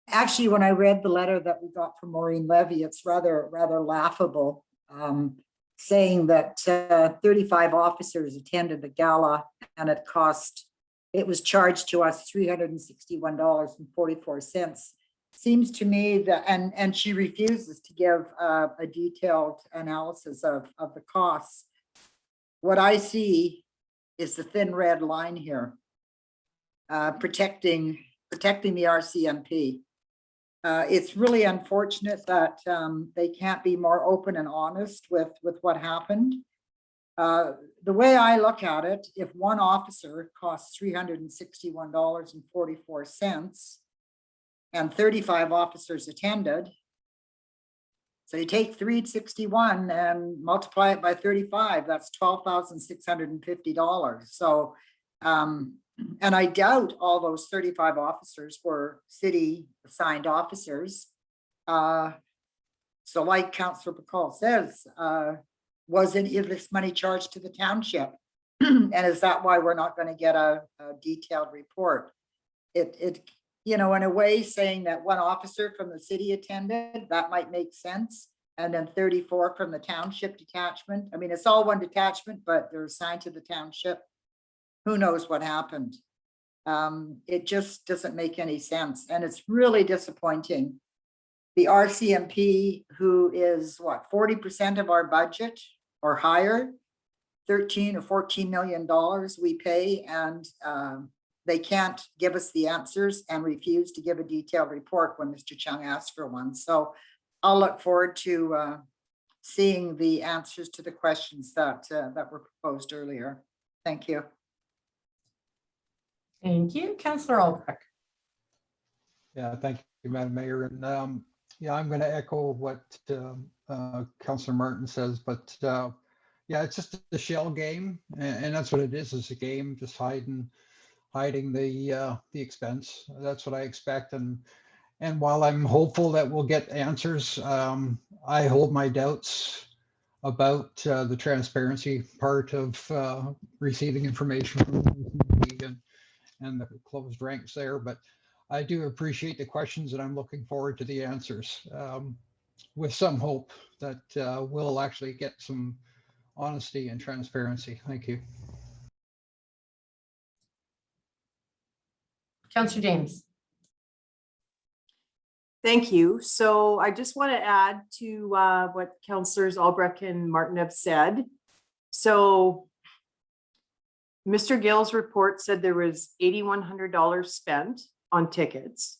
[SPEAKER 3] actually, when I read the letter that we got from Maureen Levy, it's rather laughable, saying that 35 officers attended the gala and it was charged to us $361.44. Seems to me that, and she refuses to give a detailed analysis of the costs. What I see is the thin red line here, protecting the RCMP. It's really unfortunate that they can't be more open and honest with what happened. The way I look at it, if one officer costs $361.44 and 35 officers attended, so you take 361 and multiply it by 35, that's $12,650. So, and I doubt all those 35 officers were city assigned officers. So like Councillor Bacall says, was any of this money charged to the township? And is that why we're not going to get a detailed report? It, you know, in a way saying that one officer from the city attended, that might make sense. And then 34 from the township detachment. I mean, it's all one detachment, but they're assigned to the township. Who knows what happened? It just doesn't make any sense. And it's really disappointing. The RCMP, who is what, 40% of our budget or higher, 13 or $14 million we pay, and they can't give us the answers and refuse to give a detailed report when Mr. Chung asked for one. So I'll look forward to seeing the answers to the questions that were proposed earlier. Thank you.
[SPEAKER 1] Thank you, Councillor Albrecht.
[SPEAKER 2] Yeah, thank you, Madam Mayor. And yeah, I'm going to echo what Councillor Martin says, but yeah, it's just a shell game, and that's what it is a game, just hiding the expense. That's what I expect. And while I'm hopeful that we'll get answers, I hold my doubts about the transparency part of receiving information from the and the closed ranks there. But I do appreciate the questions, and I'm looking forward to the answers with some hope that we'll actually get some honesty and transparency. Thank you.
[SPEAKER 1] Councillor James.
[SPEAKER 14] Thank you. So I just want to add to what Councillors Albrecht and Martin have said. So Mr. Gill's report said there was $8,100 spent on tickets.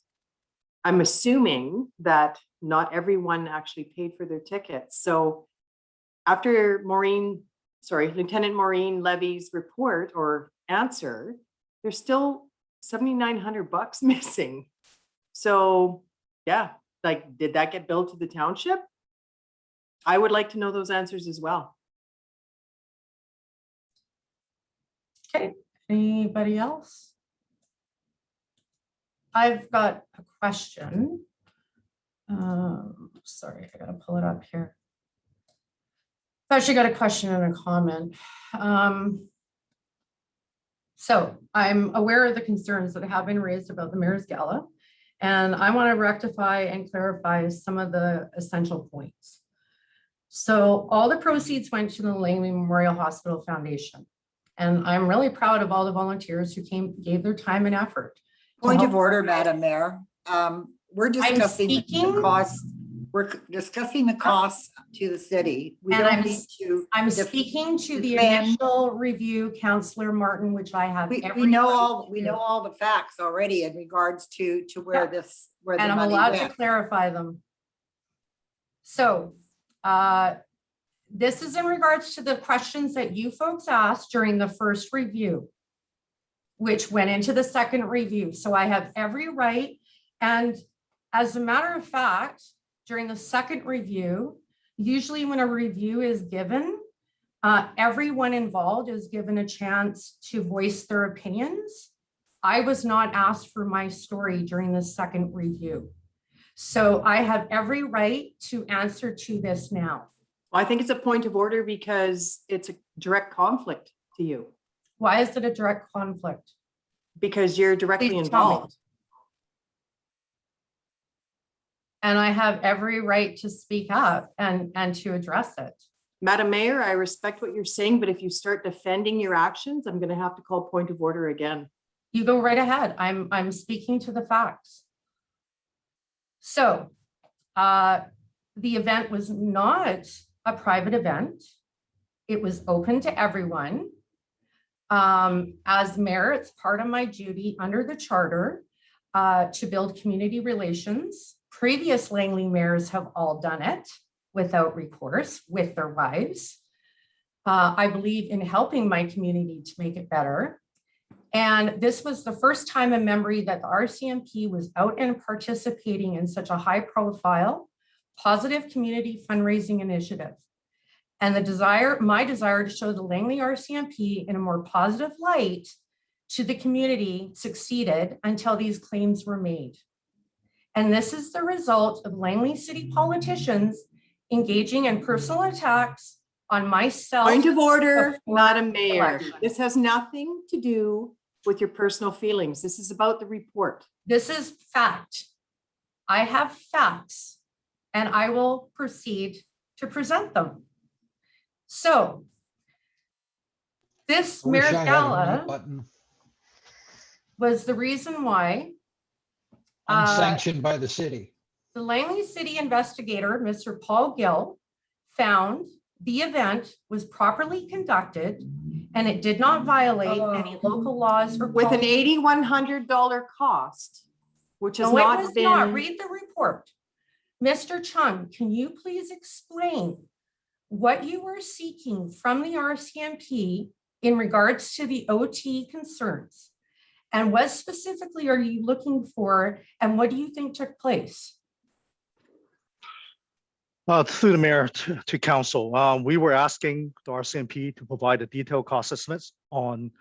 [SPEAKER 14] I'm assuming that not everyone actually paid for their tickets. So after Lieutenant Maureen Levy's report or answer, there's still $7,900 missing. So yeah, like, did that get billed to the township? I would like to know those answers as well.
[SPEAKER 1] Okay, anybody else? I've got a question. Sorry, I gotta pull it up here. I've actually got a question and a comment. So I'm aware of the concerns that have been raised about the Mayor's Gala, and I want to rectify and clarify some of the essential points. So all the proceeds went to the Langley Memorial Hospital Foundation. And I'm really proud of all the volunteers who gave their time and effort.
[SPEAKER 3] Point of order, Madam Mayor. We're discussing the cost. We're discussing the costs to the city. We
[SPEAKER 1] And
[SPEAKER 3] don't need to.
[SPEAKER 1] I'm speaking to the
[SPEAKER 3] defend-
[SPEAKER 1] initial review, Councillor Martin, which I have.
[SPEAKER 3] We
[SPEAKER 1] every
[SPEAKER 3] know
[SPEAKER 1] right
[SPEAKER 3] all,
[SPEAKER 1] to
[SPEAKER 3] we
[SPEAKER 1] do.
[SPEAKER 3] know all the facts already in regards to where
[SPEAKER 1] Yeah.
[SPEAKER 3] where the
[SPEAKER 1] And I'm
[SPEAKER 3] money
[SPEAKER 1] allowed to
[SPEAKER 3] went.
[SPEAKER 1] clarify them. So this is in regards to the questions that you folks asked during the first review, which went into the second review. So I have every right. And as a matter of fact, during the second review, usually when a review is given, everyone involved is given a chance to voice their opinions. I was not asked for my story during the second review. So I have every right to answer to this now.
[SPEAKER 14] Well, I think it's a point of order because it's a direct conflict to you.
[SPEAKER 1] Why is it a direct conflict?
[SPEAKER 14] Because you're directly
[SPEAKER 1] Please tell me.
[SPEAKER 14] involved.
[SPEAKER 1] And I have every right to speak up and to address it.
[SPEAKER 14] Madam Mayor, I respect what you're saying, but if you start defending your actions, I'm going to have to call point of order again.
[SPEAKER 1] You go right ahead. I'm speaking to the facts. So the event was not a private event. It was open to everyone. As mayor, it's part of my duty under the charter to build community relations. Previous Langley mayors have all done it without recourse with their wives. I believe in helping my community to make it better. And this was the first time in memory that the RCMP was out and participating in such a high profile, positive community fundraising initiative. And my desire to show the Langley RCMP in a more positive light to the community succeeded until these claims were made. And this is the result of Langley City politicians engaging in personal attacks on myself.
[SPEAKER 14] Point of order, Madam Mayor.
[SPEAKER 1] election.
[SPEAKER 14] This has nothing to do with your personal feelings. This is about the report.
[SPEAKER 1] This is fact. I have facts and I will proceed to present them. So this
[SPEAKER 2] I wish
[SPEAKER 1] Mayor's
[SPEAKER 2] I had a mute
[SPEAKER 1] Gala
[SPEAKER 2] button.
[SPEAKER 1] was the reason why
[SPEAKER 2] Unsanctioned by the city.
[SPEAKER 1] the Langley City investigator, Mr. Paul Gill, found the event was properly conducted and it did not violate any local laws or
[SPEAKER 14] With an
[SPEAKER 1] policies.
[SPEAKER 14] $8,100 cost, which has
[SPEAKER 1] No, it
[SPEAKER 14] not
[SPEAKER 1] was
[SPEAKER 14] been.
[SPEAKER 1] not. Read the report. Mr. Chung, can you please explain what you were seeking from the RCMP in regards to the OT concerns? And what specifically are you looking for, and what do you think took place?
[SPEAKER 13] Through the mayor to council, we were asking the RCMP to provide a detailed cost estimates on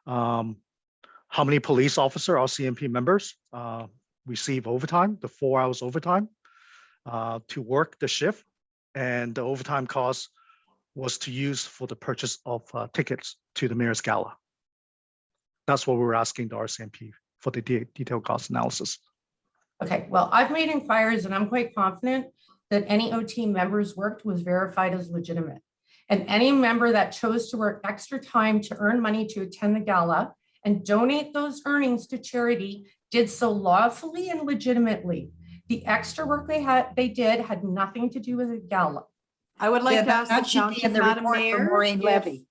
[SPEAKER 13] how many police officer RCMP members receive overtime, the 4 hours overtime to work the shift, and the overtime cost was to use for the purchase of tickets to the mayor's gala. That's what we were asking the RCMP for the detailed cost analysis.
[SPEAKER 1] Okay, well, I've made inquiries and I'm quite confident that any OT members worked was verified as legitimate. And any member that chose to work extra time to earn money to attend the gala and donate those earnings to charity did so lawfully and legitimately. The extra work they did had nothing to do with the gala.
[SPEAKER 14] I would like to ask the
[SPEAKER 3] That should be in
[SPEAKER 14] township,
[SPEAKER 3] the
[SPEAKER 14] Madam
[SPEAKER 3] report from
[SPEAKER 14] Mayor,
[SPEAKER 3] Maureen
[SPEAKER 14] if-
[SPEAKER 3] Levy.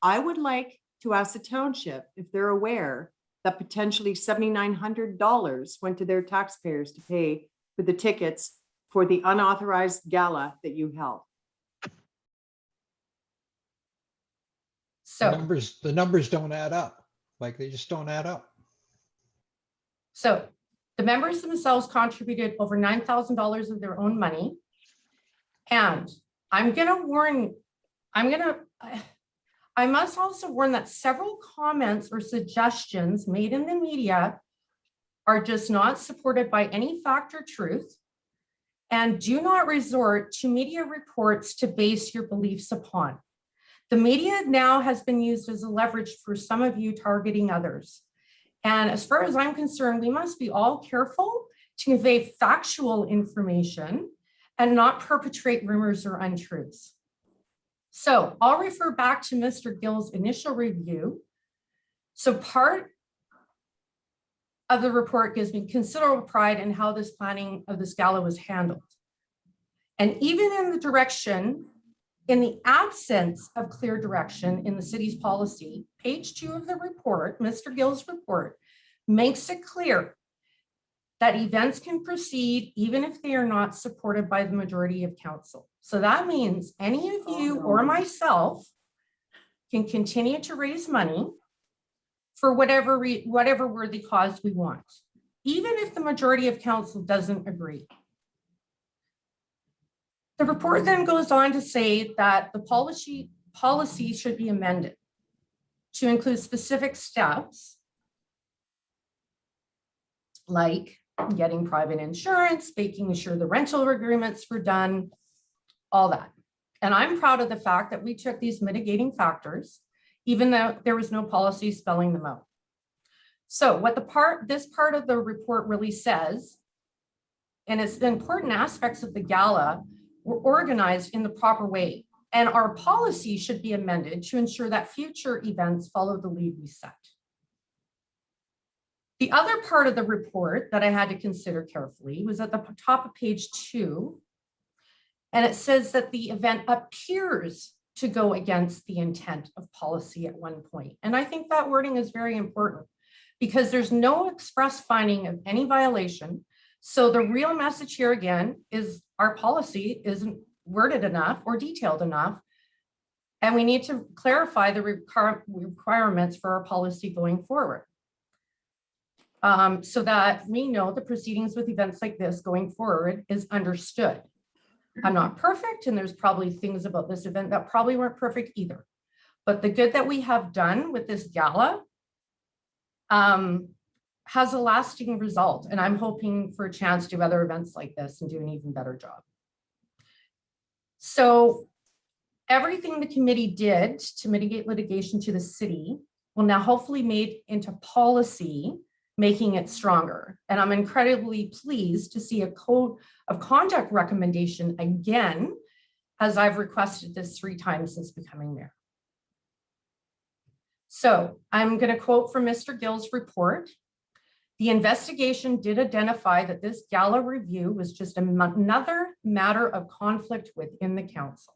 [SPEAKER 14] I would like to ask the township if they're aware that potentially $7,900 went to their taxpayers to pay for the tickets for the unauthorized gala that you held.
[SPEAKER 1] So,
[SPEAKER 2] The numbers don't add up. Like, they just don't add up.
[SPEAKER 1] so the members themselves contributed over $9,000 of their own money. And I'm gonna warn, I must also warn that several comments or suggestions made in the media are just not supported by any fact or truth. And do not resort to media reports to base your beliefs upon. The media now has been used as a leverage for some of you targeting others. And as far as I'm concerned, we must be all careful to convey factual information and not perpetrate rumors or untruths. So I'll refer back to Mr. Gill's initial review. So part of the report gives me considerable pride in how this planning of this gala was handled. And even in the direction, in the absence of clear direction in the city's policy, page 2 of the report, Mr. Gill's report, makes it clear that events can proceed even if they are not supported by the majority of council. So that means any of you or myself can continue to raise money for whatever worthy cause we want, even if the majority of council doesn't agree. The report then goes on to say that the policy should be amended to include specific steps like getting private insurance, making sure the rental agreements were done, all that. And I'm proud of the fact that we took these mitigating factors, even though there was no policy spelling them out. So what this part of the report really says, and it's the important aspects of the gala were organized in the proper way. And our policy should be amended to ensure that future events follow the lead we set. The other part of the report that I had to consider carefully was at the top of page 2. And it says that the event appears to go against the intent of policy at one point. And I think that wording is very important because there's no express finding of any violation. So the real message here again is our policy isn't worded enough or detailed enough. And we need to clarify the requirements for our policy going forward. So that we know the proceedings with events like this going forward is understood. I'm not perfect, and there's probably things about this event that probably weren't perfect either. But the good that we have done with this gala has a lasting result, and I'm hoping for a chance to do other events like this and do an even better job. So everything the committee did to mitigate litigation to the city will now hopefully made into policy, making it stronger. And I'm incredibly pleased to see a code of conduct recommendation again, as I've requested this 3 times since becoming mayor. So I'm going to quote from Mr. Gill's report. The investigation did identify that this gala review was just another matter of conflict within the council.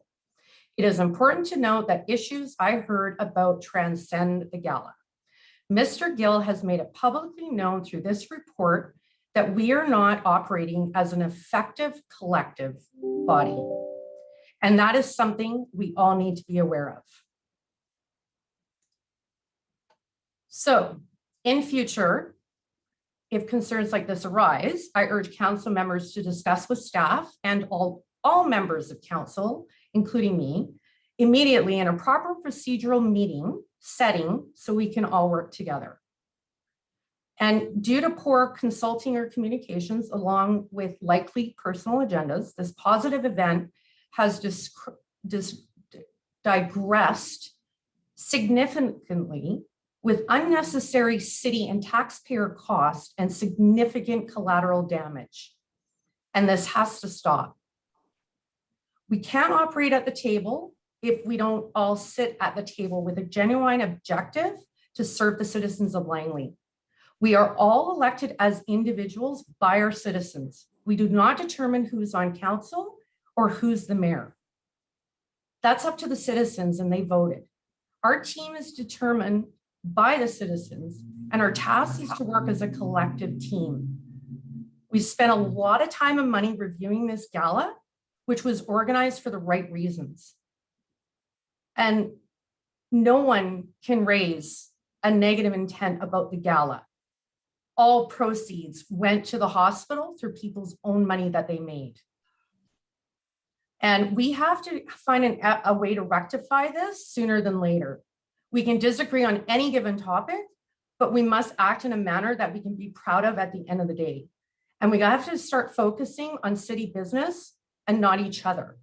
[SPEAKER 1] It is important to note that issues I heard about transcend the gala. Mr. Gill has made it publicly known through this report that we are not operating as an effective collective body. And that is something we all need to be aware of. So in future, if concerns like this arise, I urge council members to discuss with staff and all members of council, including me, immediately in a proper procedural meeting setting so we can all work together. And due to poor consulting or communications, along with likely personal agendas, this positive event has digressed significantly with unnecessary city and taxpayer cost and significant collateral damage. And this has to stop. We can't operate at the table if we don't all sit at the table with a genuine objective to serve the citizens of Langley. We are all elected as individuals by our citizens. We do not determine who's on council or who's the mayor. That's up to the citizens and they voted. Our team is determined by the citizens and our task is to work as a collective team. We spent a lot of time and money reviewing this gala, which was organized for the right reasons. And no one can raise a negative intent about the gala. All proceeds went to the hospital through people's own money that they made. And we have to find a way to rectify this sooner than later. We can disagree on any given topic, but we must act in a manner that we can be proud of at the end of the day. And we have to start focusing on city business and not each other.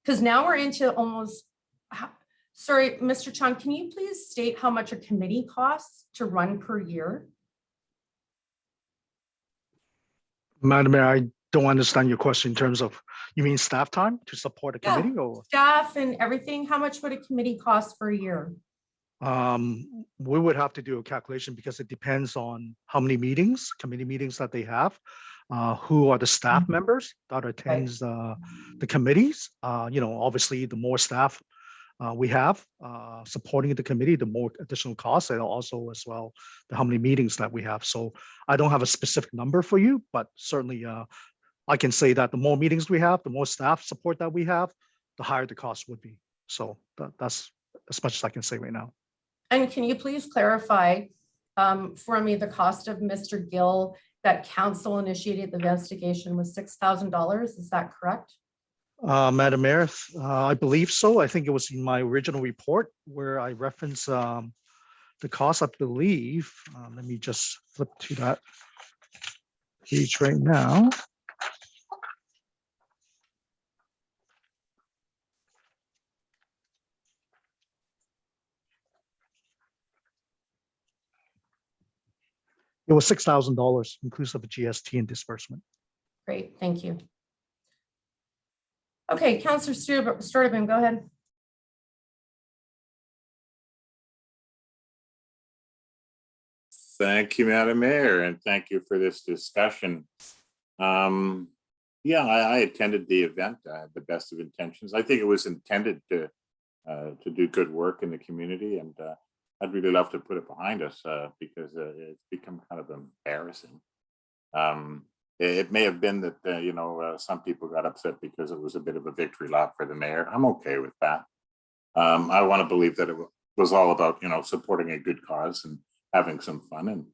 [SPEAKER 1] Because now we're into almost, sorry, Mr. Chung, can you please state how much a committee costs to run per year?
[SPEAKER 13] Madam Mayor, I don't understand your question in terms of, you mean staff time to support a committee or?
[SPEAKER 1] Staff and everything, how much would a committee cost for a year?
[SPEAKER 13] We would have to do a calculation because it depends on how many meetings, committee meetings that they have, who are the staff members that attends the committees. Obviously the more staff we have supporting the committee, the more additional costs, and also as well how many meetings that we have. So I don't have a specific number for you, but certainly I can say that the more meetings we have, the more staff support that we have, the higher the cost would be. So that's as much as I can say right now.
[SPEAKER 1] And can you please clarify for me the cost of Mr. Gill that council initiated the investigation was $6,000? Is that correct?
[SPEAKER 13] Madam Mayor, I believe so. I think it was in my original report where I referenced the cost, I believe. Let me just flip to that page right now. It was $6,000 inclusive of GST and disbursement.
[SPEAKER 1] Great, thank you. Okay, Councillor Sturdivant, go ahead.
[SPEAKER 7] Thank you, Madam Mayor, and thank you for this discussion. Yeah, I attended the event. I had the best of intentions. I think it was intended to do good work in the community, and I'd really love to put it behind us because it's become kind of embarrassing. It may have been that some people got upset because it was a bit of a victory lap for the mayor. I'm okay with that. I want to believe that it was all about supporting a good cause and having some fun. And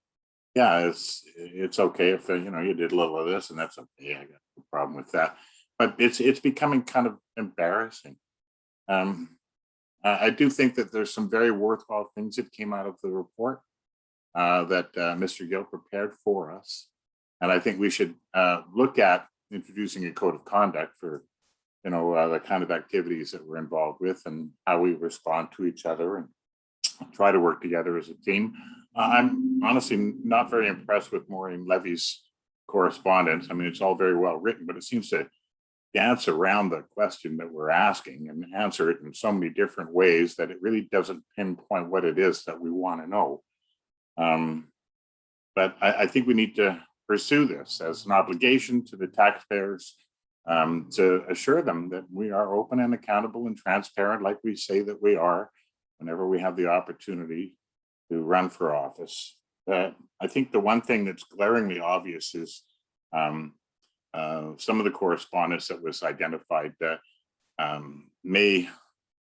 [SPEAKER 7] yeah, it's okay if you did a little of this, and that's okay. I got no problem with that. But it's becoming kind of embarrassing. I do think that there's some very worthwhile things that came out of the report that Mr. Gill prepared for us. And I think we should look at introducing a code of conduct for, the kind of activities that we're involved with and how we respond to each other and try to work together as a team. I'm honestly not very impressed with Maureen Levy's correspondence. I mean, it's all very well written, but it seems to dance around the question that we're asking and answer it in so many different ways that it really doesn't pinpoint what it is that we want to know. But I think we need to pursue this as an obligation to the taxpayers to assure them that we are open and accountable and transparent like we say that we are whenever we have the opportunity to run for office. I think the one thing that's glaringly obvious is some of the correspondence that was identified may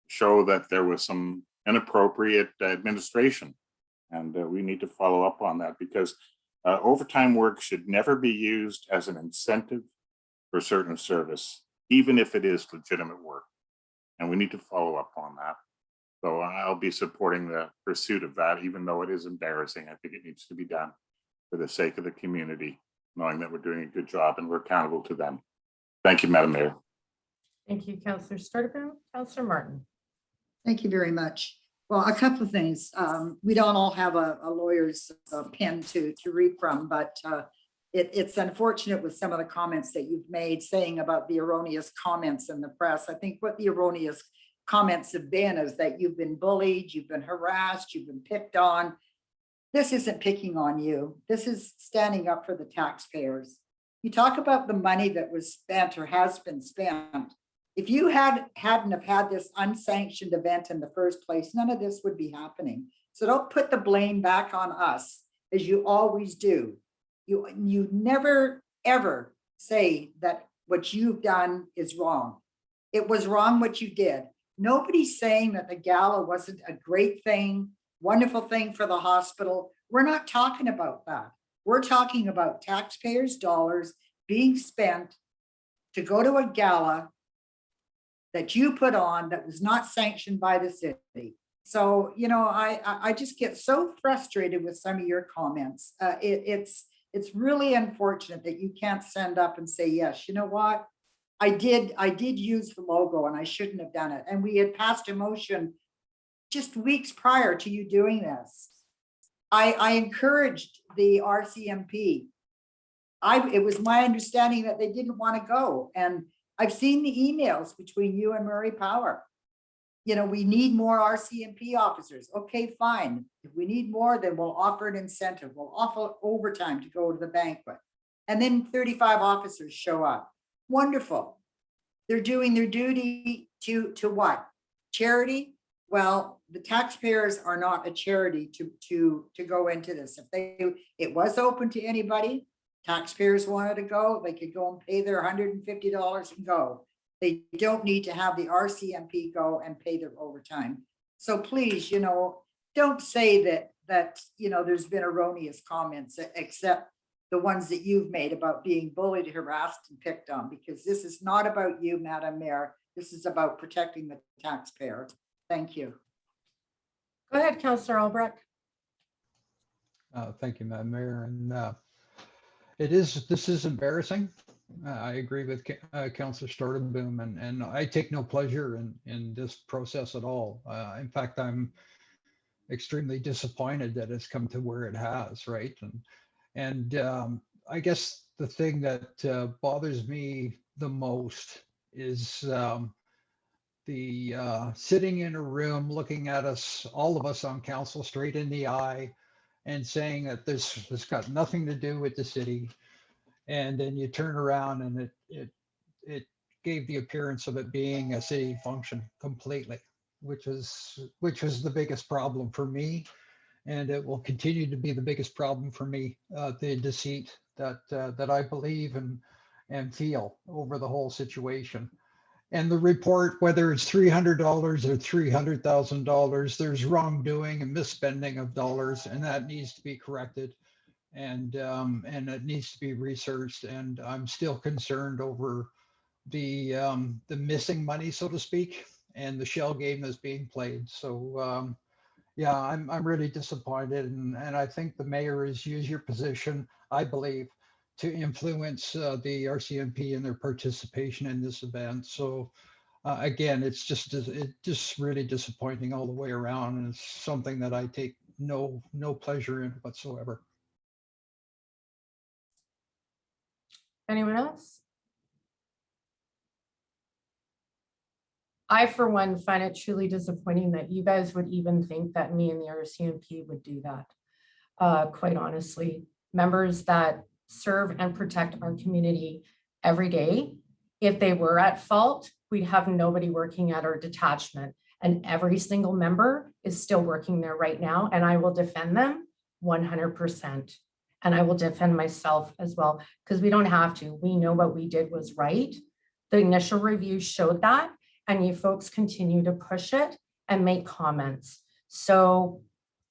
[SPEAKER 7] show that there was some inappropriate administration. And we need to follow up on that, because overtime work should never be used as an incentive for certain service, even if it is legitimate work. And we need to follow up on that. So I'll be supporting the pursuit of that, even though it is embarrassing. I think it needs to be done for the sake of the community, knowing that we're doing a good job and we're accountable to them. Thank you, Madam Mayor.
[SPEAKER 1] Thank you, Councillor Sturdivant. Councillor Martin.
[SPEAKER 3] Thank you very much. Well, a couple of things. We don't all have a lawyer's pen to read from, but it's unfortunate with some of the comments that you've made saying about the erroneous comments in the press. I think what the erroneous comments have been is that you've been bullied, you've been harassed, you've been picked on. This isn't picking on you. This is standing up for the taxpayers. You talk about the money that was spent or has been spent. If you hadn't have had this unsanctioned event in the first place, none of this would be happening. So don't put the blame back on us, as you always do. You never, ever say that what you've done is wrong. It was wrong what you did. Nobody's saying that the gala wasn't a great thing, wonderful thing for the hospital. We're not talking about that. We're talking about taxpayers' dollars being spent to go to a gala that you put on that was not sanctioned by the city. So, you know, I just get so frustrated with some of your comments. It's really unfortunate that you can't stand up and say, yes, you know what? I did use the logo and I shouldn't have done it. And we had passed a motion just weeks prior to you doing this. I encouraged the RCMP. It was my understanding that they didn't want to go. And I've seen the emails between you and Murray Power. You know, we need more RCMP officers. Okay, fine. If we need more, then we'll offer an incentive. We'll offer overtime to go to the banquet. And then 35 officers show up. Wonderful. They're doing their duty to what? Charity? Well, the taxpayers are not a charity to go into this. If it was open to anybody, taxpayers wanted to go, they could go and pay their $150 and go. They don't need to have the RCMP go and pay their overtime. So please, you know, don't say that you know, there's been erroneous comments, except the ones that you've made about being bullied, harassed, and picked on, because this is not about you, Madam Mayor. This is about protecting the taxpayer. Thank you.
[SPEAKER 1] Go ahead, Councillor Albrecht.
[SPEAKER 2] Thank you, Madam Mayor. And this is embarrassing. I agree with Councillor Sturdivant, and I take no pleasure in this process at all. In fact, I'm extremely disappointed that it's come to where it has, right? And I guess the thing that bothers me the most is the sitting in a room looking at us, all of us on council, straight in the eye, and saying that this has got nothing to do with the city. And then you turn around and it gave the appearance of it being a city function completely, which was the biggest problem for me. And it will continue to be the biggest problem for me, the deceit that I believe and feel over the whole situation. And the report, whether it's $300 or $300,000, there's wrongdoing and misspending of dollars, and that needs to be corrected. And it needs to be researched. And I'm still concerned over the missing money, so to speak, and the shell game that's being played. So yeah, I'm really disappointed, and I think the mayor has used your position, I believe, to influence the RCMP in their participation in this event. So again, it's just really disappointing all the way around, and it's something that I take no pleasure in whatsoever.
[SPEAKER 1] Anyone else? I, for one, find it truly disappointing that you guys would even think that me and the RCMP would do that. Quite honestly, members that serve and protect our community every day, if they were at fault, we'd have nobody working at our detachment. And every single member is still working there right now. And I will defend them 100%. And I will defend myself as well, because we don't have to. We know what we did was right. The initial review showed that. and you folks continue to push it and make comments. So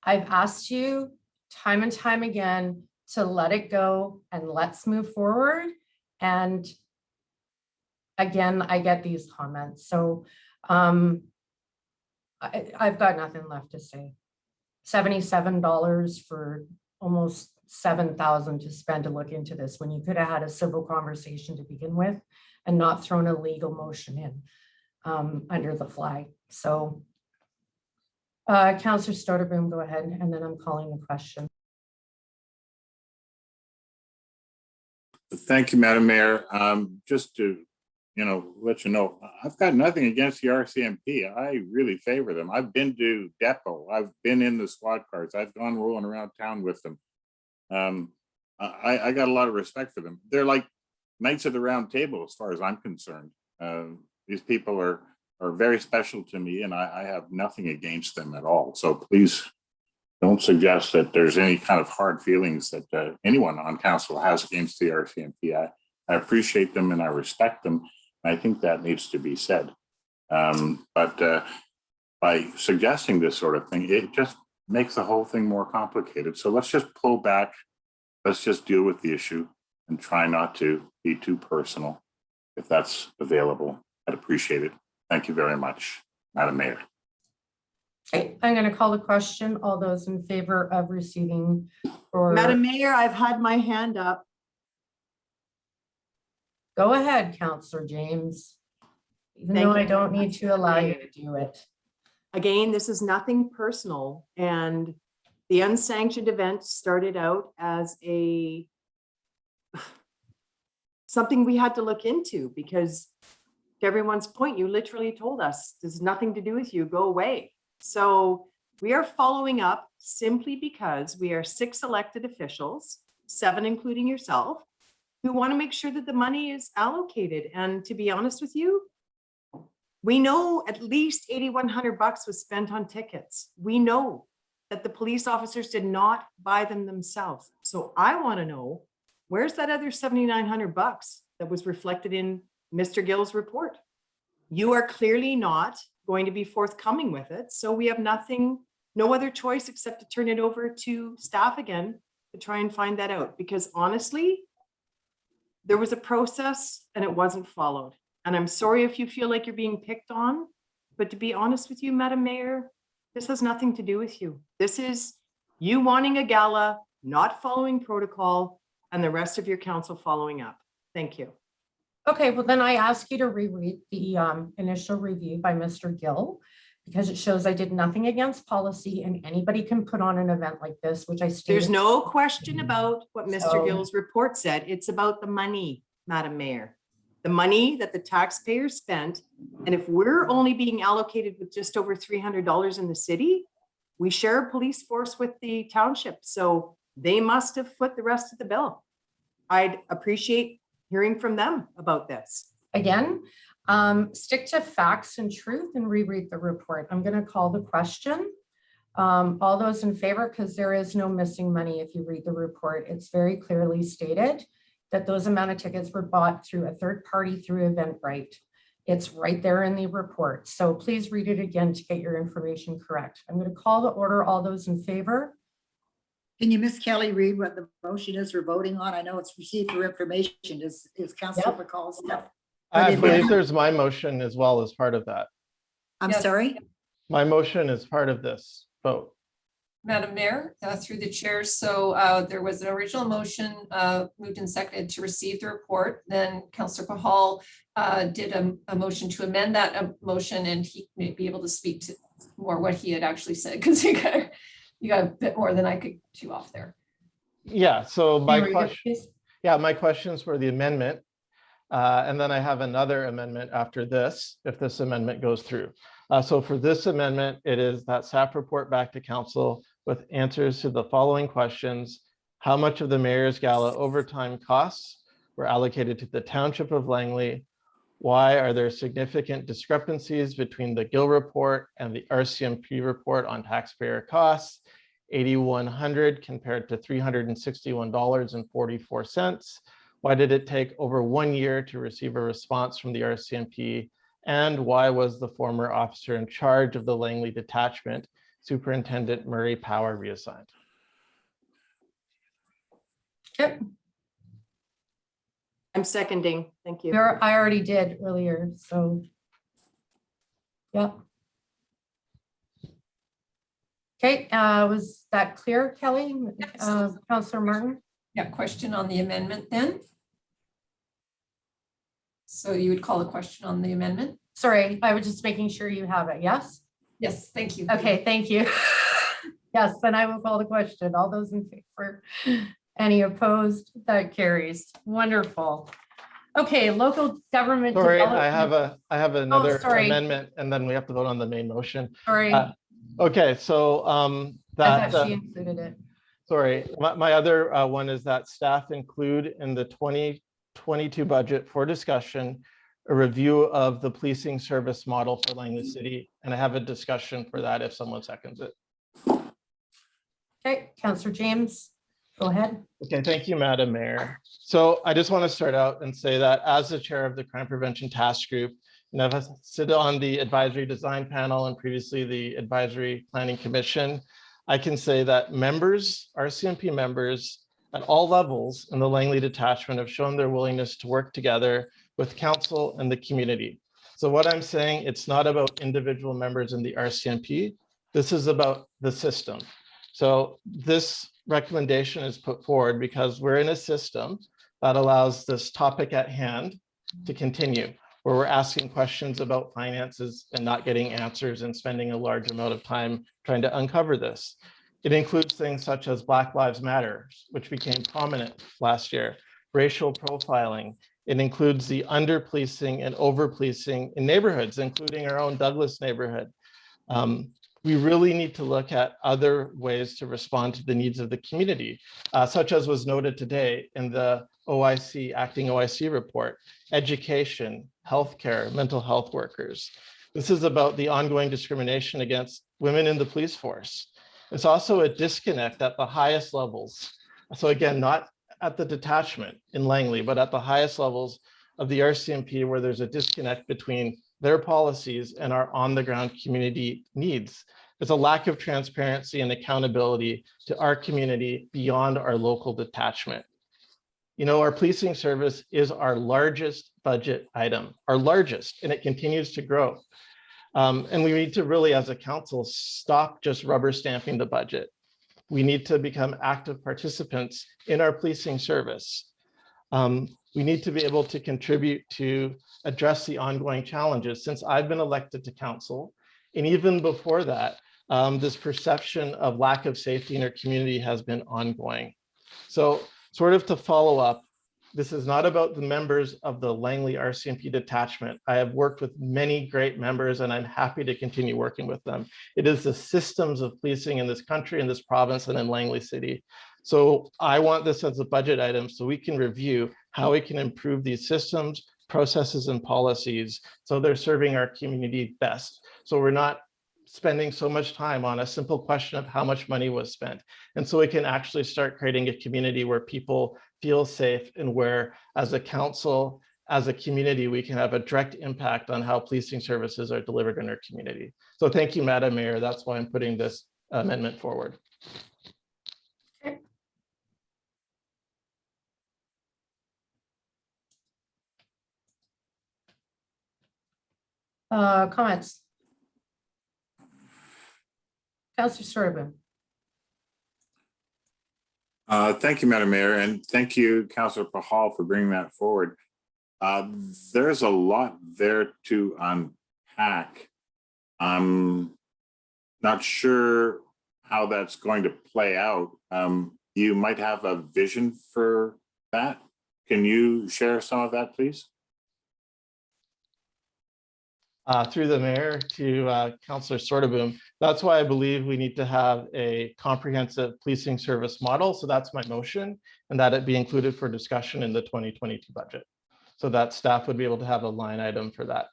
[SPEAKER 1] I've asked you time and time again to let it go and let's move forward. And again, I get these comments. So I've got nothing left to say. $77 for almost 7,000 to spend to look into this when you could have had a civil conversation to begin with and not thrown a legal motion in under the flag. So Councillor Stotterboom, go ahead, and then I'm calling the question.
[SPEAKER 7] Thank you, Madam Mayor. Just to, let you know, I've got nothing against the RCMP. I really favor them. I've been to depot. I've been in the squad cars. I've gone rolling around town with them. I got a lot of respect for them. They're like knights of the round table as far as I'm concerned. These people are very special to me, and I have nothing against them at all. So please don't suggest that there's any kind of hard feelings that anyone on council has against the RCMP. I appreciate them and I respect them. I think that needs to be said. But by suggesting this sort of thing, it just makes the whole thing more complicated. So let's just pull back. Let's just deal with the issue and try not to be too personal. If that's available, I'd appreciate it. Thank you very much, Madam Mayor.
[SPEAKER 1] Okay, I'm going to call the question. All those in favor of receiving or
[SPEAKER 14] Madam Mayor, I've had my hand up.
[SPEAKER 1] go ahead, Councillor James. Even
[SPEAKER 14] Thank
[SPEAKER 1] though I
[SPEAKER 14] you.
[SPEAKER 1] don't need to allow you to do it.
[SPEAKER 14] Again, this is nothing personal, and the unsanctioned event started out as something we had to look into because, to everyone's point, you literally told us this is nothing to do with you, go away. So we are following up simply because we are 6 elected officials, 7 including yourself, who want to make sure that the money is allocated. And to be honest with you, we know at least $8,100 was spent on tickets. We know that the police officers did not buy them themselves. So I want to know, where's that other $7,900 that was reflected in Mr. Gill's report? You are clearly not going to be forthcoming with it. So we have no other choice except to turn it over to staff again to try and find that out. Because honestly, there was a process and it wasn't followed. And I'm sorry if you feel like you're being picked on, but to be honest with you, Madam Mayor, this has nothing to do with you. This is you wanting a gala, not following protocol, and the rest of your council following up. Thank you.
[SPEAKER 1] Okay, well then I ask you to reread the initial review by Mr. Gill because it shows I did nothing against policy and anybody can put on an event like this, which I stated.
[SPEAKER 14] There's no question about what Mr.
[SPEAKER 1] So-
[SPEAKER 14] Gill's report said. It's about the money, Madam Mayor. The money that the taxpayers spent. And if we're only being allocated with just over $300 in the city, we share a police force with the township. So they must have foot the rest of the bill. I'd appreciate hearing from them about this.
[SPEAKER 1] Again, stick to facts and truth and reread the report. I'm going to call the question. All those in favor, because there is no missing money if you read the report. It's very clearly stated that those amount of tickets were bought through a third party through Eventbrite. It's right there in the report. So please read it again to get your information correct. I'm going to call the order. All those in favor?
[SPEAKER 3] Can you, Miss Kelly, read what the motion is we're voting on? I know it's received for information. Is Councilor McCall stuff?
[SPEAKER 5] I believe there's my motion as well as part of that.
[SPEAKER 3] I'm
[SPEAKER 8] Yes.
[SPEAKER 3] sorry?
[SPEAKER 5] My motion is part of this vote.
[SPEAKER 8] Madam Mayor, through the chair. So there was an original motion moved and seconded to receive the report. Then Councillor Pahal did a motion to amend that motion, and he may be able to speak to more what he had actually said because you got a bit more than I could chew off there.
[SPEAKER 5] Yeah, so my
[SPEAKER 1] Read it,
[SPEAKER 5] question,
[SPEAKER 1] please.
[SPEAKER 5] my questions were the amendment. And then I have another amendment after this, if this amendment goes through. So for this amendment, it is that staff report back to council with answers to the following questions. How much of the mayor's gala overtime costs were allocated to the township of Langley? Why are there significant discrepancies between the Gill report and the RCMP report on taxpayer costs? $8,100 compared to $361.44. Why did it take over 1 year to receive a response from the RCMP And why was the former officer in charge of the Langley detachment, Superintendent Murray Power, reassigned?
[SPEAKER 1] Yep,
[SPEAKER 14] I'm seconding. Thank you.
[SPEAKER 1] I already did earlier, so. Yep. Okay, was that clear, Kelly? Councillor Martin?
[SPEAKER 8] Yeah, question on the amendment then? So you would call a question on the amendment?
[SPEAKER 1] Sorry, I was just making sure you have it, yes?
[SPEAKER 8] Yes, thank you.
[SPEAKER 1] Okay, thank you. Yes, then I will call the question. All those in favor? Any opposed? That carries. Wonderful. Okay, local government.
[SPEAKER 5] Sorry,
[SPEAKER 1] development-
[SPEAKER 5] I have another
[SPEAKER 1] sorry.
[SPEAKER 5] amendment, and then we have to vote on the main motion.
[SPEAKER 1] Sorry,
[SPEAKER 5] Okay, so
[SPEAKER 1] I
[SPEAKER 5] that
[SPEAKER 1] thought she included it.
[SPEAKER 5] sorry, my other one is that staff include in the 2022 budget for discussion a review of the policing service model for Langley City, and I have a discussion for that if someone seconds it.
[SPEAKER 1] Okay, Councillor James, go ahead.
[SPEAKER 5] Okay, thank you, Madam Mayor. So I just want to start out and say that as the chair of the Crime Prevention Task Group, and I've sit on the advisory design panel and previously the advisory planning commission, I can say that members, RCMP members at all levels in the Langley detachment have shown their willingness to work together with council and the community. So what I'm saying, it's not about individual members in the RCMP. This is about the system. So this recommendation is put forward because we're in a system that allows this topic at hand to continue, where we're asking questions about finances and not getting answers and spending a large amount of time trying to uncover this. It includes things such as Black Lives Matter, which became prominent last year, racial profiling. It includes the under-policing and over-policing in neighborhoods, including our own Douglas neighborhood. We really need to look at other ways to respond to the needs of the community, such as was noted today in the OIC, acting OIC report, education, healthcare, mental health workers. This is about the ongoing discrimination against women in the police force. It's also a disconnect at the highest levels. So again, not at the detachment in Langley, but at the highest levels of the RCMP, where there's a disconnect between their policies and our on-the-ground community needs. There's a lack of transparency and accountability to our community beyond our local detachment. You know, our policing service is our largest budget item, our largest, and it continues to grow. And we need to really, as a council, stop just rubber stamping the budget. We need to become active participants in our policing service. We need to be able to contribute to address the ongoing challenges. Since I've been elected to council, and even before that, this perception of lack of safety in our community has been ongoing. So sort of to follow up, this is not about the members of the Langley RCMP detachment. I have worked with many great members and I'm happy to continue working with them. It is the systems of policing in this country, in this province, and in Langley City. So I want this as a budget item so we can review how we can improve these systems, processes, and policies so they're serving our community best. So we're not spending so much time on a simple question of how much money was spent. And so we can actually start creating a community where people feel safe and where, as a council, as a community, we can have a direct impact on how policing services are delivered in our community. So thank you, Madam Mayor. That's why I'm putting this amendment forward.
[SPEAKER 1] Comments? Councillor Sorbo.
[SPEAKER 7] Thank you, Madam Mayor, and thank you, Councillor Pahal, for bringing that forward. There's a lot there to unpack. I'm not sure how that's going to play out. You might have a vision for that. Can you share some of that, please?
[SPEAKER 5] Through the mayor to Councillor Sortaboom. That's why I believe we need to have a comprehensive policing service model. So that's my motion, and that it be included for discussion in the 2022 budget. So that staff would be able to have a line item for that.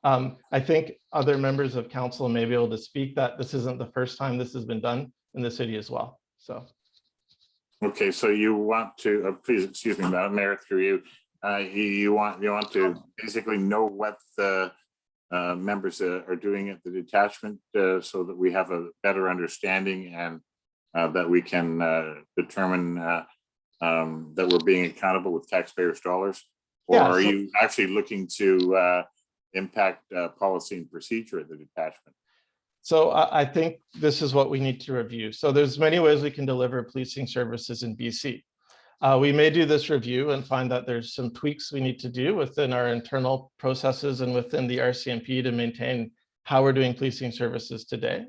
[SPEAKER 5] I think other members of council may be able to speak that this isn't the first time this has been done in the city as well. So.
[SPEAKER 7] Okay, so you want to, please excuse me, Madam Mayor, through you. You want to basically know what the members are doing at the detachment so that we have a better understanding and that we can determine that we're being accountable with taxpayers' dollars? Or
[SPEAKER 5] Yeah,
[SPEAKER 7] are
[SPEAKER 5] so-
[SPEAKER 7] you actually looking to impact policy and procedure at the detachment?
[SPEAKER 5] So I think this is what we need to review. So there's many ways we can deliver policing services in BC. We may do this review and find that there's some tweaks we need to do within our internal processes and within the RCMP to maintain how we're doing policing services today.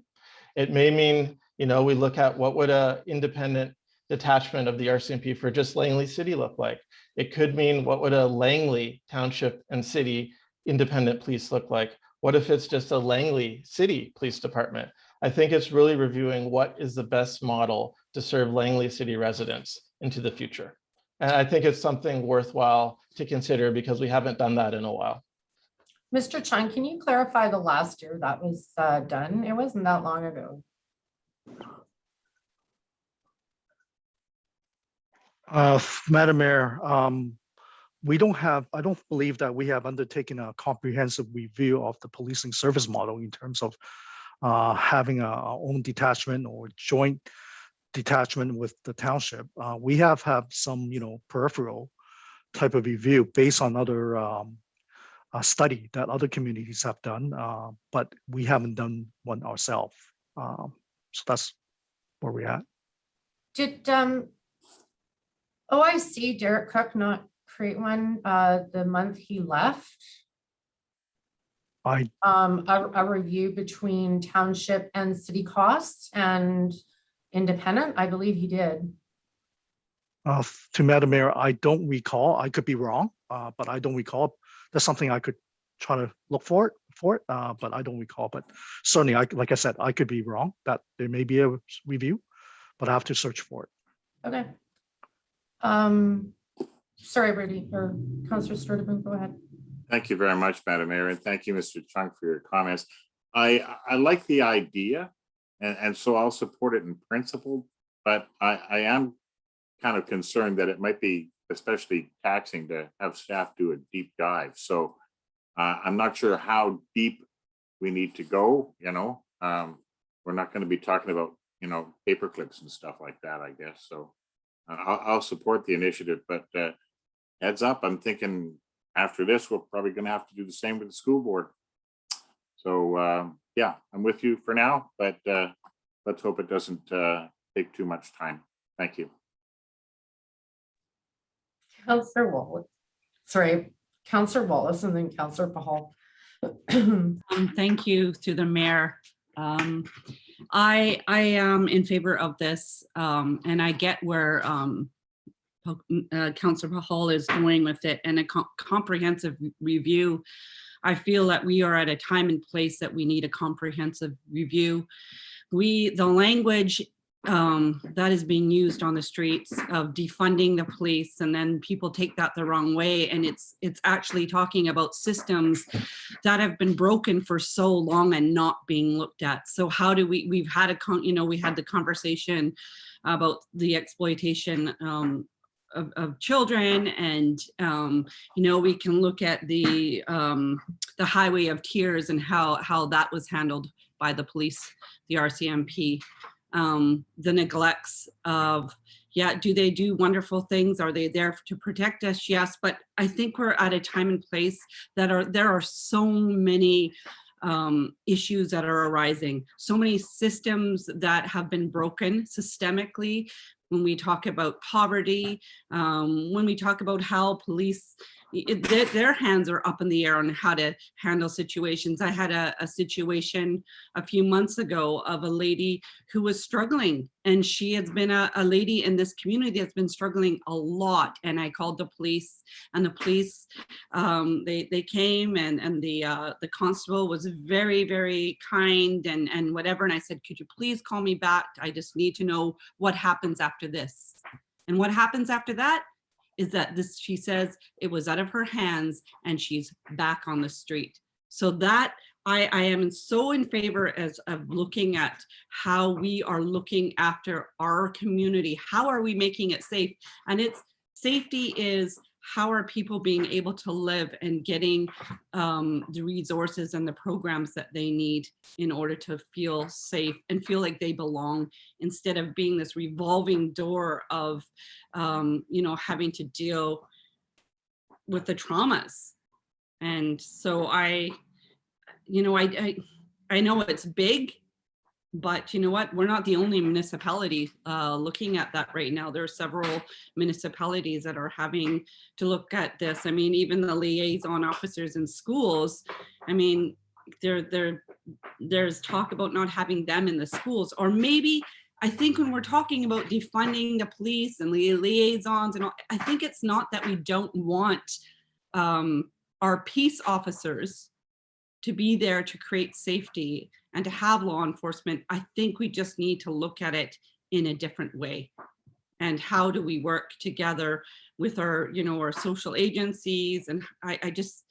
[SPEAKER 5] It may mean, we look at what would an independent detachment of the RCMP for just Langley City look like. It could mean what would a Langley Township and City independent police look like. What if it's just a Langley City Police Department? I think it's really reviewing what is the best model to serve Langley City residents into the future. And I think it's something worthwhile to consider because we haven't done that in a while.
[SPEAKER 1] Mr. Chung, can you clarify the last year that was done? It wasn't that long ago.
[SPEAKER 13] Madam Mayor, I don't believe that we have undertaken a comprehensive review of the policing service model in terms of having our own detachment or joint detachment with the township. We have had some, peripheral type of review based on other study that other communities have done, but we haven't done one ourselves. So that's where we're at.
[SPEAKER 1] Did OIC Derek Cook not create one the month he left? A review between township and city costs and independent? I believe he did.
[SPEAKER 13] To Madam Mayor, I don't recall. I could be wrong, but I don't recall. That's something I could try to look for it, but I don't recall. But certainly, like I said, I could be wrong. That there may be a review, but I have to search for it.
[SPEAKER 1] Okay. Sorry, Brady, or Councillor Sturdivant, go ahead.
[SPEAKER 7] Thank you very much, Madam Mayor, and thank you, Mr. Chung, for your comments. I like the idea, and so I'll support it in principle, but I am kind of concerned that it might be especially taxing to have staff do a deep dive. So I'm not sure how deep we need to go, we're not going to be talking about, paper clips and stuff like that, I guess. So I'll support the initiative, but heads up, I'm thinking after this, we're probably going to have to do the same with the school board. So yeah, I'm with you for now, but let's hope it doesn't take too much time. Thank you.
[SPEAKER 1] Councillor Wallace. Sorry, Councillor Wallace and then Councillor Pahal.
[SPEAKER 6] Thank you to the mayor. I am in favor of this, and I get where Councillor Pahal is going with it, and a comprehensive review. I feel that we are at a time and place that we need a comprehensive review. The language that is being used on the streets of defunding the police, and then people take that the wrong way, and it's actually talking about systems that have been broken for so long and not being looked at. So how do we've had we had the conversation about the exploitation of children, and we can look at the highway of tears and how that was handled by the police, the RCMP. The neglects of, do they do wonderful things? Are they there to protect us? Yes, but I think we're at a time and place that there are so many issues that are arising, so many systems that have been broken systemically. When we talk about poverty, when we talk about how police, their hands are up in the air on how to handle situations. I had a situation a few months ago of a lady who was struggling, and she has been a lady in this community that's been struggling a lot. And I called the police, and the police, they came, and the constable was very, very kind and whatever. And I said, could you please call me back? I just need to know what happens after this. And what happens after that is that she says it was out of her hands and she's back on the street. So that I am so in favor of looking at how we are looking after our community. How are we making it safe? And safety is how are people being able to live and getting the resources and the programs that they need in order to feel safe and feel like they belong, instead of being this revolving door of, you know, having to deal with the traumas. And so you know, I know it's big, but you know what? We're not the only municipality looking at that right now. There are several municipalities that are having to look at this. I mean, even the liaison officers in schools, I mean, there's talk about not having them in the schools. Or maybe, I think when we're talking about defunding the police and the liaisons and all, I think it's not that we don't want our peace officers to be there to create safety and to have law enforcement. I think we just need to look at it in a different way. And how do we work together with our, you know, our social agencies? And I just,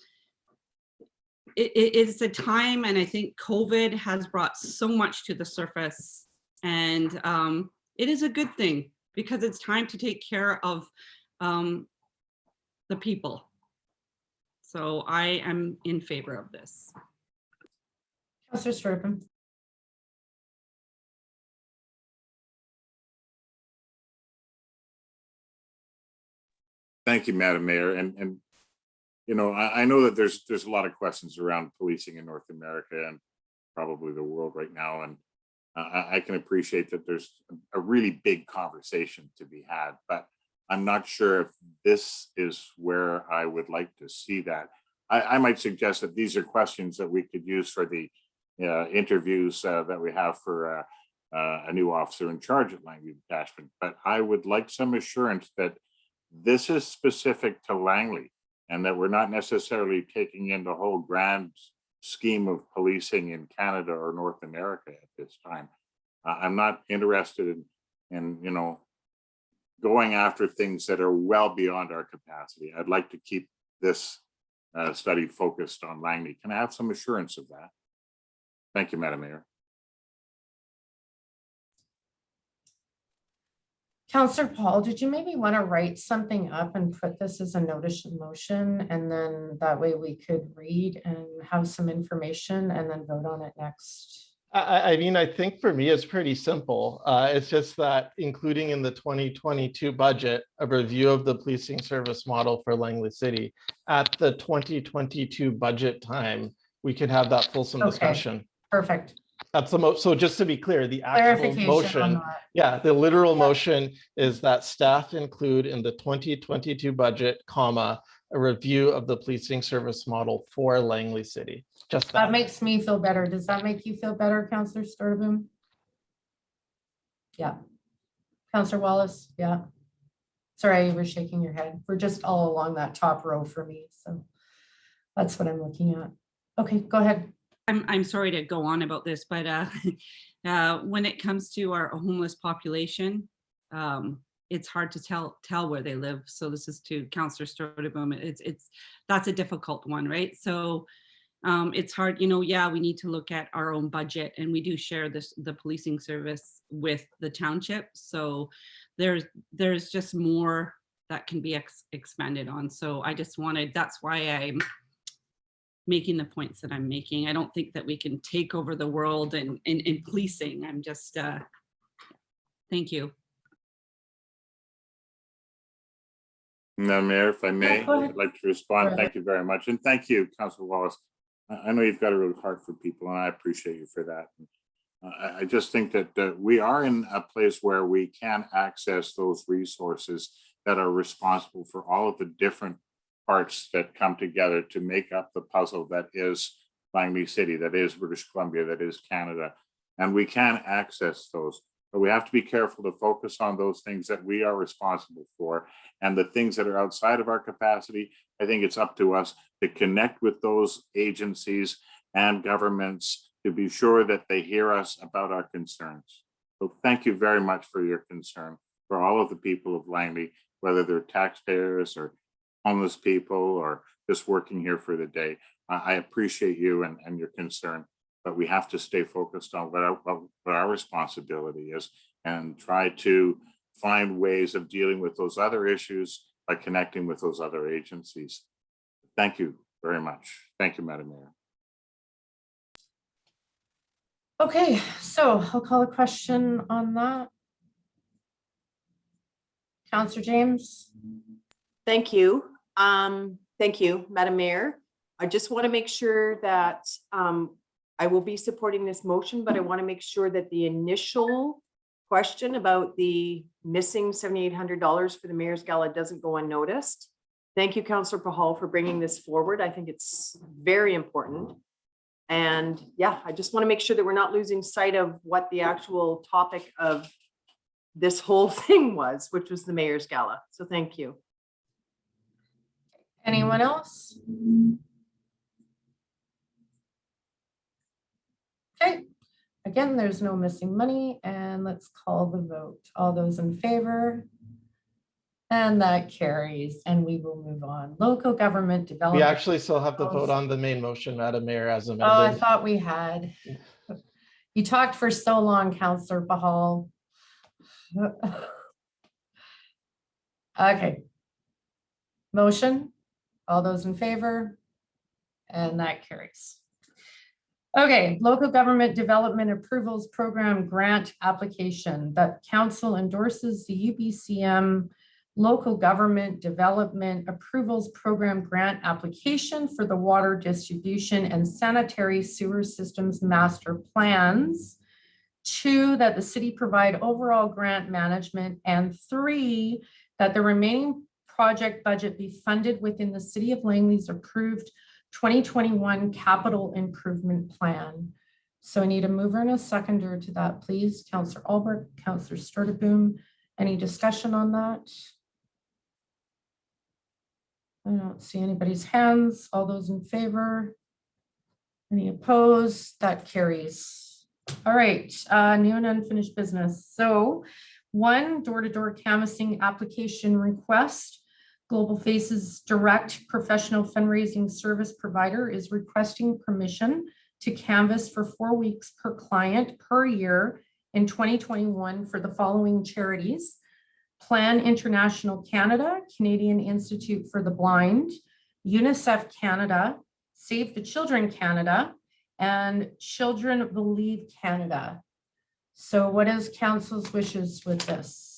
[SPEAKER 6] it's a time, and I think COVID has brought so much to the surface, and it is a good thing, because it's time to take care of the people. So I am in favor of this.
[SPEAKER 1] Councillor Sturgeon.
[SPEAKER 7] Thank you, Madam Mayor. And you know, I know that there's a lot of questions around policing in North America and probably the world right now. And I can appreciate that there's a really big conversation to be had, but I'm not sure if this is where I would like to see that. I might suggest that these are questions that we could use for the interviews that we have for a new officer in charge at Langley Detachment. But I would like some assurance that this is specific to Langley and that we're not necessarily taking in the whole grand scheme of policing in Canada or North America at this time. I'm not interested in you know, going after things that are well beyond our capacity. I'd like to keep this study focused on Langley. Can I have some assurance of that? Thank you, Madam Mayor.
[SPEAKER 1] Councillor Paul, did you maybe want to write something up and put this as a notice of motion, and then that way we could read and have some information and then vote on it next?
[SPEAKER 5] I mean, I think for me, it's pretty simple. It's just that including in the 2022 budget, a review of the policing service model for Langley City at the 2022 budget time, we could have that fulsome discussion.
[SPEAKER 1] Perfect.
[SPEAKER 5] That's the so just to be clear, the actual
[SPEAKER 1] Clarification
[SPEAKER 5] motion,
[SPEAKER 1] on that.
[SPEAKER 5] yeah, the literal motion is that staff include in the 2022 budget, comma, a review of the policing service model for Langley City. Just
[SPEAKER 1] That makes me feel better. Does that make you feel better, Councillor Sturgeon? Yeah. Councillor Wallace, yeah. Sorry, you were shaking your head. We're just all along that top row for me. So that's what I'm looking at. Okay, go ahead.
[SPEAKER 6] I'm sorry to go on about this, but when it comes to our homeless population, it's hard to tell where they live. So this is to Councillor Sturgeon. That's a difficult one, right? So it's hard, you know, yeah, we need to look at our own budget, and we do share the policing service with the township. So there's just more that can be expanded on. So I just wanted, that's why I'm making the points that I'm making. I don't think that we can take over the world in policing. I'm just, thank you.
[SPEAKER 7] Madam Mayor, if I may,
[SPEAKER 1] go ahead.
[SPEAKER 7] I'd like to respond. Thank you very much. And thank you, Councillor Wallace. I know you've got a real heart for people, and I appreciate you for that. I just think that we are in a place where we can access those resources that are responsible for all of the different parts that come together to make up the puzzle that is Langley City, that is British Columbia, that is Canada. And we can access those, but we have to be careful to focus on those things that we are responsible for, and the things that are outside of our capacity. I think it's up to us to connect with those agencies and governments to be sure that they hear us about our concerns. So thank you very much for your concern for all of the people of Langley, whether they're taxpayers or homeless people or just working here for the day. I appreciate you and your concern, but we have to stay focused on what our responsibility is and try to find ways of dealing with those other issues by connecting with those other agencies. Thank you very much. Thank you, Madam Mayor.
[SPEAKER 1] Okay, so I'll call a question on that. Counselor James.
[SPEAKER 14] Thank you. Thank you, Madam Mayor. I just want to make sure that I will be supporting this motion, but I want to make sure that the initial question about the missing $7,800 for the Mayor's Gala doesn't go unnoticed. Thank you, Councillor Pahal, for bringing this forward. I think it's very important. And yeah, I just want to make sure that we're not losing sight of what the actual topic of this whole thing was, which was the Mayor's Gala. So thank you.
[SPEAKER 1] Anyone else? Okay, again, there's no missing money, and let's call the vote. All those in favor? And that carries, and we will move on. Local government
[SPEAKER 5] We
[SPEAKER 1] development.
[SPEAKER 5] actually still have to vote on the main motion, Madam Mayor, as
[SPEAKER 1] Oh, I
[SPEAKER 5] amended.
[SPEAKER 1] thought we had. You talked for so long, Councillor Pahal. Okay. Motion, all those in favor? And that carries. Okay, local government development approvals program grant application that council endorses the UBCM local government development approvals program grant application for the water distribution and sanitary sewer systems master plans. 2, that the city provide overall grant management, and 3, that the remaining project budget be funded within the City of Langley's approved 2021 capital improvement plan. So I need a mover and a seconder to that, please. Councillor Albrecht, Councillor Sturteboom. Any discussion on that? I don't see anybody's hands. All those in favor? Any opposed? That carries. All right, new and unfinished business. So 1, door-to-door canvassing application request. Global Faces Direct Professional Fundraising Service Provider is requesting permission to canvass for 4 weeks per client per year in 2021 for the following charities: Plan International Canada, Canadian Institute for the Blind, UNICEF Canada, Save the Children Canada, and Children Believe Canada. So what is council's wishes with this?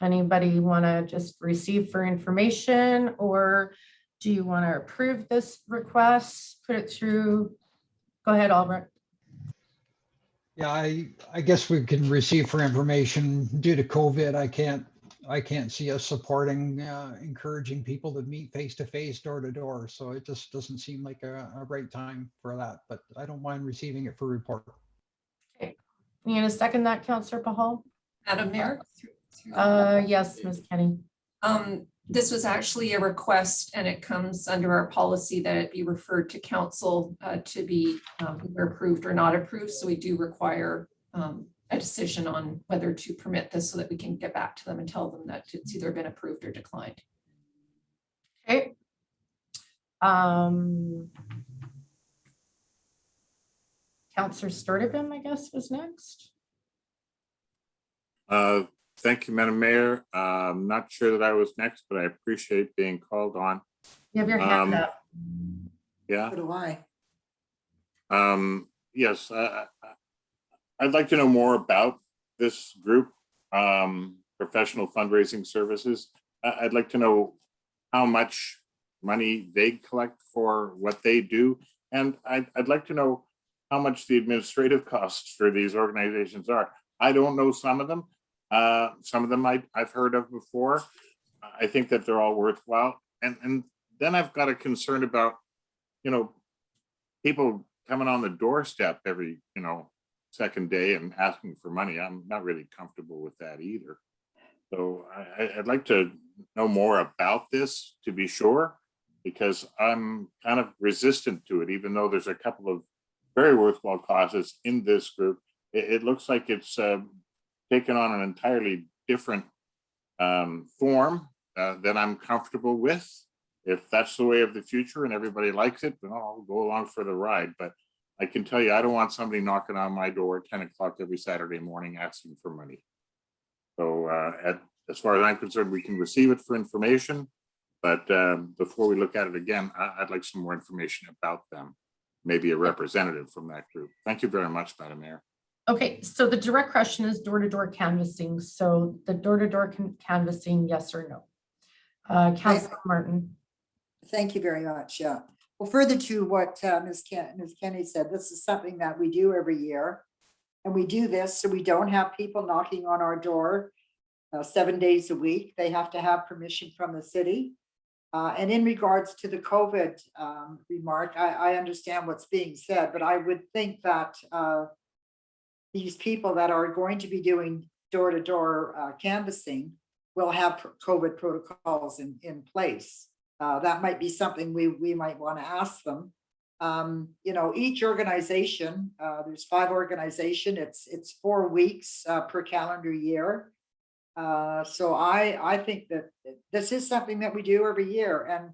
[SPEAKER 1] Anybody want to just receive for information, or do you want to approve this request, put it through? Go ahead, Albrecht.
[SPEAKER 2] Yeah, I guess we can receive for information. Due to COVID, I can't see us supporting, encouraging people to meet face to face, door to door. So it just doesn't seem like a right time for that, but I don't mind receiving it for report.
[SPEAKER 1] Okay, you gonna second that, Councillor Pahal?
[SPEAKER 8] Madam Mayor?
[SPEAKER 1] Yes, Ms. Kenny.
[SPEAKER 8] This was actually a request, and it comes under our policy that it be referred to council to be either approved or not approved. So we do require a decision on whether to permit this so that we can get back to them and tell them that it's either been approved or declined.
[SPEAKER 1] Okay. Councillor Sturteboom, I guess, was next.
[SPEAKER 7] Thank you, Madam Mayor. I'm not sure that I was next, but I appreciate being called on.
[SPEAKER 1] You have your hand up.
[SPEAKER 7] Yeah.
[SPEAKER 3] So do I.
[SPEAKER 7] Yes, I'd like to know more about this group, professional fundraising services. I'd like to know how much money they collect for what they do. And I'd like to know how much the administrative costs for these organizations are. I don't know some of them. Some of them I've heard of before. I think that they're all worthwhile. And then I've got a concern about, people coming on the doorstep every, second day and asking for money. I'm not really comfortable with that either. So I'd like to know more about this, to be sure, because I'm kind of resistant to it, even though there's a couple of very worthwhile causes in this group. It looks like it's taken on an entirely different form that I'm comfortable with. If that's the way of the future and everybody likes it, then I'll go along for the ride. But I can tell you, I don't want somebody knocking on my door at 10 o'clock every Saturday morning asking for money. So as far as I'm concerned, we can receive it for information, but before we look at it again, I'd like some more information about them. Maybe a representative from that group. Thank you very much, Madam Mayor.
[SPEAKER 1] Okay, so the direct question is door-to-door canvassing. So the door-to-door canvassing, yes or no? Councilor Martin.
[SPEAKER 3] Thank you very much. Yeah. Well, further to what Ms. Kenny said, this is something that we do every year. And we do this so we don't have people knocking on our door 7 days a week. They have to have permission from the city. And in regards to the COVID remark, I understand what's being said, but I would think that these people that are going to be doing door-to-door canvassing will have COVID protocols in place. That might be something we might want to ask them. You know, each organization, there's 5 organizations, it's 4 weeks per calendar year. So I think that this is something that we do every year. And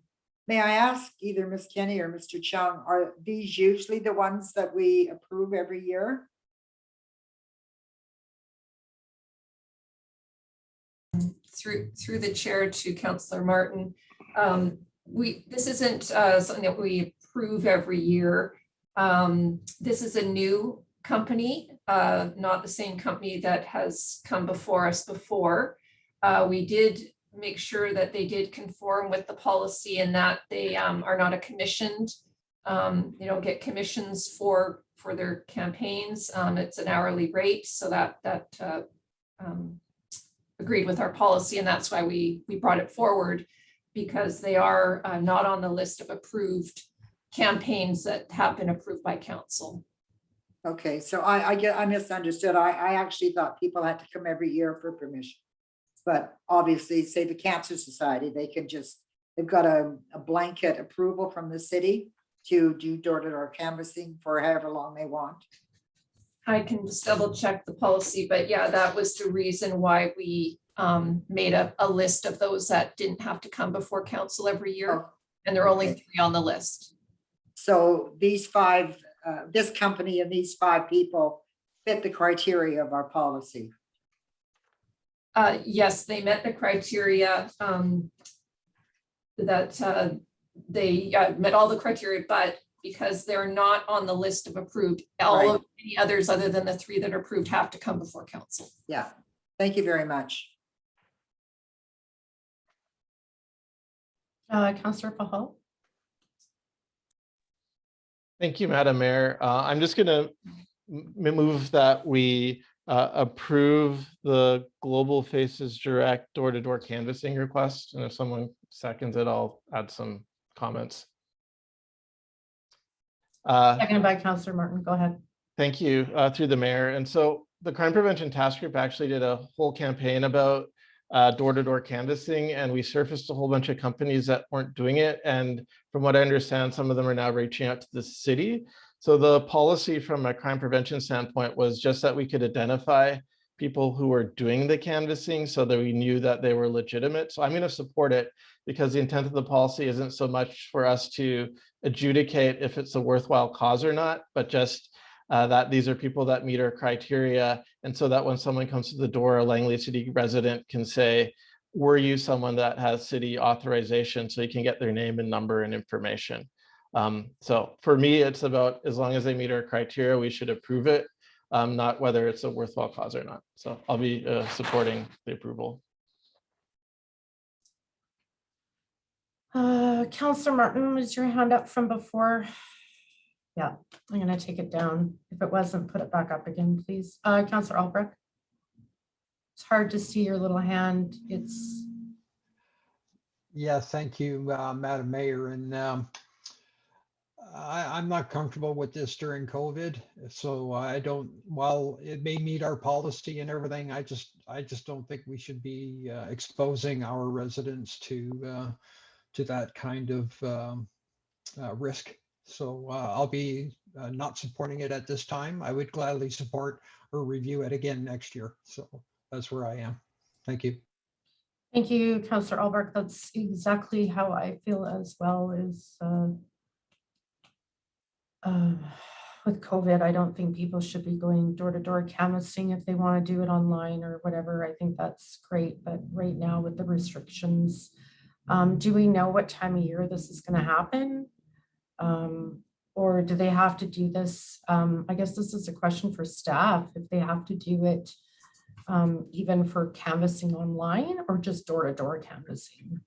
[SPEAKER 3] may I ask either Ms. Kenny or Mr. Chung, are these usually the ones that we approve every year?
[SPEAKER 8] Through the chair to Councillor Martin, this isn't something that we approve every year. This is a new company, not the same company that has come before us before. We did make sure that they did conform with the policy and that they are not a commissioned, they don't get commissions for their campaigns. It's an hourly rate, so that agreed with our policy, and that's why we brought it forward, because they are not on the list of approved campaigns that have been approved by council.
[SPEAKER 3] Okay, so I misunderstood. I actually thought people had to come every year for permission. But obviously, say the Cancer Society, they've got a blanket approval from the city to do door-to-door canvassing for however long they want.
[SPEAKER 8] I can just double check the policy, but yeah, that was the reason why we made a list of those that didn't have to come before council every year. And there are only 3 on the list.
[SPEAKER 3] So these 5, this company and these 5 people fit the criteria of our policy.
[SPEAKER 8] Yes, they met the criteria that they met all the criteria, but because they're not on the list of approved, all of any others other than the 3 that are approved have to come before council.
[SPEAKER 3] Yeah, thank you very much.
[SPEAKER 1] Councillor Pahal.
[SPEAKER 5] Thank you, Madam Mayor. I'm just going to move that we approve the Global Faces Direct door-to-door canvassing request. And if someone seconds it, I'll add some comments.
[SPEAKER 1] Seconded by Councillor Martin. Go ahead.
[SPEAKER 5] Thank you, through the mayor. And so the Crime Prevention Task Group actually did a whole campaign about door-to-door canvassing, and we surfaced a whole bunch of companies that weren't doing it. And from what I understand, some of them are now reaching out to the city. So the policy from a crime prevention standpoint was just that we could identify people who were doing the canvassing so that we knew that they were legitimate. So I'm going to support it because the intent of the policy isn't so much for us to adjudicate if it's a worthwhile cause or not, but just that these are people that meet our criteria. And so that when someone comes to the door, a Langley City resident can say, were you someone that has city authorization, so you can get their name and number and information. So for me, it's about as long as they meet our criteria, we should approve it, not whether it's a worthwhile cause or not. So I'll be supporting the approval.
[SPEAKER 1] Councillor Martin, was your hand up from before? Yeah, I'm going to take it down. If it wasn't, put it back up again, please. Councillor Albrecht. It's hard to see your little hand.
[SPEAKER 2] Yeah, thank you, Madam Mayor. And I'm not comfortable with this during COVID. So I don't, while it may meet our policy and everything, I just don't think we should be exposing our residents to that kind of risk. So I'll be not supporting it at this time. I would gladly support or review it again next year. So that's where I am. Thank you.
[SPEAKER 1] Thank you, Councillor Albrecht. That's exactly how I feel as well. with COVID, I don't think people should be going door to door canvassing if they want to do it online or whatever. I think that's great. But right now with the restrictions, do we know what time of year this is going to happen? Or do they have to do this? I guess this is a question for staff, if they have to do it even for canvassing online or just door to door canvassing.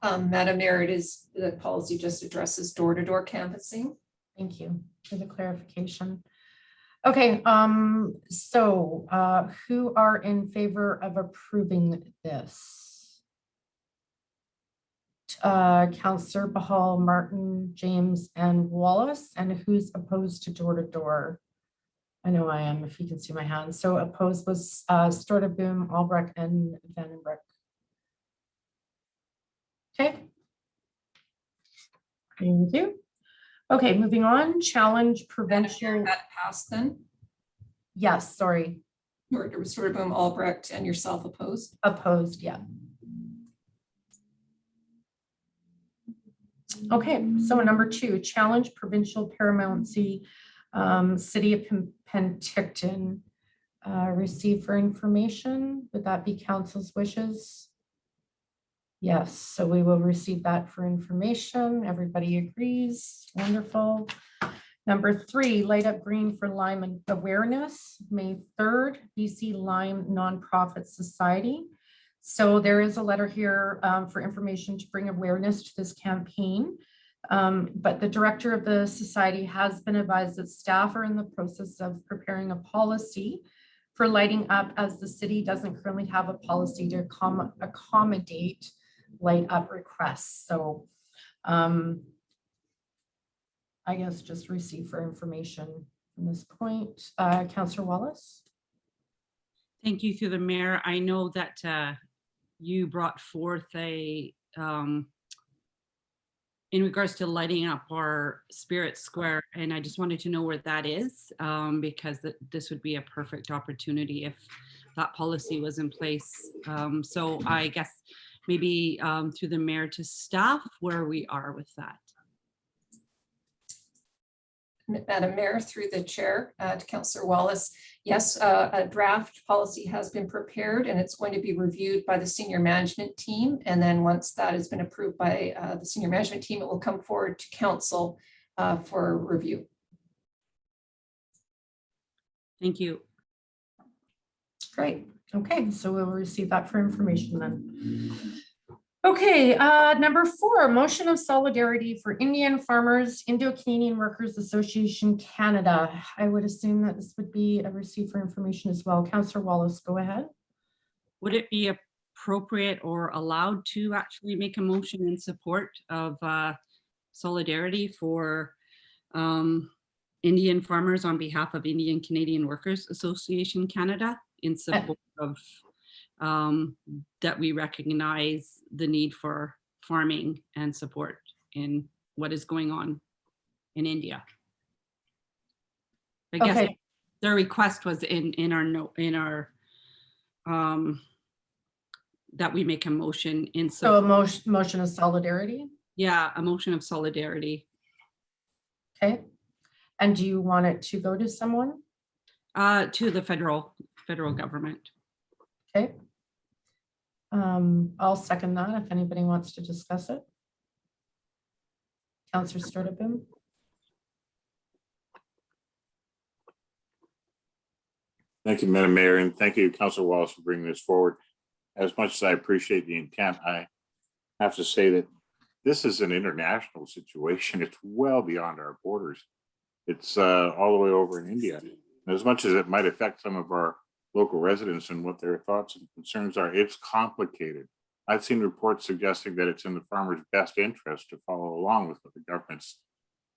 [SPEAKER 8] Madam Mayor, it is, the policy just addresses door-to-door canvassing.
[SPEAKER 1] Thank you for the clarification. Okay, so who are in favor of approving this? Councillor Bahal, Martin, James, and Wallace, and who's opposed to door-to-door? I know I am, if you can see my hand. So opposed was Stortaboom, Albrecht, and Vandenbroek. Okay. Thank you. Okay, moving on. Challenge prevention.
[SPEAKER 8] That passed then?
[SPEAKER 1] Yes, sorry.
[SPEAKER 8] Stortaboom, Albrecht, and yourself opposed?
[SPEAKER 1] Opposed, yeah. Okay, so number 2, challenge provincial paramountcy, City of Penticton, receive for information. Would that be council's wishes? Yes, so we will receive that for information. Everybody agrees. Wonderful. Number 3, light up green for Lyme awareness, May 3rd, BC Lyme Nonprofit Society. So there is a letter here for information to bring awareness to this campaign. But the director of the society has been advised that staff are in the process of preparing a policy for lighting up, as the city doesn't currently have a policy to accommodate light up requests. So I guess just receive for information from this point. Councillor Wallace.
[SPEAKER 6] Thank you through the mayor. I know that you brought forth a, in regards to lighting up our Spirit Square, and I just wanted to know where that is, because this would be a perfect opportunity if that policy was in place. So I guess maybe through the mayor to staff where we are with that.
[SPEAKER 8] Madam Mayor, through the chair to Councillor Wallace. Yes, a draft policy has been prepared and it's going to be reviewed by the senior management team. And then once that has been approved by the senior management team, it will come forward to council for review.
[SPEAKER 6] Thank you.
[SPEAKER 1] Great. Okay, so we'll receive that for information then. Okay, number 4, motion of solidarity for Indian Farmers, Indo-Canadian Workers Association Canada. I would assume that this would be a receipt for information as well. Councillor Wallace, go ahead.
[SPEAKER 6] Would it be appropriate or allowed to actually make a motion in support of solidarity for Indian farmers on behalf of Indian Canadian Workers Association Canada, in support of that we recognize the need for farming and support in what is going on in India? I guess
[SPEAKER 1] Okay.
[SPEAKER 6] their request was in our that we make a motion in
[SPEAKER 1] So
[SPEAKER 6] support.
[SPEAKER 1] a motion of solidarity.
[SPEAKER 6] Yeah, a motion of solidarity.
[SPEAKER 1] Okay. And do you want it to go to someone?
[SPEAKER 6] To the federal government.
[SPEAKER 1] Okay. I'll second that if anybody wants to discuss it. Councillor Stortaboom.
[SPEAKER 7] Thank you, Madam Mayor, and thank you, Councilor Wallace, for bringing this forward. As much as I appreciate the intent, I have to say that this is an international situation. It's well beyond our borders. It's all the way over in India. And as much as it might affect some of our local residents and what their thoughts and concerns are, it's complicated. I've seen reports suggesting that it's in the farmers' best interest to follow along with what the government's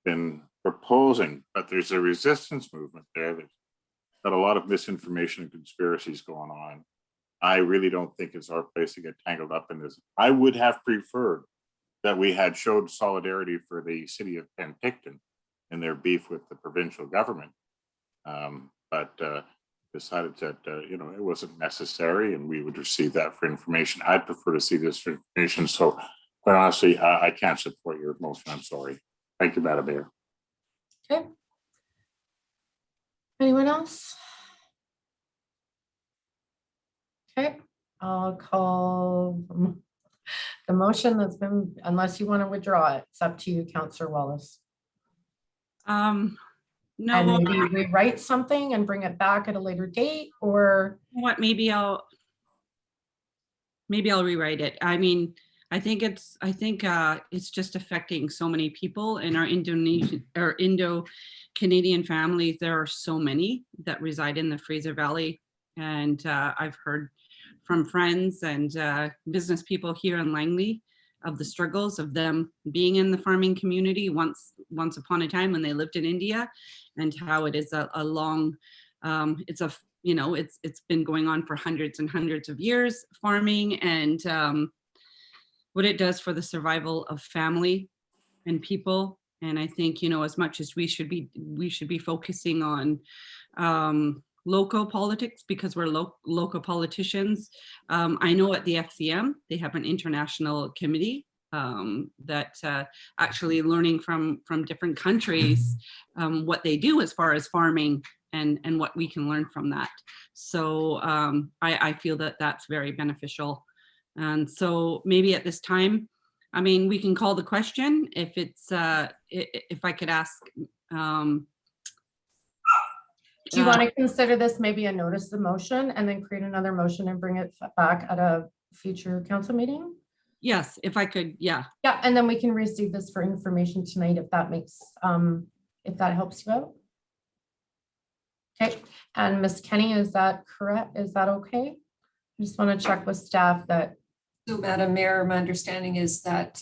[SPEAKER 7] been proposing, but there's a resistance movement there that's got a lot of misinformation and conspiracies going on. I really don't think it's our place to get tangled up in this. I would have preferred that we had showed solidarity for the city of Penticton in their beef with the provincial government, but decided that it wasn't necessary and we would receive that for information. I'd prefer to see this for information. So quite honestly, I can't support your motion. I'm sorry. Thank you, Madam Mayor.
[SPEAKER 1] Okay, Anyone else? Okay, I'll call the motion that's been, unless you want to withdraw it, it's up to you, Councillor Wallace. And
[SPEAKER 6] No,
[SPEAKER 1] maybe rewrite something and bring it back at a later date, or
[SPEAKER 6] what, maybe I'll rewrite it. I mean, I think it's just affecting so many people in our Indonesian or Indo-Canadian families. There are so many that reside in the Fraser Valley. And I've heard from friends and business people here in Langley of the struggles of them being in the farming community once upon a time when they lived in India, and how it is a long, it's been going on for hundreds and hundreds of years, farming, and what it does for the survival of family and people. And I think, as much as we should be focusing on local politics, because we're local politicians. I know at the FCM, they have an international committee that actually learning from different countries what they do as far as farming and what we can learn from that. So I feel that that's very beneficial. And so maybe at this time, I mean, we can call the question if it's, if I could ask.
[SPEAKER 1] do you want to consider this maybe a notice of motion and then create another motion and bring it back at a future council meeting?
[SPEAKER 6] Yes, if I could, yeah.
[SPEAKER 1] Yeah, and then we can receive this for information tonight if that makes, if that helps you out. Okay, and Ms. Kenny, is that correct? Is that okay? I just want to check with staff that.
[SPEAKER 8] So Madam Mayor, my understanding is that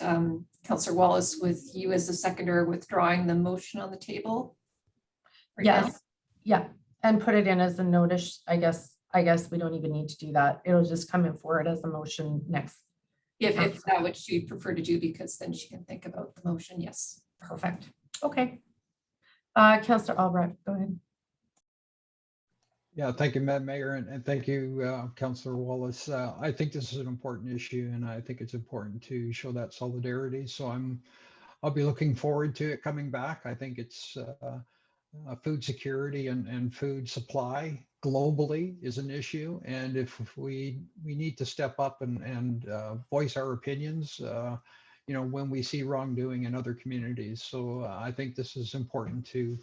[SPEAKER 8] Councillor Wallace, with you as the seconder, withdrawing the motion on the table. right now?
[SPEAKER 1] Yes, yeah, and put it in as a notice. I guess we don't even need to do that. It'll just come in forward as a motion next.
[SPEAKER 8] If that what she'd prefer to do, because then she can think about the motion, yes.
[SPEAKER 1] Perfect. Okay. Councillor Albrecht, go ahead.
[SPEAKER 2] Yeah, thank you, Madam Mayor, and thank you, Councillor Wallace. I think this is an important issue, and I think it's important to show that solidarity. So I'll be looking forward to it coming back. I think it's food security and food supply globally is an issue, and if we need to step up and voice our opinions, when we see wrongdoing in other communities. So I think this is important to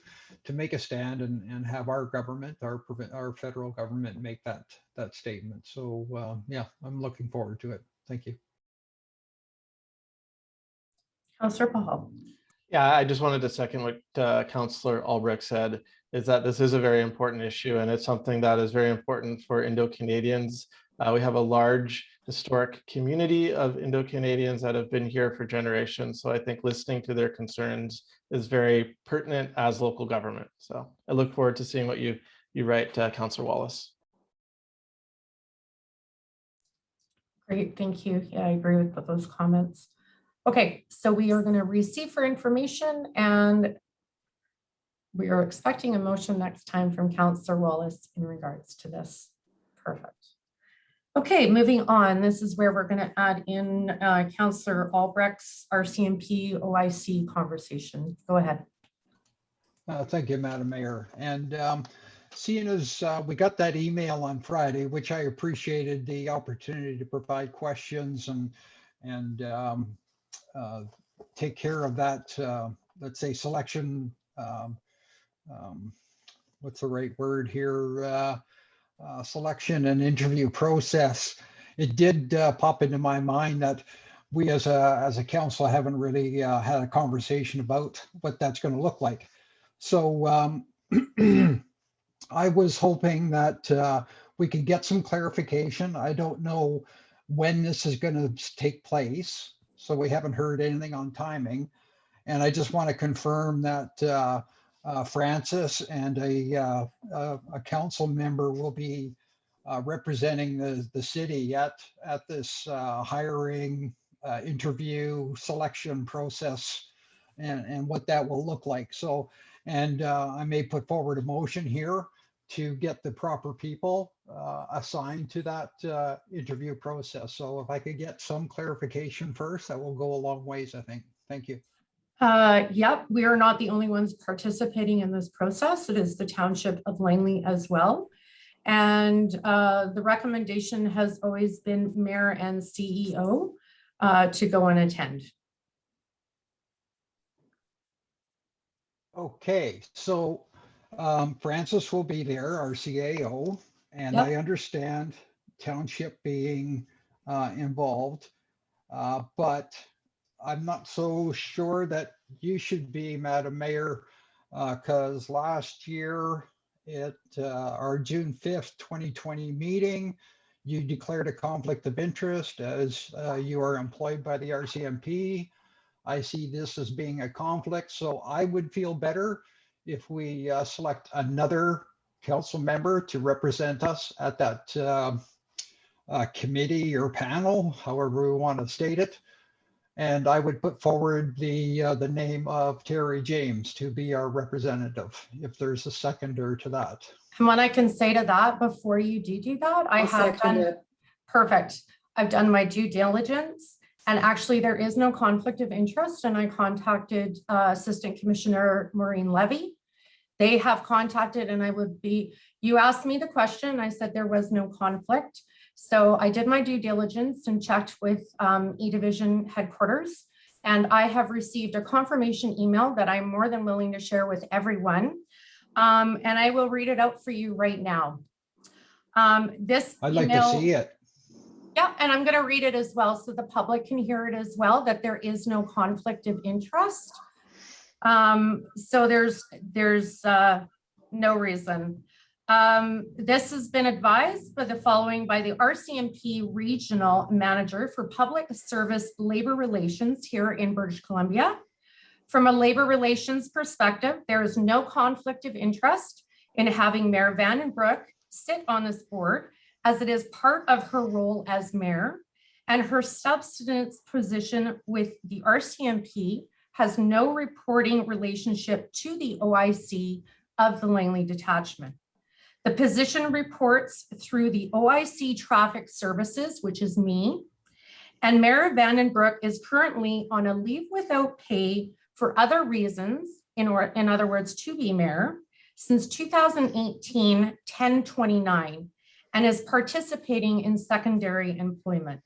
[SPEAKER 2] make a stand and have our government, our federal government, make that statement. So yeah, I'm looking forward to it. Thank you.
[SPEAKER 1] Councillor Paul.
[SPEAKER 5] Yeah, I just wanted to second what Councillor Albrecht said, is that this is a very important issue, and it's something that is very important for Indo-Canadians. We have a large historic community of Indo-Canadians that have been here for generations. So I think listening to their concerns is very pertinent as local government. So I look forward to seeing what you write, Councillor Wallace.
[SPEAKER 1] Great, thank you. Yeah, I agree with those comments. Okay, so we are going to receive for information, and we are expecting a motion next time from Councillor Wallace in regards to this. Perfect. Okay, moving on. This is where we're going to add in Councillor Albrecht's RCMP OIC conversation. Go ahead.
[SPEAKER 2] Thank you, Madam Mayor. And seeing as we got that email on Friday, which I appreciated the opportunity to provide questions and take care of that, let's say, selection, what's the right word here? Selection and interview process. It did pop into my mind that we as a council haven't really had a conversation about what that's going to look like. So I was hoping that we could get some clarification. I don't know when this is going to take place, so we haven't heard anything on timing. And I just want to confirm that Francis and a council member will be representing the city at this hiring, interview, selection process, and what that will look like. So, and I may put forward a motion here to get the proper people assigned to that interview process. So if I could get some clarification first, that will go a long ways, I think. Thank you.
[SPEAKER 1] Yep, we are not the only ones participating in this process. It is the Township of Langley as well. And the recommendation has always been mayor and CEO to go and attend.
[SPEAKER 2] Okay, so Francis will be there, our CAO, and
[SPEAKER 1] Yep.
[SPEAKER 2] I understand township being involved, but I'm not so sure that you should be, Madam Mayor, because last year at our June 5th, 2020 meeting, you declared a conflict of interest as you are employed by the RCMP. I see this as being a conflict, so I would feel better if we select another council member to represent us at that committee or panel, however we want to state it. And I would put forward the name of Terry James to be our representative, if there's a seconder to that.
[SPEAKER 1] And what I can say to that before you do that, I
[SPEAKER 3] I'll
[SPEAKER 1] have
[SPEAKER 3] second
[SPEAKER 1] done,
[SPEAKER 3] it.
[SPEAKER 1] perfect. I've done my due diligence. And actually, there is no conflict of interest. And I contacted Assistant Commissioner Maureen Levy. They have contacted, and I would be, you asked me the question, I said there was no conflict. So I did my due diligence and checked with E-Division headquarters. And I have received a confirmation email that I'm more than willing to share with everyone. And I will read it out for you right now. This
[SPEAKER 2] I'd like
[SPEAKER 1] email,
[SPEAKER 2] to see it.
[SPEAKER 1] yeah, and I'm going to read it as well so the public can hear it as well, that there is no conflict of interest. So there's no reason. This has been advised by the following by the RCMP Regional Manager for Public Service Labor Relations here in British Columbia. From a labor relations perspective, there is no conflict of interest in having Mayor Vandenbroek sit on this board, as it is part of her role as mayor, and her subsistence position with the RCMP has no reporting relationship to the OIC of the Langley detachment. The position reports through the OIC Traffic Services, which is me, and Mayor Vandenbroek is currently on a leave without pay for other reasons, in other words, to be mayor, since 2018, 10/29, and is participating in secondary employment.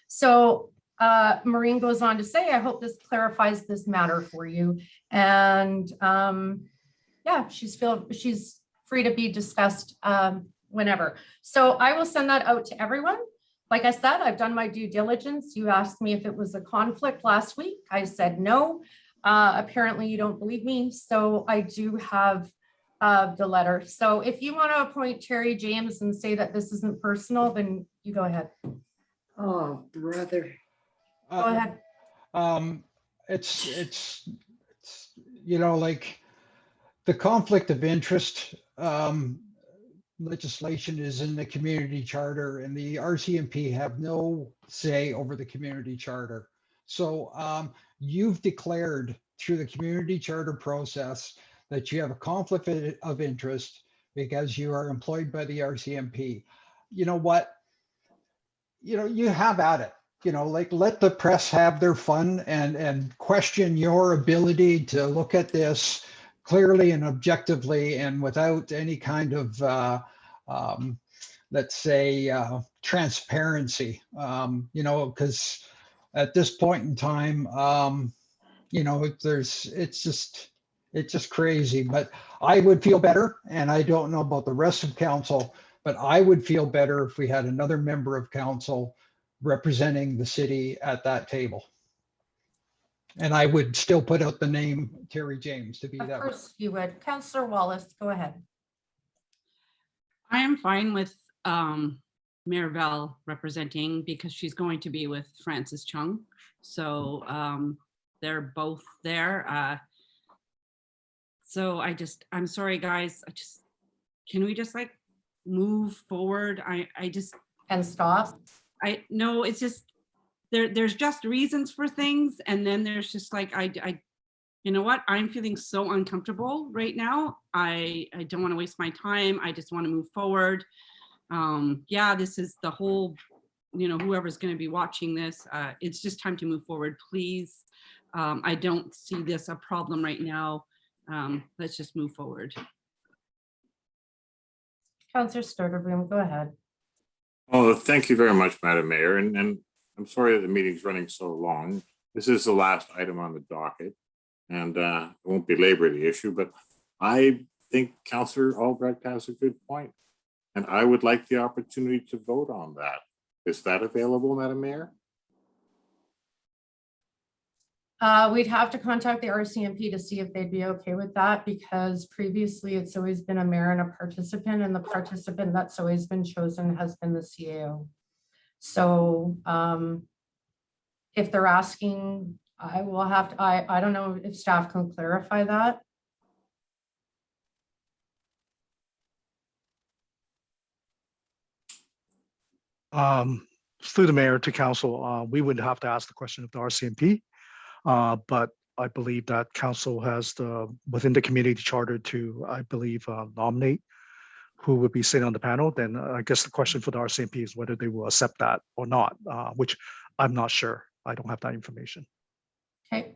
[SPEAKER 1] So Maureen goes on to say, I hope this clarifies this matter for you. And yeah, she's free to be discussed whenever. So I will send that out to everyone. Like I said, I've done my due diligence. You asked me if it was a conflict last week. I said no. Apparently you don't believe me. So I do have the letter. So if you want to appoint Terry James and say that this isn't personal, then you go ahead.
[SPEAKER 3] Oh, brother.
[SPEAKER 1] Go ahead.
[SPEAKER 2] It's you know, like the conflict of interest legislation is in the community charter, and the RCMP have no say over the community charter. So you've declared through the community charter process that you have a conflict of interest because you are employed by the RCMP. You know what? You know, you have at it. You know, like let the press have their fun and question your ability to look at this clearly and objectively and without any kind of, let's say, transparency. You know, because at this point in time, you know, it's just crazy. But I would feel better, and I don't know about the rest of council, but I would feel better if we had another member of council representing the city at that table. And I would still put out the name Terry James to be that.
[SPEAKER 1] Of course you would. Councillor Wallace, go ahead.
[SPEAKER 6] I am fine with Mayor Val representing because she's going to be with Francis Chung. So they're both there. So I'm sorry, guys. Can we just like move forward?
[SPEAKER 1] And stop.
[SPEAKER 6] No, it's just, there's just reasons for things. And then there's just like, you know what? I'm feeling so uncomfortable right now. I don't want to waste my time. I just want to move forward. Yeah, this is the whole whoever's going to be watching this, it's just time to move forward, please. I don't see this a problem right now. Let's just move forward.
[SPEAKER 1] Councillor Stutterboom, go ahead.
[SPEAKER 7] Oh, thank you very much, Madam Mayor. And I'm sorry that the meeting's running so long. This is the last item on the docket, and I won't belabor the issue, but I think Councillor Albrecht has a good point, and I would like the opportunity to vote on that. Is that available, Madam Mayor?
[SPEAKER 1] We'd have to contact the RCMP to see if they'd be okay with that, because previously it's always been a mayor and a participant, and the participant that's always been chosen has been the CAO. So if they're asking, I will have to, I don't know if staff can clarify that.
[SPEAKER 13] Through the mayor to council, we would have to ask the question of the RCMP. But I believe that council has within the community charter to, I believe, nominate who would be sitting on the panel. Then I guess the question for the RCMP is whether they will accept that or not, which I'm not sure. I don't have that information.
[SPEAKER 1] Okay.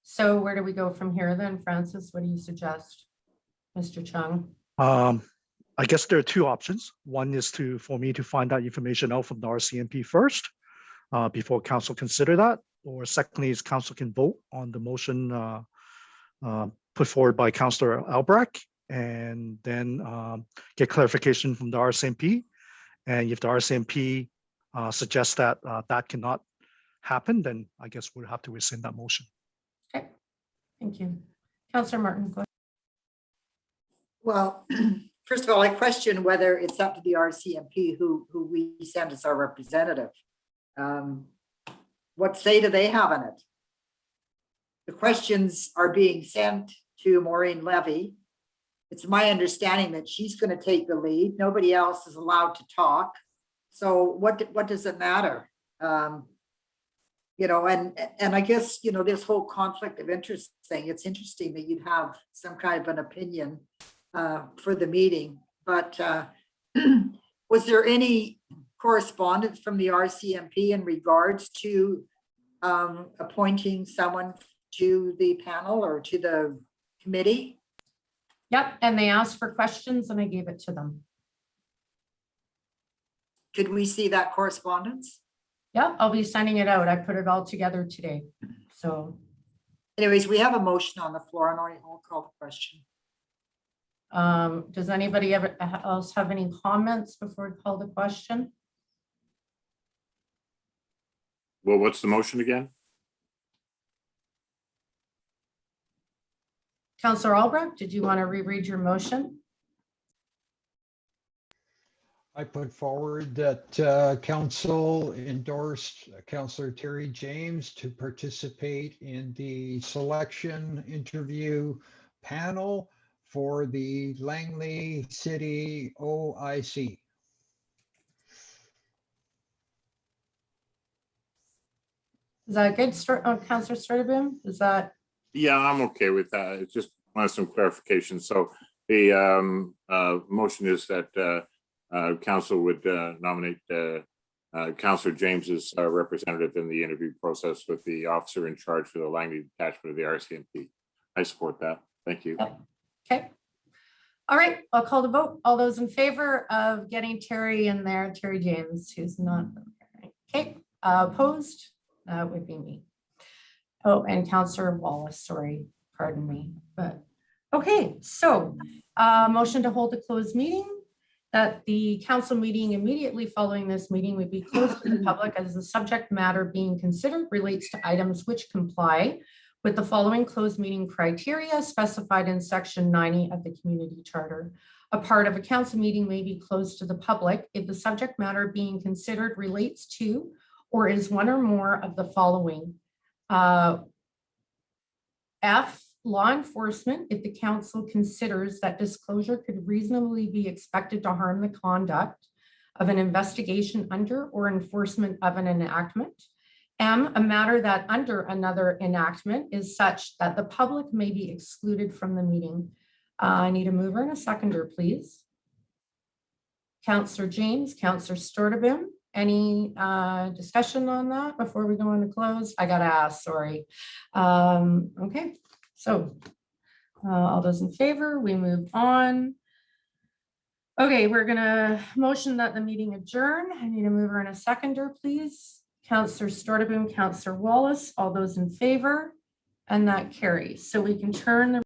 [SPEAKER 1] So where do we go from here then, Francis? What do you suggest, Mr. Chung?
[SPEAKER 13] I guess there are two options. One is for me to find that information out from the RCMP first, before council consider that. Or secondly, is council can vote on the motion put forward by Councillor Albrecht, and then get clarification from the RCMP. And if the RCMP suggests that that cannot happen, then I guess we'll have to rescind that motion.
[SPEAKER 1] Okay, thank you. Councillor Martin, go ahead.
[SPEAKER 3] Well, first of all, I question whether it's up to the RCMP who we send as our representative. What say do they have in it? The questions are being sent to Maureen Levy. It's my understanding that she's going to take the lead. Nobody else is allowed to talk. So what does it matter? And I guess, this whole conflict of interest thing, it's interesting that you'd have some kind of an opinion for the meeting, but was there any correspondence from the RCMP in regards to appointing someone to the panel or to the committee?
[SPEAKER 1] Yep, and they asked for questions and I gave it to them.
[SPEAKER 3] Could we see that correspondence?
[SPEAKER 1] Yep, I'll be sending it out. I put it all together today. So
[SPEAKER 3] anyways, we have a motion on the floor and I'll call the question.
[SPEAKER 1] does anybody else have any comments before we call the question?
[SPEAKER 7] Well, what's the motion again?
[SPEAKER 1] Councillor Albrecht, did you want to reread your motion?
[SPEAKER 2] I put forward that council endorsed Councillor Terry James to participate in the selection interview panel for the Langley City OIC.
[SPEAKER 1] Is that a good start? Councillor Stutterboom? Is that?
[SPEAKER 7] Yeah, I'm okay with that. It's just want some clarification. So the motion is that council would nominate Councillor James as a representative in the interview process with the officer in charge for the Langley detachment of the RCMP. I support that. Thank you.
[SPEAKER 1] Okay. All right, I'll call the vote. All those in favor of getting Terry in there, Terry James, who's not. Okay, opposed? That would be me. Oh, and Councillor Wallace, sorry, pardon me. But okay, so motion to hold a closed meeting, that the council meeting immediately following this meeting would be closed to the public as the subject matter being considered relates to items which comply with the following closed meeting criteria specified in section 90 of the community charter. A part of a council meeting may be closed to the public if the subject matter being considered relates to or is one or more of the following. F, law enforcement, if the council considers that disclosure could reasonably be expected to harm the conduct of an investigation under or enforcement of an enactment. M, a matter that under another enactment is such that the public may be excluded from the meeting. I need a mover and a seconder, please. Councillor James, Councillor Stutterboom, Any discussion on that before we go into close? I gotta ask, sorry. Okay, so all those in favor, we move on. Okay, we're gonna motion that the meeting adjourn. I need a mover and a seconder, please. Counselor Storteboom, Counselor Wallace, all those in favor, and that carries. So we can turn the